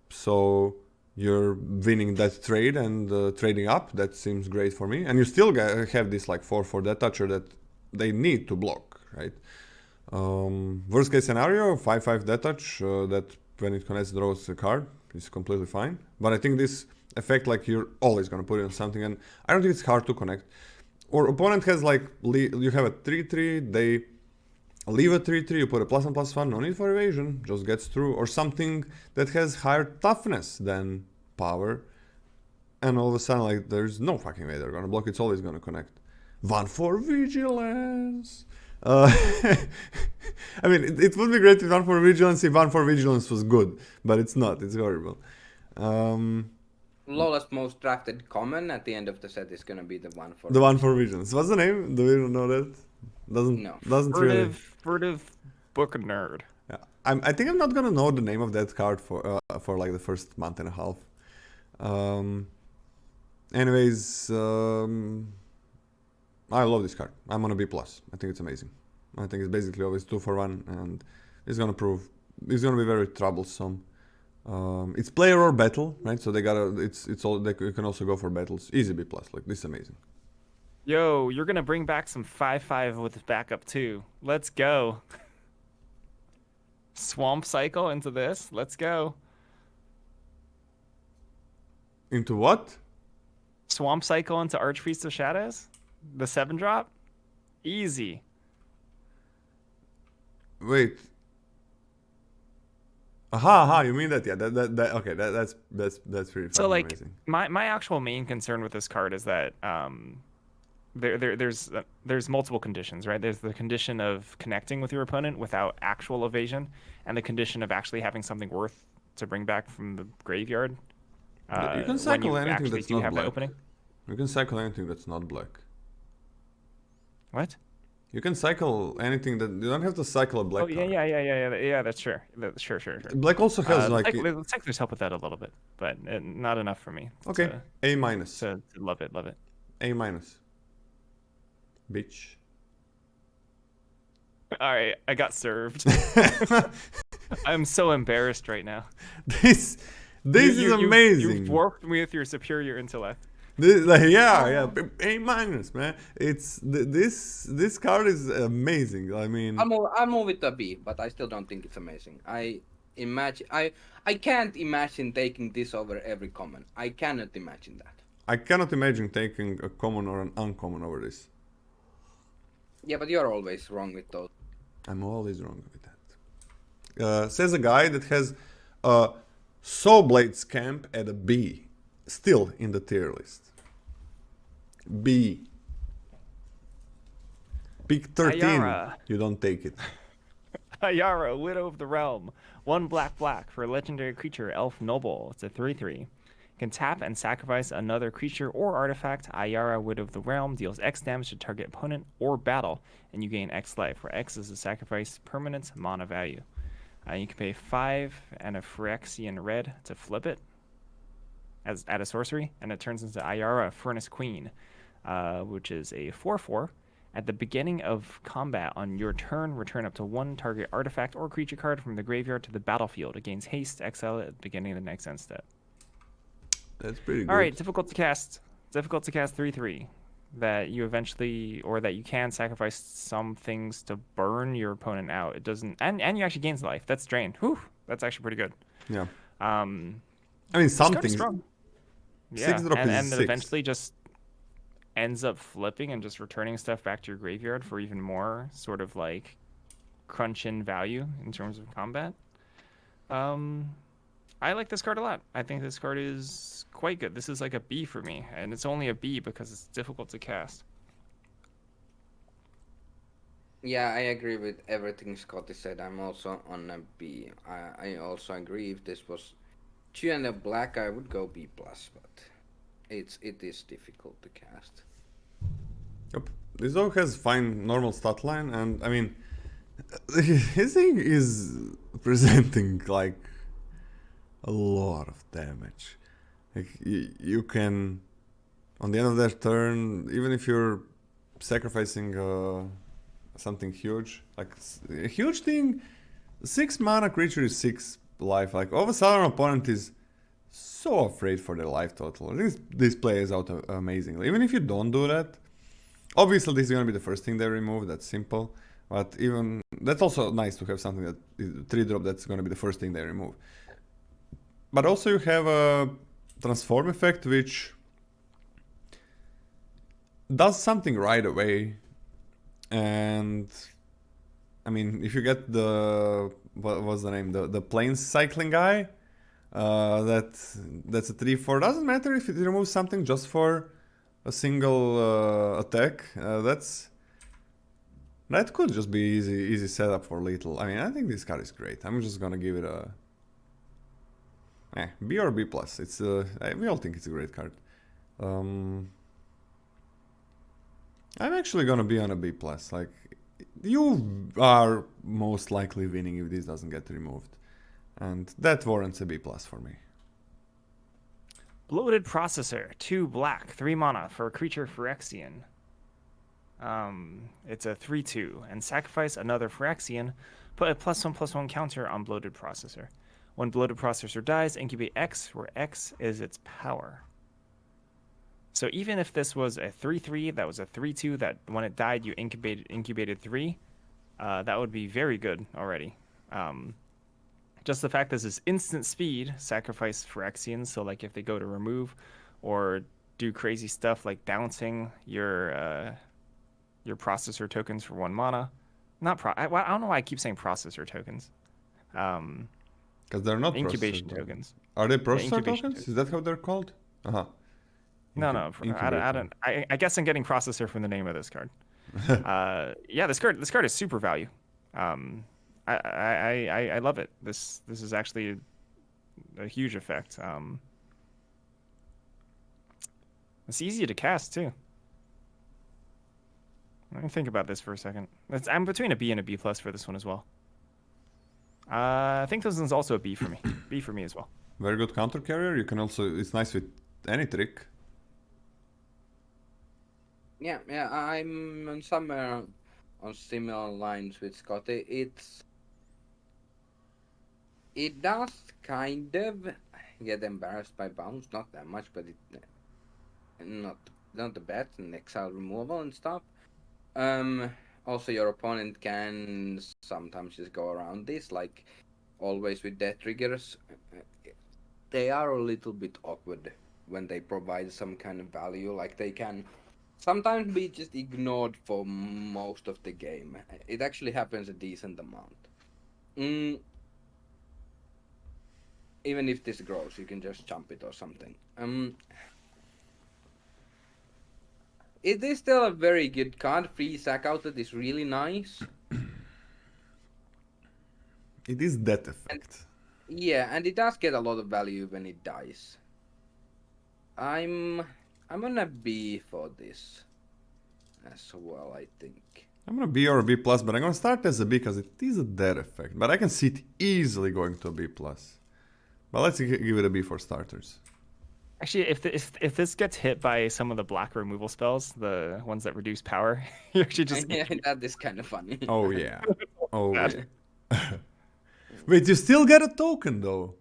So you're winning that trade and trading up. That seems great for me. And you still have this like 4/4 death toucher that they need to block, right? Worst case scenario, 5/5 death touch that when it connects draws a card is completely fine. But I think this effect, like you're always gonna put it on something, and I don't think it's hard to connect. Or opponent has like you have a 3/3, they leave a 3/3, you put a +1/+1, no need for evasion, just gets through, or something that has higher toughness than power, and all of a sudden like there's no fucking way they're gonna block, it's always gonna connect. 1/4 vigilance. I mean, it would be great if 1/4 vigilance if 1/4 vigilance was good, but it's not, it's horrible.
Lola's most drafted common at the end of the set is gonna be the 1/4.
The 1/4 vigilance. What's the name? Do we know that? Doesn't really.
Furtive book nerd.
Yeah, I think I'm not gonna know the name of that card for like the first month and a half. Anyways, I love this card. I'm on a B+. I think it's amazing. I think it's basically always 2 for 1, and it's gonna be very troublesome. It's player or battle, right? So they gotta. It's all. You can also go for battles. Easy B+. Like this is amazing.
Yo, you're gonna bring back some 5/5 with backup too. Let's go. Swamp cycle into this. Let's go.
Into what?
Swamp cycle into Archpriest of Shadows. The 7-drop. Easy.
Wait. Aha, you mean that? Yeah, okay, that's pretty. So,
like,
amazing.
my actual main concern with this card is that, there's multiple conditions, right? There's the condition of connecting with your opponent without actual evasion, and the condition of actually having something worth to bring back from the graveyard.
You can
When
cycle
you
anything
actually
that's
do
not
have that
black.
opening.
You can cycle anything that's not black.
What?
You can cycle anything that you don't have to cycle a black
Oh yeah,
card.
yeah. That's sure. Sure.
Black also has like
the cyclers help with that a little bit, but not enough for me.
okay, A minus,
To love it.
A minus, bitch.
All right, I got served. I'm so embarrassed right now.
This is amazing.
You've warped me with your superior intellect.
Yeah, A minus, man. It's this card is amazing. I mean,
I'm more with a B, but I still don't think it's amazing. I can't imagine taking this over every common. I cannot imagine that.
I cannot imagine taking a common or an uncommon over this.
Yeah, but you're always wrong with those.
I'm always wrong with that. Says a guy that has a Soulblade Scamp at a B. Still in the tier list. B. Pick 13.
Ayara.
You don't take it.
Ayara, Widow of the Realm. 1 black for a legendary creature, Elf Noble. It's a 3/3. You can tap and sacrifice another creature or artifact. Ayara, Widow of the Realm deals X damage to target opponent or battle, and you gain X life, where X is a sacrifice permanent mana value. You can pay 5 and a Phyrexian red to flip it add a sorcery, and it turns into Ayara, Furnace Queen, which is a 4/4. At the beginning of combat on your turn, return up to 1 target artifact or creature card from the graveyard to the battlefield. It gains haste, exile at the beginning of the next end step.
That's pretty good.
All right, difficult to cast. 3/3. That you eventually, or that you can sacrifice some things to burn your opponent out. It doesn't, and you actually gains life. That's drain. Whew, that's actually pretty good.
Yeah.
I
mean, something.
Strong. Yeah,
6-drop is
and then
6.
eventually just ends up flipping and just returning stuff back to your graveyard for even more sort of like crunch in value in terms of combat. I like this card a lot. I think this card is quite good. This is like a B for me, and it's only a B because it's difficult to cast.
Yeah, I agree with everything Scotty said. I'm also on a B. I also agree if this was 2 and a black, I would go B+, but it is difficult to cast.
Yep. This dog has fine normal stat line, and I mean, his thing is presenting like a lot of damage. Like you can, on the end of their turn, even if you're sacrificing something huge, like a huge thing, 6 mana creature is 6 life. Like all of a sudden, opponent is so afraid for their life total. This plays out amazingly. Even if you don't do that, obviously this is gonna be the first thing they remove. That's simple. But even that's also nice to have something that is 3-drop that's gonna be the first thing they remove. But also you have a transform effect which does something right away. And I mean, if you get the what was the name, the planes cycling guy, that's a 3/4. Doesn't matter if it removes something just for a single attack. That could just be easy setup for lethal. I mean, I think this card is great. I'm just gonna give it a B or B+. It's we all think it's a great card. I'm actually gonna be on a B+. Like, you are most likely winning if this doesn't get removed, and that warrants a B+ for me.
Bloated Processor, 2 black, 3 mana for a creature Phyrexian. It's a 3/2, and sacrifice another Phyrexian. Put a +1/+1 counter on Bloated Processor. When Bloated Processor dies, incubate X, where X is its power. So even if this was a 3/3, that was a 3/2, that when it died you incubated 3, that would be very good already. Just the fact this is instant speed, sacrifice Phyrexians, so like if they go to remove or do crazy stuff like bouncing your processor tokens for 1 mana. I don't know why I keep saying processor tokens.
Because they're not
incubation
processor
tokens.
Are they processor
incubation
tokens? Is that how they're called? Uh-huh.
No, no, I guess I'm getting processor from the name of this card. Yeah, this card is super value. I love it. This is actually a huge effect. It's easy to cast too. Let me think about this for a second. I'm between a B and a B plus for this one as well. I think this one's also a B for me. B for me as well.
Very good counter carrier. You can also, it's nice with any trick.
Yeah, I'm on somewhere on similar lines with Scotty. It does kind of get embarrassed by bounce, not that much, but it not the best and exile removal and stuff. Also your opponent can sometimes just go around this, like always with death triggers. They are a little bit awkward when they provide some kind of value, like they can sometimes be just ignored for most of the game. It actually happens a decent amount. Even if this grows, you can just jump it or something. It is still a very good card. Free sack outlet is really nice.
It is that effect.
Yeah, and it does get a lot of value when it dies. I'm gonna B for this as well, I think.
I'm gonna B or a B plus, but I'm gonna start as a B because it is a dead effect. But I can see it easily going to a B plus. But let's give it a B for starters.
Actually, if this gets hit by some of the black removal spells, the ones that reduce power, you actually just
Yeah, that is kind of funny.
Oh yeah. Oh yeah. Wait, you still get a token though.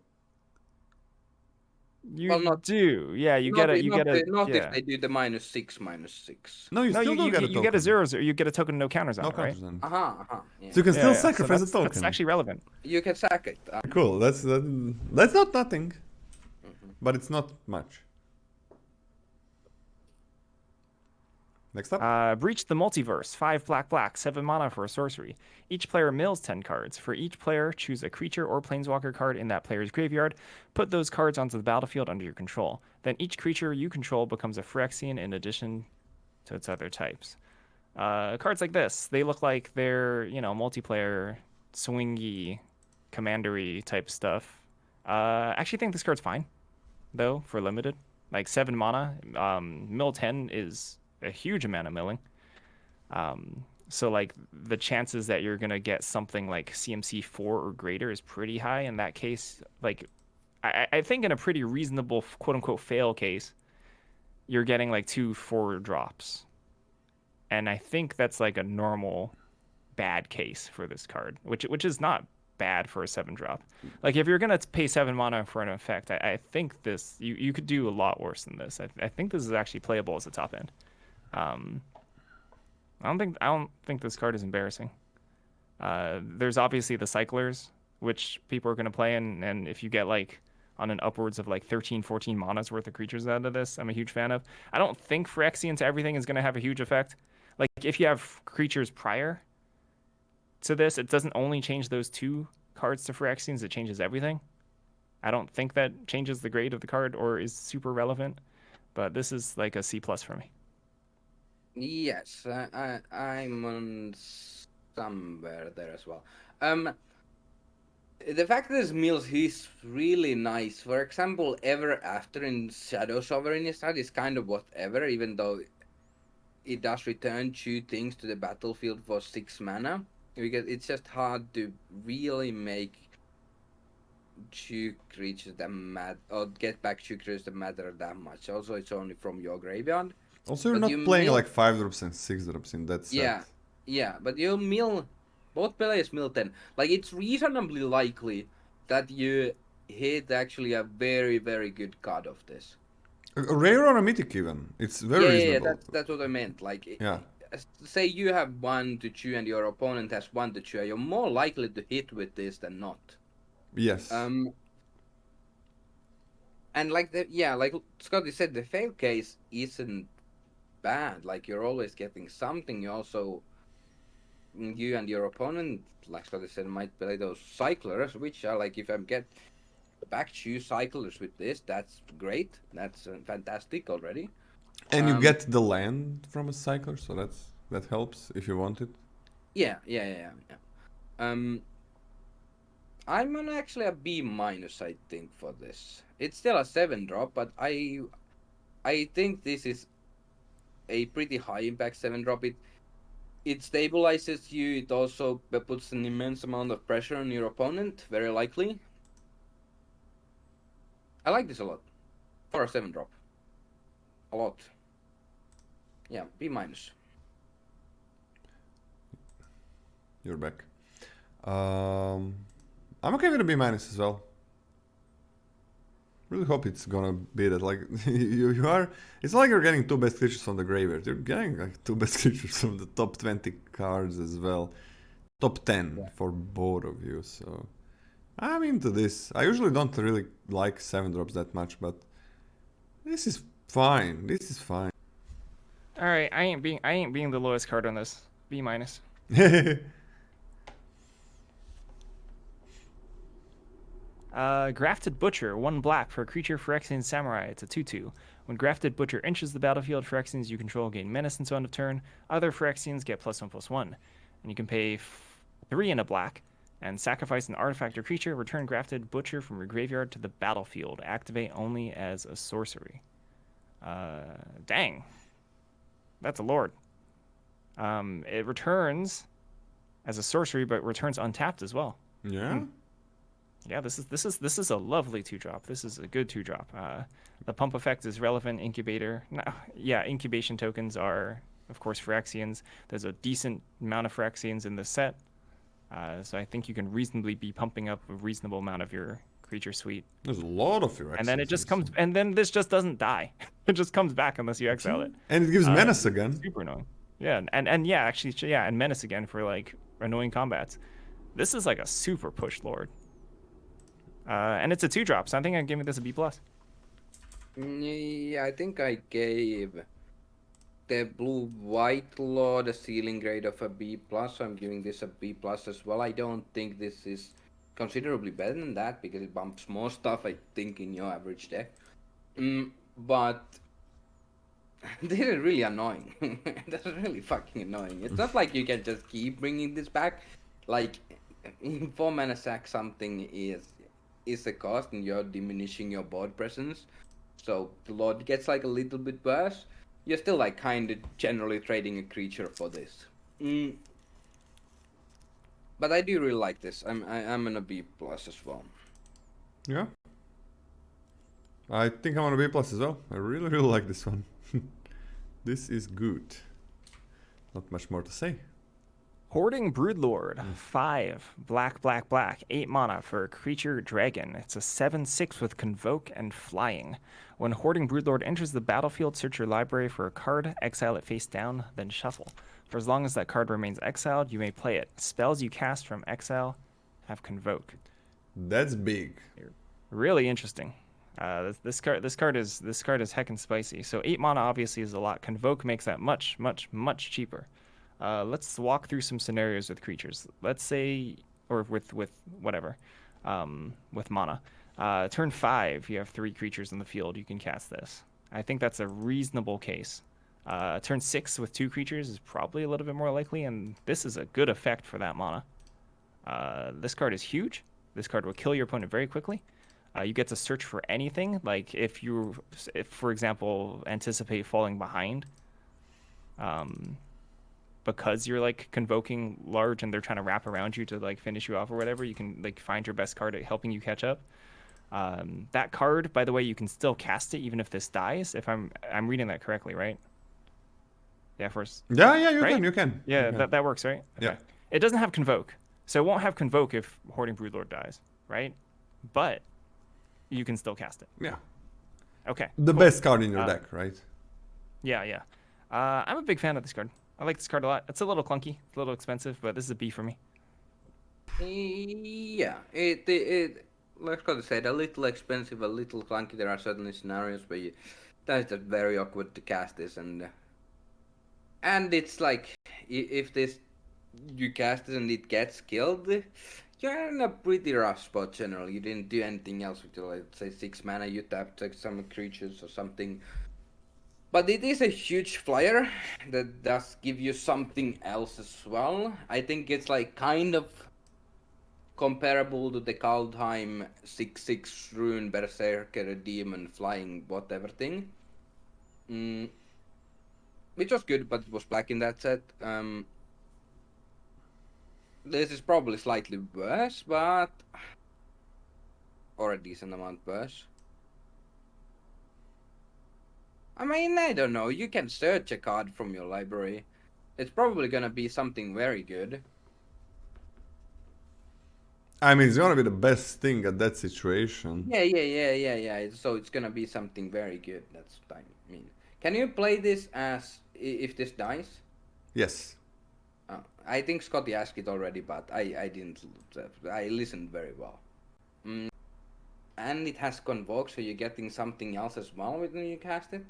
You
well,
do, yeah. You get a.
Not
yeah.
if they do the -6/-6.
No, you still don't get a token.
You get a 0/0. You get a token, no counters on
no
it, right?
counters on it.
Yeah.
So you can still sacrifice
so
a token.
That's actually relevant.
You can sack it.
Cool. That's not nothing, but it's not much. Next up.
Breach the Multiverse. 5 black, 7 mana for a sorcery. Each player mills 10 cards. For each player, choose a creature or planeswalker card in that player's graveyard. Put those cards onto the battlefield under your control. Then each creature you control becomes a Phyrexian in addition to its other types. Cards like this, they look like they're, multiplayer, swingy, commandery type stuff. I actually think this card's fine, though, for limited. Like 7 mana, mill 10 is a huge amount of milling. So like the chances that you're gonna get something like CMC 4 or greater is pretty high. In that case, like I think in a pretty reasonable quote unquote fail case, you're getting like 2 4 drops. And I think that's like a normal bad case for this card, which is not bad for a 7 drop. Like if you're gonna pay 7 mana for an effect, I think this you could do a lot worse than this. I think this is actually playable as a top end. I don't think this card is embarrassing. There's obviously the cyclers, which people are going to play, and if you get like on an upwards of like 13, 14 mana's worth of creatures out of this, I'm a huge fan of. I don't think Phyrexian to everything is going to have a huge effect. Like if you have creatures prior to this, it doesn't only change those 2 cards to Phyrexians, it changes everything. I don't think that changes the grade of the card or is super relevant, but this is like a C+ for me.
Yes, I'm on somewhere there as well. The fact that this mills is really nice. For example, Ever After in Shadow Sovereignty is kind of whatever, even though it does return 2 things to the battlefield for 6 mana. Because it's just hard to really make 2 creatures that matter, or get back 2 creatures that matter that much. Also, it's only from your graveyard.
Also, you're not playing like 5 drops and 6 drops in that set.
Yeah, but you mill, both players mill 10. Like, it's reasonably likely that you hit actually a very, very good card of this.
A rare or a mythic even. It's very reasonable.
Yeah, that's what I meant. Like,
yeah.
Say you have 1 to 2 and your opponent has 1 to 2, you're more likely to hit with this than not.
Yes.
And like like Scotty said, the fail case isn't bad. Like you're always getting something. You also, you and your opponent, like Scotty said, might play those cyclers, which are like, if I get back 2 cyclers with this, that's great. That's fantastic already.
And you get the land from a cycler, so that helps if you want it.
Yeah. I'm on actually a B minus, I think, for this. It's still a 7-drop, but I think this is a pretty high impact 7-drop. It stabilizes you. It also puts an immense amount of pressure on your opponent, very likely. I like this a lot for a 7-drop. A lot. Yeah, B minus.
You're back. I'm okay with a B minus as well. Really hope it's gonna be that. Like you are. It's like you're getting 2 best creatures from the graveyard. You're getting like 2 best creatures from the top 20 cards as well. Top 10 for both of you. So I'm into this. I usually don't really like 7-drops that much, but this is fine. This is fine.
All right, I ain't being the lowest card on this. B minus. Grafted Butcher, 1 black for a creature Phyrexian Samurai. It's a 2/2. When Grafted Butcher enters the battlefield, Phyrexians you control gain menace until end of turn. Other Phyrexians get +1/+1. And you can pay 3 and a black and sacrifice an artifact or creature. Return Grafted Butcher from your graveyard to the battlefield. Activate only as a sorcery. Dang. That's a lord. It returns as a sorcery, but returns untapped as well.
Yeah.
Yeah, this is a lovely 2-drop. This is a good 2-drop. The pump effect is relevant. Incubator. No, yeah, incubation tokens are, of course, Phyrexians. There's a decent amount of Phyrexians in this set. So I think you can reasonably be pumping up a reasonable amount of your creature suite.
There's a lot of Phyrexians.
And then it just comes, and then this just doesn't die. It just comes back unless you exile it.
And it gives menace again.
Super annoying. Yeah, and yeah, actually, yeah, and menace again for like annoying combats. This is like a super push lord. And it's a 2-drop, so I think I'm giving this a B+.
Yeah, I think I gave the blue-white lord a ceiling grade of a B+, so I'm giving this a B+ as well. I don't think this is considerably better than that, because it bumps more stuff, I think, in your average deck. But this is really annoying. That's really fucking annoying. It's not like you can just keep bringing this back. Like, in 4 mana sack, something is a cost, and you're diminishing your board presence. So the lord gets like a little bit worse. You're still like kind of generally trading a creature for this. But I do really like this. I'm gonna B+ as well.
Yeah. I think I'm gonna B+ as well. I really like this one. This is good. Not much more to say.
Hoarding Broodlord, 5 black, 8 mana for a creature dragon. It's a 7/6 with Convoke and Flying. When Hoarding Broodlord enters the battlefield, search your library for a card, exile it face down, then shuffle. For as long as that card remains exiled, you may play it. Spells you cast from exile have Convoke.
That's big.
Really interesting. This card is heckin' spicy. So 8 mana obviously is a lot. Convoke makes that much cheaper. Let's walk through some scenarios with creatures. Let's say, or with whatever, with mana. Turn 5, you have 3 creatures in the field. You can cast this. I think that's a reasonable case. Turn 6 with 2 creatures is probably a little bit more likely, and this is a good effect for that mana. This card is huge. This card will kill your opponent very quickly. You get to search for anything, like if, for example, anticipate falling behind. Because you're like convoking large and they're trying to wrap around you to like finish you off or whatever, you can like find your best card at helping you catch up. That card, by the way, you can still cast it even if this dies. If I'm reading that correctly, right? Yeah, first.
Yeah, you
right?
can.
Yeah,
you can.
That works, right? Okay.
Yeah.
It doesn't have Convoke, so it won't have Convoke if Hoarding Broodlord dies, right? But you can still cast it.
Yeah.
Okay.
The
cool.
best card in your deck, right?
Yeah. I'm a big fan of this card. I like this card a lot. It's a little clunky, it's a little expensive, but this is a B for me.
Yeah, let's go to say it, a little expensive, a little clunky. There are certainly scenarios where that's just very awkward to cast this, and it's like if you cast it and it gets killed, you're in a pretty rough spot generally. You didn't do anything else with your, let's say, 6 mana. You tapped like some creatures or something. But it is a huge flyer that does give you something else as well. I think it's like kind of comparable to the Kaldheim 6/6 Rune Berserker Demon Flying whatever thing. Which was good, but it was black in that set. This is probably slightly worse, but... or a decent amount worse. I mean, I don't know. You can search a card from your library. It's probably gonna be something very good.
I mean, it's gonna be the best thing at that situation.
Yeah. So it's gonna be something very good. That's what I mean. Can you play this as if this dies?
Yes.
I think Scotty asked it already, but I didn't. I listened very well. And it has Convoke, so you're getting something else as well when you cast it.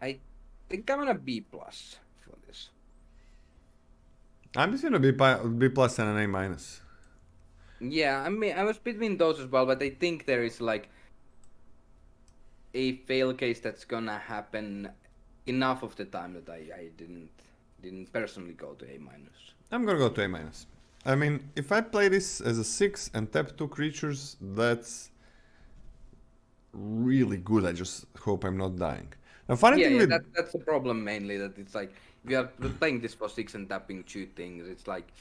I think I'm gonna B+ for this.
I'm just gonna B plus and an A-.
Yeah, I mean, I was between those as well, but I think there is like a fail case that's gonna happen enough of the time that I didn't personally go to A-.
I'm gonna go to A-. I mean, if I play this as a 6 and tap 2 creatures, that's really good. I just hope I'm not dying. Now, funny thing with...
that's the problem mainly, that it's like, if you're playing this for 6 and tapping 2 things, it's like,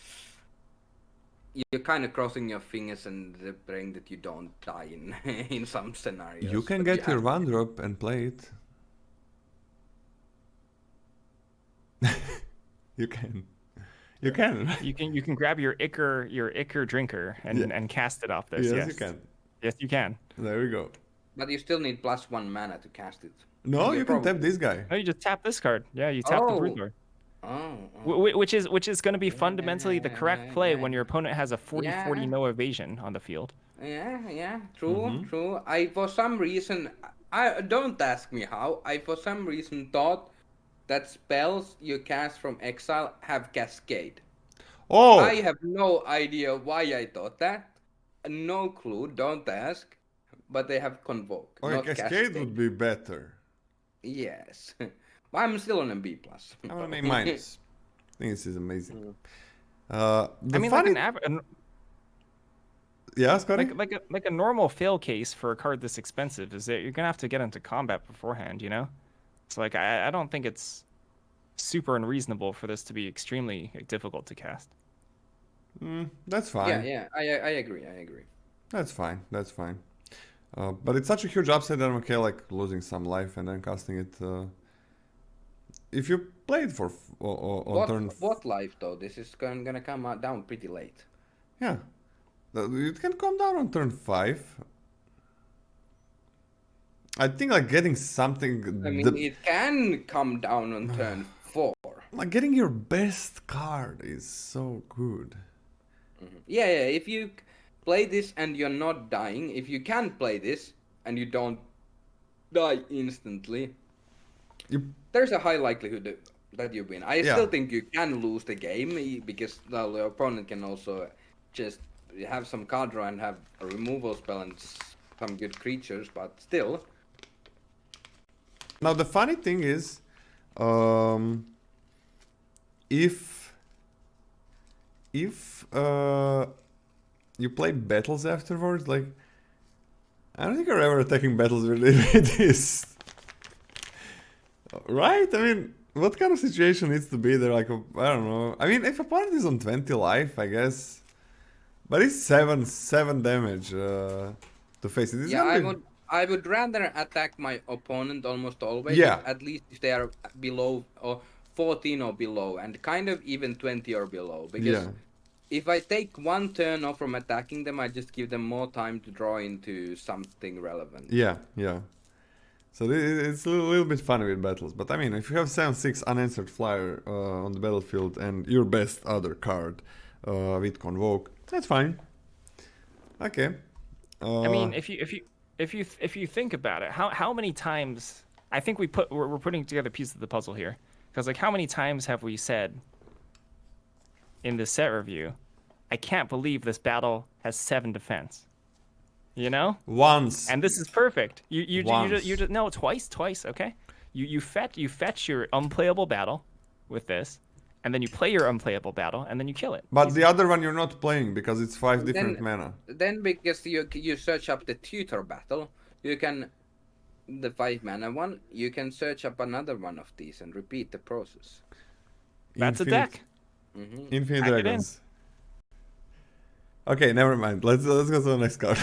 you're kind of crossing your fingers and praying that you don't die in some scenarios.
You can get your 1-drop and play it. You can. You can.
You can grab your Ichor drinker and cast it off this.
Yes, you can.
Yes, you can.
There we go.
But you still need +1 mana to cast it.
No, you can tap this guy.
No, you just tap this card. Yeah, you tap the Broodlord. Which is going to be fundamentally the correct play when your opponent has a 40/40 no evasion on the field.
Yeah, true. I for some reason, I don't ask me how. I for some reason thought that spells you cast from Exile have Cascade.
Oh!
I have no idea why I thought that. No clue. Don't ask. But they have Convoke.
Okay,
not
Cascade would be better.
Yes. I'm still on a B+.
I'm on A-. I think this is amazing.
I mean,
funny... Yeah, Scotty?
Like a normal fail case for a card this expensive is that you're gonna have to get into combat beforehand, you know? So like I don't think it's super unreasonable for this to be extremely difficult to cast.
That's fine.
Yeah, I agree.
That's fine. But it's such a huge upside that I'm okay like losing some life and then casting it. If you play it for on turn...
What life though? This is gonna come down pretty late.
Yeah. It can come down on turn 5. I think like getting something...
I mean, it can come down on turn 4.
Like getting your best card is so good.
Yeah, if you play this and you're not dying, if you can play this and you don't die instantly, there's a high likelihood that you win. I still think you can lose the game because the opponent can also just have some card draw and have a removal spell and some good creatures, but still.
Now the funny thing is, if you play battles afterwards, like I don't think you're ever attacking battles with this, right? I mean, what kind of situation needs to be there? Like I don't know. I mean, if opponent is on 20 life, I guess, but it's 7 damage to face it.
I would rather attack my opponent almost always.
Yeah.
At least if they are below or 14 or below, and kind of even 20 or below. Because if I take one turn off from attacking them, I just give them more time to draw into something relevant.
Yeah. So it's a little bit funny with battles. But I mean, if you have 7/6 unanswered flyer on the battlefield and your best other card with Convoke, that's fine. Okay.
I mean, if you think about it, how many times I think we're putting together pieces of the puzzle here, because like how many times have we said in this set review, I can't believe this battle has 7 defense. You know?
Once.
And this is perfect. You
Once.
just no, twice, okay? You fetch your unplayable battle with this, and then you play your unplayable battle, and then you kill it.
But
Easy.
the other one you're not playing because it's 5 different mana.
Then because you search up the tutor battle, you can the 5 mana one, you can search up another one of these and repeat the process.
That's a deck.
Infinite
Pack it in.
Dragons. Okay, never mind. Let's go to the next card.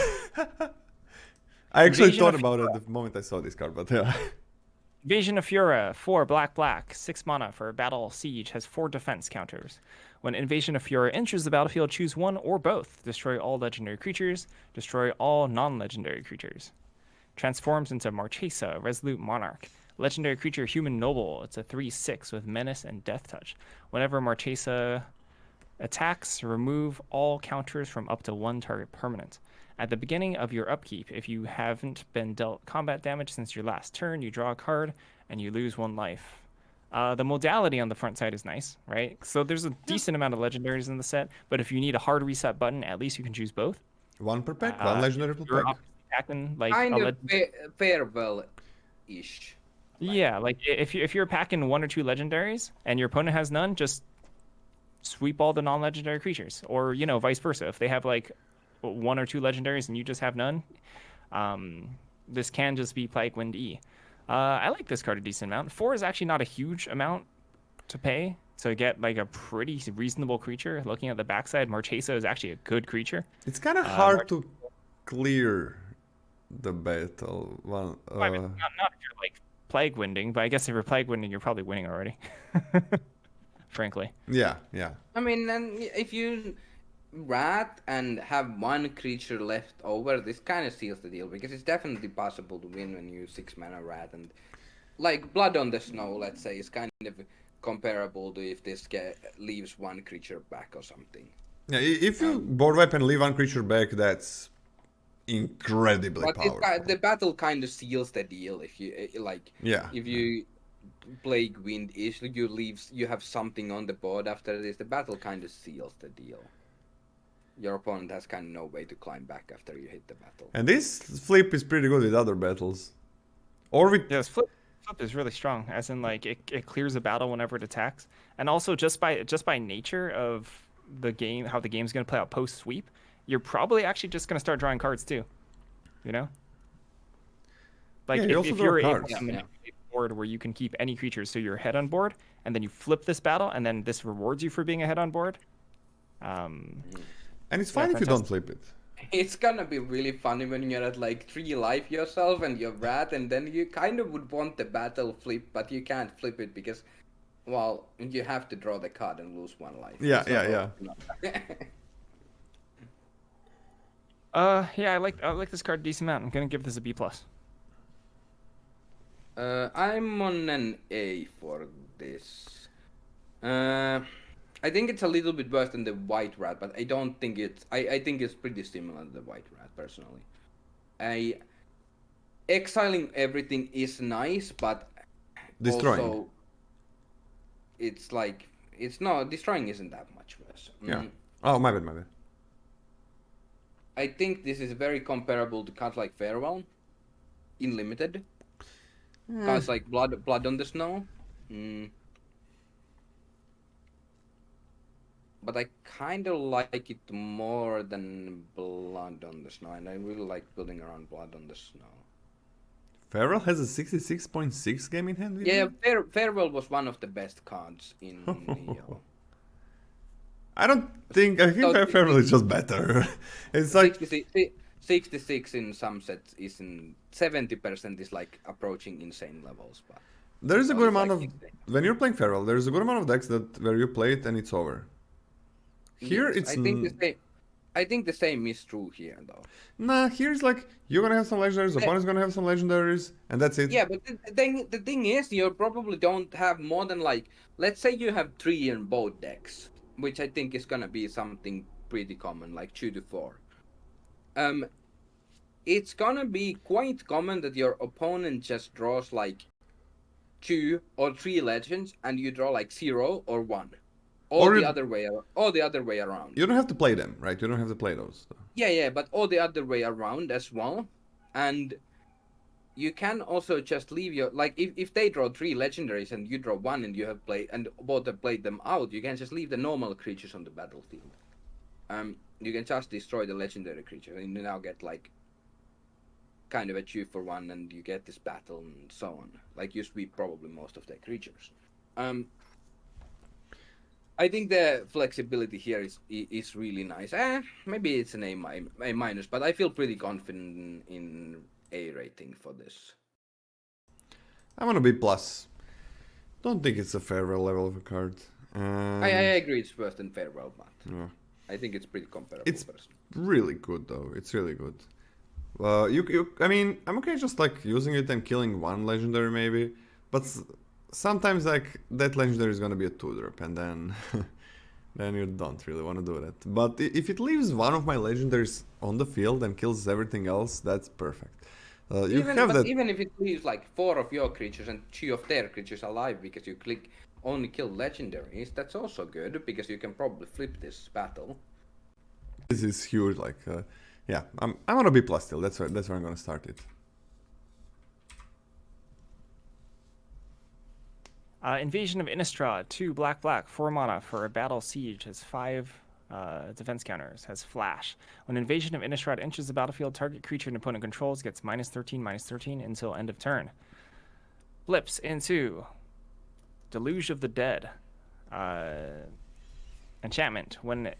I actually
Invasion
thought
of
about it the moment I saw this card, but yeah.
Invasion of Fura, 4 black, 6 mana for battle siege, has 4 defense counters. When Invasion of Fura enters the battlefield, choose one or both. Destroy all legendary creatures. Destroy all non-legendary creatures. Transforms into Marchesa, Resolute Monarch. Legendary creature, Human Noble. It's a 3/6 with Menace and Death Touch. Whenever Marchesa attacks, remove all counters from up to 1 target permanent. At the beginning of your upkeep, if you haven't been dealt combat damage since your last turn, you draw a card and you lose 1 life. The modality on the front side is nice, right? So there's a decent amount of legendaries in the set, but if you need a hard reset button, at least you can choose both.
1 per pack, 1 legendary per
You're
pack.
packing like
Kind
a
of farewell-ish.
yeah, like if you're packing 1 or 2 legendaries and your opponent has none, just sweep all the non-legendary creatures, or vice versa. If they have like 1 or 2 legendaries and you just have none, this can just be Plague Wind E. I like this card a decent amount. 4 is actually not a huge amount to pay to get like a pretty reasonable creature. Looking at the backside, Marchesa is actually a good creature.
It's kind of hard to clear the battle. Well,
I mean, not if you're like Plague Winding, but I guess if you're Plague Winding, you're probably winning already. Frankly.
yeah.
I mean, and if you rat and have 1 creature left over, this kind of seals the deal, because it's definitely possible to win when you 6 mana rat, and like Blood on the Snow, let's say, is kind of comparable to if this leaves 1 creature back or something.
Yeah, if you board wipe and leave 1 creature back, that's incredibly powerful.
The battle kind of seals the deal if you if you Plague Wind is you have something on the board after this, the battle kind of seals the deal. Your opponent has kind of no way to climb back after you hit the battle.
And this flip is pretty good with other battles. Or with...
Yes, flip is really strong, as in like it clears a battle whenever it attacks. And also just by nature of the game, how the game's going to play out post-sweep, you're probably actually just going to start drawing cards too. Like if you're able to manipulate a board where you can keep any creatures, so you're ahead on board, and then you flip this battle, and then this rewards you for being ahead on board.
And it's fine if you don't flip it.
It's gonna be really funny when you're at like 3 life yourself and you're rat, and then you kind of would want the battle flip, but you can't flip it because, well, you have to draw the card and lose 1 life.
Yeah.
Yeah, I like this card a decent amount. I'm gonna give this a B+.
I'm on an A for this. I think it's a little bit worse than the White Rat, but I don't think it's... I think it's pretty similar to the White Rat, personally. Exiling everything is nice, but
destroying.
Also, it's like... Destroying isn't that much worse.
Yeah. Oh, my bad.
I think this is very comparable to cards like Farewell in Limited. Cards like Blood on the Snow. But I kind of like it more than Blood on the Snow, and I really like building around Blood on the Snow.
Farewell has a 66.6 game in hand?
Yeah, Farewell was one of the best cards in Neo.
I think Farewell is just better. It's like
66 in some sets is in 70% is like approaching insane levels. But
there is a good amount of when you're playing Farewell, there is a good amount of decks where you play it and it's over. Here it's
I think the same is true here though.
Nah, here's like you're gonna have some legendaries, opponent's gonna have some legendaries, and that's it.
Yeah, but the thing is, you probably don't have more than like, let's say you have 3 in both decks, which I think is gonna be something pretty common, like 2 to 4. It's gonna be quite common that your opponent just draws like 2 or 3 legends, and you draw like 0 or 1. Or the other way around.
You don't have to play them, right? You don't have to play those. So.
Yeah, but all the other way around as well. And you can also just leave your, like, if they draw 3 legendaries and you draw 1 and you have played, and both have played them out, you can just leave the normal creatures on the battlefield. You can just destroy the legendary creature and you now get, like, kind of a 2-for-1 and you get this battle and so on. Like, you sweep probably most of their creatures. I think the flexibility here is really nice. Maybe it's an A minus, but I feel pretty confident in A rating for this.
I'm on a B plus. Don't think it's a farewell level of a card.
I agree it's worse than farewell, but
yeah.
I think it's pretty comparable.
It's really good though. It's really good. I mean, I'm okay just like using it and killing 1 legendary maybe, but sometimes like that legendary is gonna be a 2-drop and then then you don't really want to do that. But if it leaves 1 of my legendaries on the field and kills everything else, that's perfect.
Even if it leaves like 4 of your creatures and 2 of their creatures alive because you only kill legendaries, that's also good because you can probably flip this battle.
This is huge. Like, yeah, I'm on a B plus still. That's where I'm gonna start it.
Invasion of Innistrad, 2 black, 4 mana for a battle siege, has 5 defense counters, has flash. When Invasion of Innistrad enters the battlefield, target creature an opponent controls gets -13/-13 until end of turn. Flips into Deluge of the Dead. Enchantment. When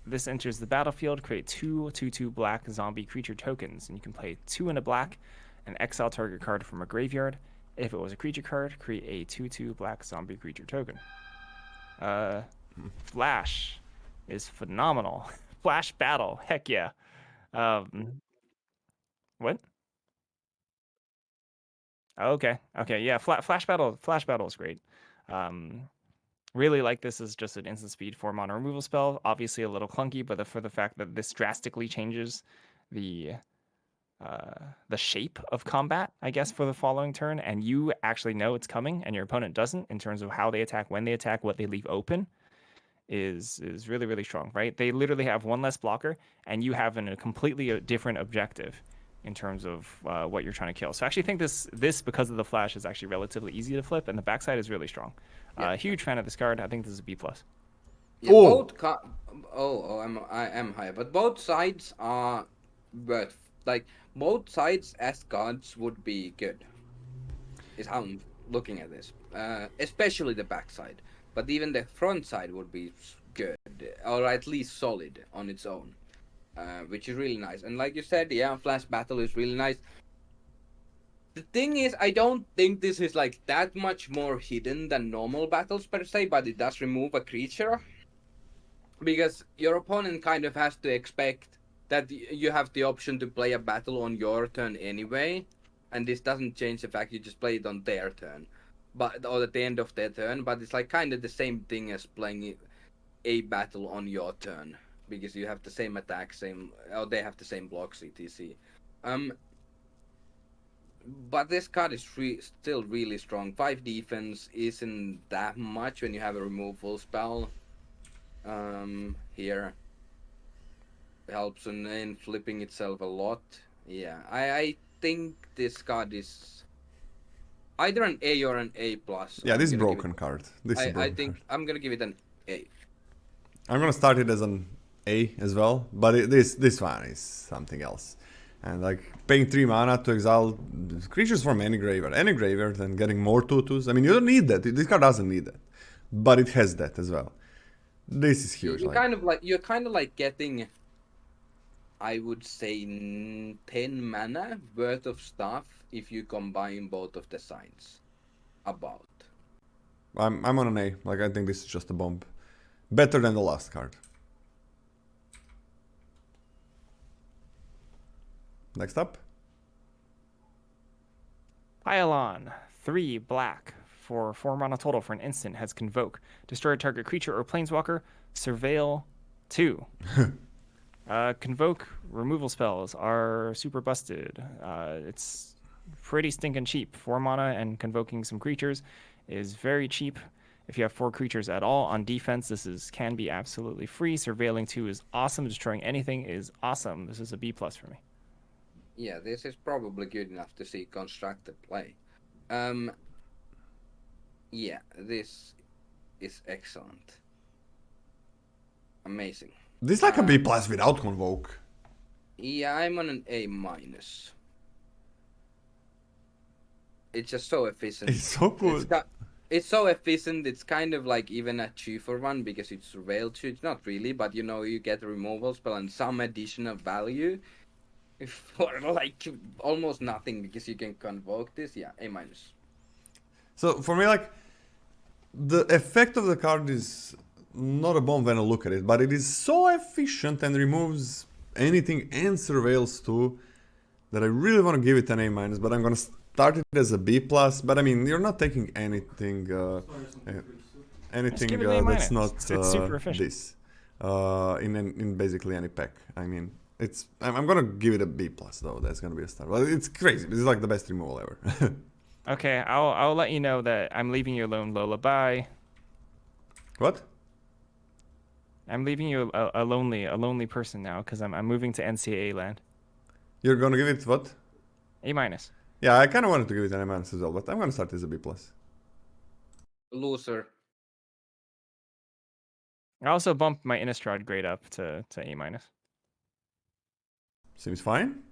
this enters the battlefield, create 2/2/2 black zombie creature tokens, and you can play 2 and a black and exile target card from a graveyard. If it was a creature card, create a 2/2 black zombie creature token. Flash is phenomenal. Flash battle, heck yeah. What? Okay, yeah. Flash battle is great. Really like this as just an instant speed 4 mana removal spell. Obviously a little clunky, but for the fact that this drastically changes the shape of combat, I guess, for the following turn, and you actually know it's coming and your opponent doesn't, in terms of how they attack, when they attack, what they leave open, is really, really strong, right? They literally have 1 less blocker and you have a completely different objective in terms of what you're trying to kill. So I actually think this because of the flash is actually relatively easy to flip, and the backside is really strong.
Yeah.
Huge fan of this card. I think this is a B+.
Yeah, I am high, but both sides are worth, like, both sides as cards would be good, is how I'm looking at this. Especially the backside, but even the front side would be good, or at least solid on its own, which is really nice. And like you said, yeah, flash battle is really nice. The thing is, I don't think this is like that much more hidden than normal battles per se, but it does remove a creature, because your opponent kind of has to expect that you have the option to play a battle on your turn anyway, and this doesn't change the fact you just play it on their turn, or at the end of their turn. But it's like kind of the same thing as playing a battle on your turn, because you have the same attack, or they have the same blocks, etc. But this card is still really strong. 5 defense isn't that much when you have a removal spell. Here helps in flipping itself a lot. Yeah, I think this card is either an A or an A+.
Yeah, this is broken card.
I think I'm gonna give it an A.
I'm gonna start it as an A as well, but this one is something else. And like paying 3 mana to exile creatures from any graveyard and getting more 2/2s. I mean, you don't need that. This card doesn't need that, but it has that as well. This is huge.
You're kind of like getting, I would say, 10 mana worth of stuff if you combine both of the sides. About.
I'm on an A. Like, I think this is just a bomb. Better than the last card. Next up.
Pylon, 3 black for 4 mana total for an instant, has Convoke. Destroy a target creature or planeswalker. Surveil 2. Convoke removal spells are super busted. It's pretty stinking cheap. 4 mana and convoking some creatures is very cheap. If you have 4 creatures at all on defense, this can be absolutely free. Surveilling 2 is awesome. Destroying anything is awesome. This is a B+ for me.
Yeah, this is probably good enough to see constructed play. Yeah, this is excellent. Amazing.
This is like a B+ without Convoke.
Yeah, I'm on an A-. It's just so efficient.
It's so good.
It's so efficient. It's kind of like even a 2-for-1 because it's surveilled 2. It's not really, but you know, you get a removal spell and some additional value for like almost nothing because you can convoke this. Yeah, A-.
So for me, like, the effect of the card is not a bomb when I look at it, but it is so efficient and removes anything and surveils too that I really want to give it an A-, but I'm gonna start it as a B+. But I mean, you're not taking anything that's not
it's super efficient.
this in basically any pack. I mean, I'm gonna give it a B+ though. That's gonna be a star. Well, it's crazy. This is like the best removal ever.
Okay, I'll let you know that I'm leaving you alone, Lola. Bye.
What?
I'm leaving you a lonely person now because I'm moving to NCAA land.
You're gonna give it what?
A-.
Yeah, I kind of wanted to give it an A- as well, but I'm gonna start as a B+.
Loser.
I also bumped my Innistrad grade up to A-.
Seems fine.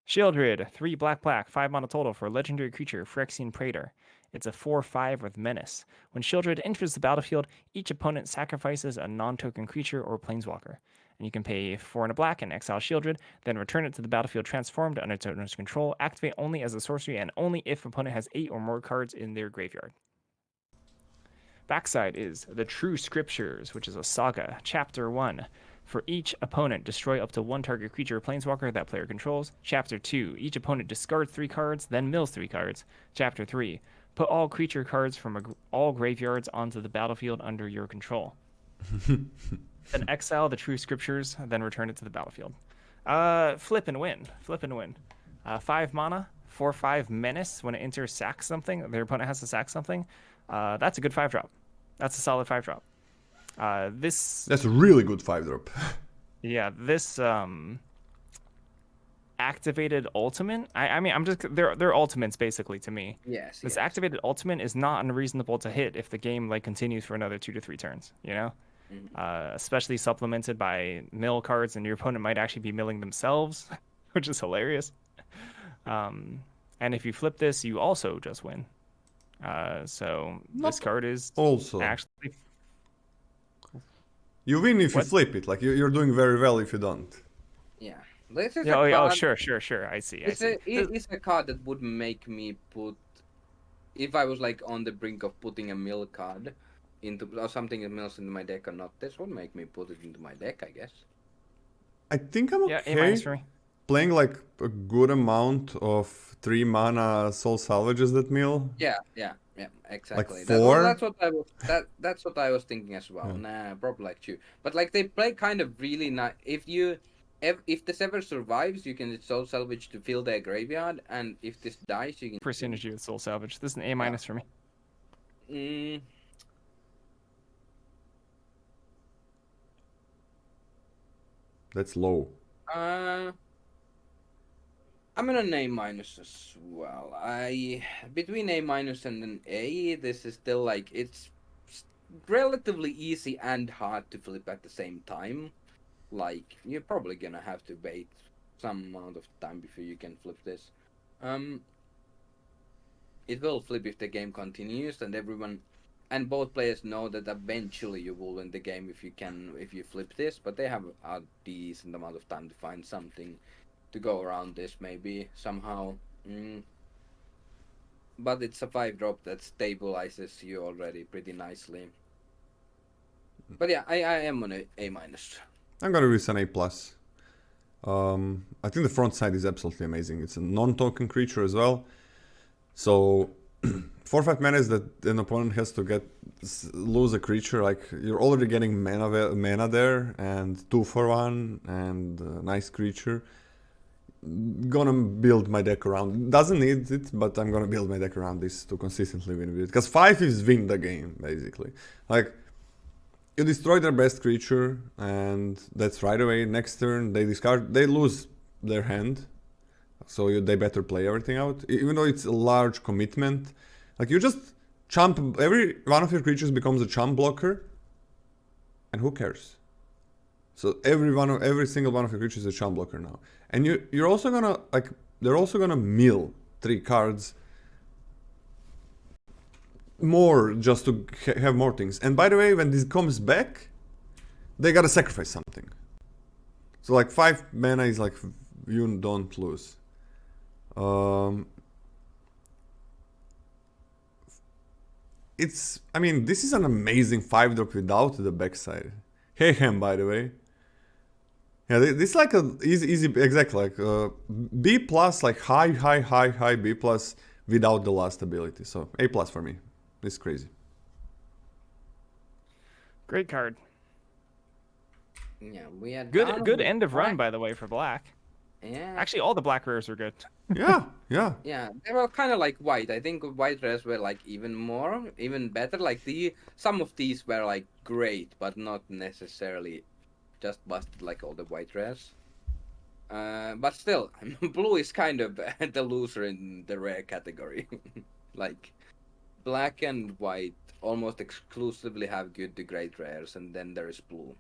Shieldred, 3 black, 5 mana total for a legendary creature, Phyrexian Praetor. It's a 4/5 with Menace. When Shieldred enters the battlefield, each opponent sacrifices a non-token creature or planeswalker. And you can pay 4 and a black and exile Shieldred, then return it to the battlefield transformed under its owner's control, activate only as a sorcery and only if opponent has 8 or more cards in their graveyard. Backside is The True Scriptures, which is a saga. Chapter 1. For each opponent, destroy up to 1 target creature or planeswalker that player controls. Chapter 2. Each opponent discards 3 cards, then mills 3 cards. Chapter 3. Put all creature cards from all graveyards onto the battlefield under your control. Then exile the True Scriptures, then return it to the battlefield. Flip and win. 5 mana, 4/5 Menace. When it enters, sack something. Their opponent has to sack something. That's a good 5-drop. That's a solid 5-drop. That's
a really good 5-drop.
Yeah, this activated ultimate. I mean, they're ultimates basically to me.
Yes.
This activated ultimate is not unreasonable to hit if the game like continues for another 2 to 3 turns. You know, especially supplemented by mill cards, and your opponent might actually be milling themselves, which is hilarious. And if you flip this, you also just win. So this card is
also
actually.
You win if you flip it. Like you're doing very well if you don't.
Yeah. This is
Sure. I see.
It's a card that would make me put, if I was like on the brink of putting a mill card into or something that mills into my deck or not. This would make me put it into my deck, I guess.
I think I'm okay
A- for me.
Playing like a good amount of 3 mana soul salvages that mill.
Yeah, exactly.
Like 4?
That's what I was thinking as well. Nah, probably like 2. But like they play kind of really nice. If this ever survives, you can soul salvage to fill their graveyard, and if this dies, you can.
For synergy with soul salvage, this is an A- for me.
That's low.
I'm in an A- as well. Between A- and an A, this is still like it's relatively easy and hard to flip at the same time. Like you're probably gonna have to wait some amount of time before you can flip this. It will flip if the game continues, and both players know that eventually you will win the game if you flip this. But they have a decent amount of time to find something to go around this, maybe somehow. But it's a 5-drop that stabilizes you already pretty nicely. But yeah, I am on A-.
I'm gonna use an A+. I think the front side is absolutely amazing. It's a non-token creature as well. So 4/5 mana is that an opponent has to lose a creature. Like you're already getting mana there, and 2 for 1 and a nice creature. gonna build my deck around. Doesn't need it, but I'm gonna build my deck around this to consistently win with it. Because 5 is win the game, basically. Like, you destroy their best creature, and that's right away. Next turn, they discard, they lose their hand. So they better play everything out. Even though it's a large commitment. Like, you just chump, every one of your creatures becomes a chump blocker. And who cares? So every single one of your creatures is a chump blocker now. And you're also gonna, like, they're also gonna mill 3 cards more just to have more things. And by the way, when this comes back, they gotta sacrifice something. So like 5 mana is like, you don't lose. I mean, this is an amazing 5-drop without the backside. Hey Ham, by the way. Yeah, this is like a easy, exactly, like B plus, like high B plus without the last ability. So A plus for me. This is crazy.
Great card.
Yeah, we had
Good end of run, by the way, for black.
Yeah.
Actually, all the black rares were good.
Yeah.
Yeah, they were kind of like white. I think white rares were like even better. Like some of these were like great, but not necessarily just busted like all the white rares. But still, blue is kind of the loser in the rare category. Like, black and white almost exclusively have good to great rares, and then there is blue.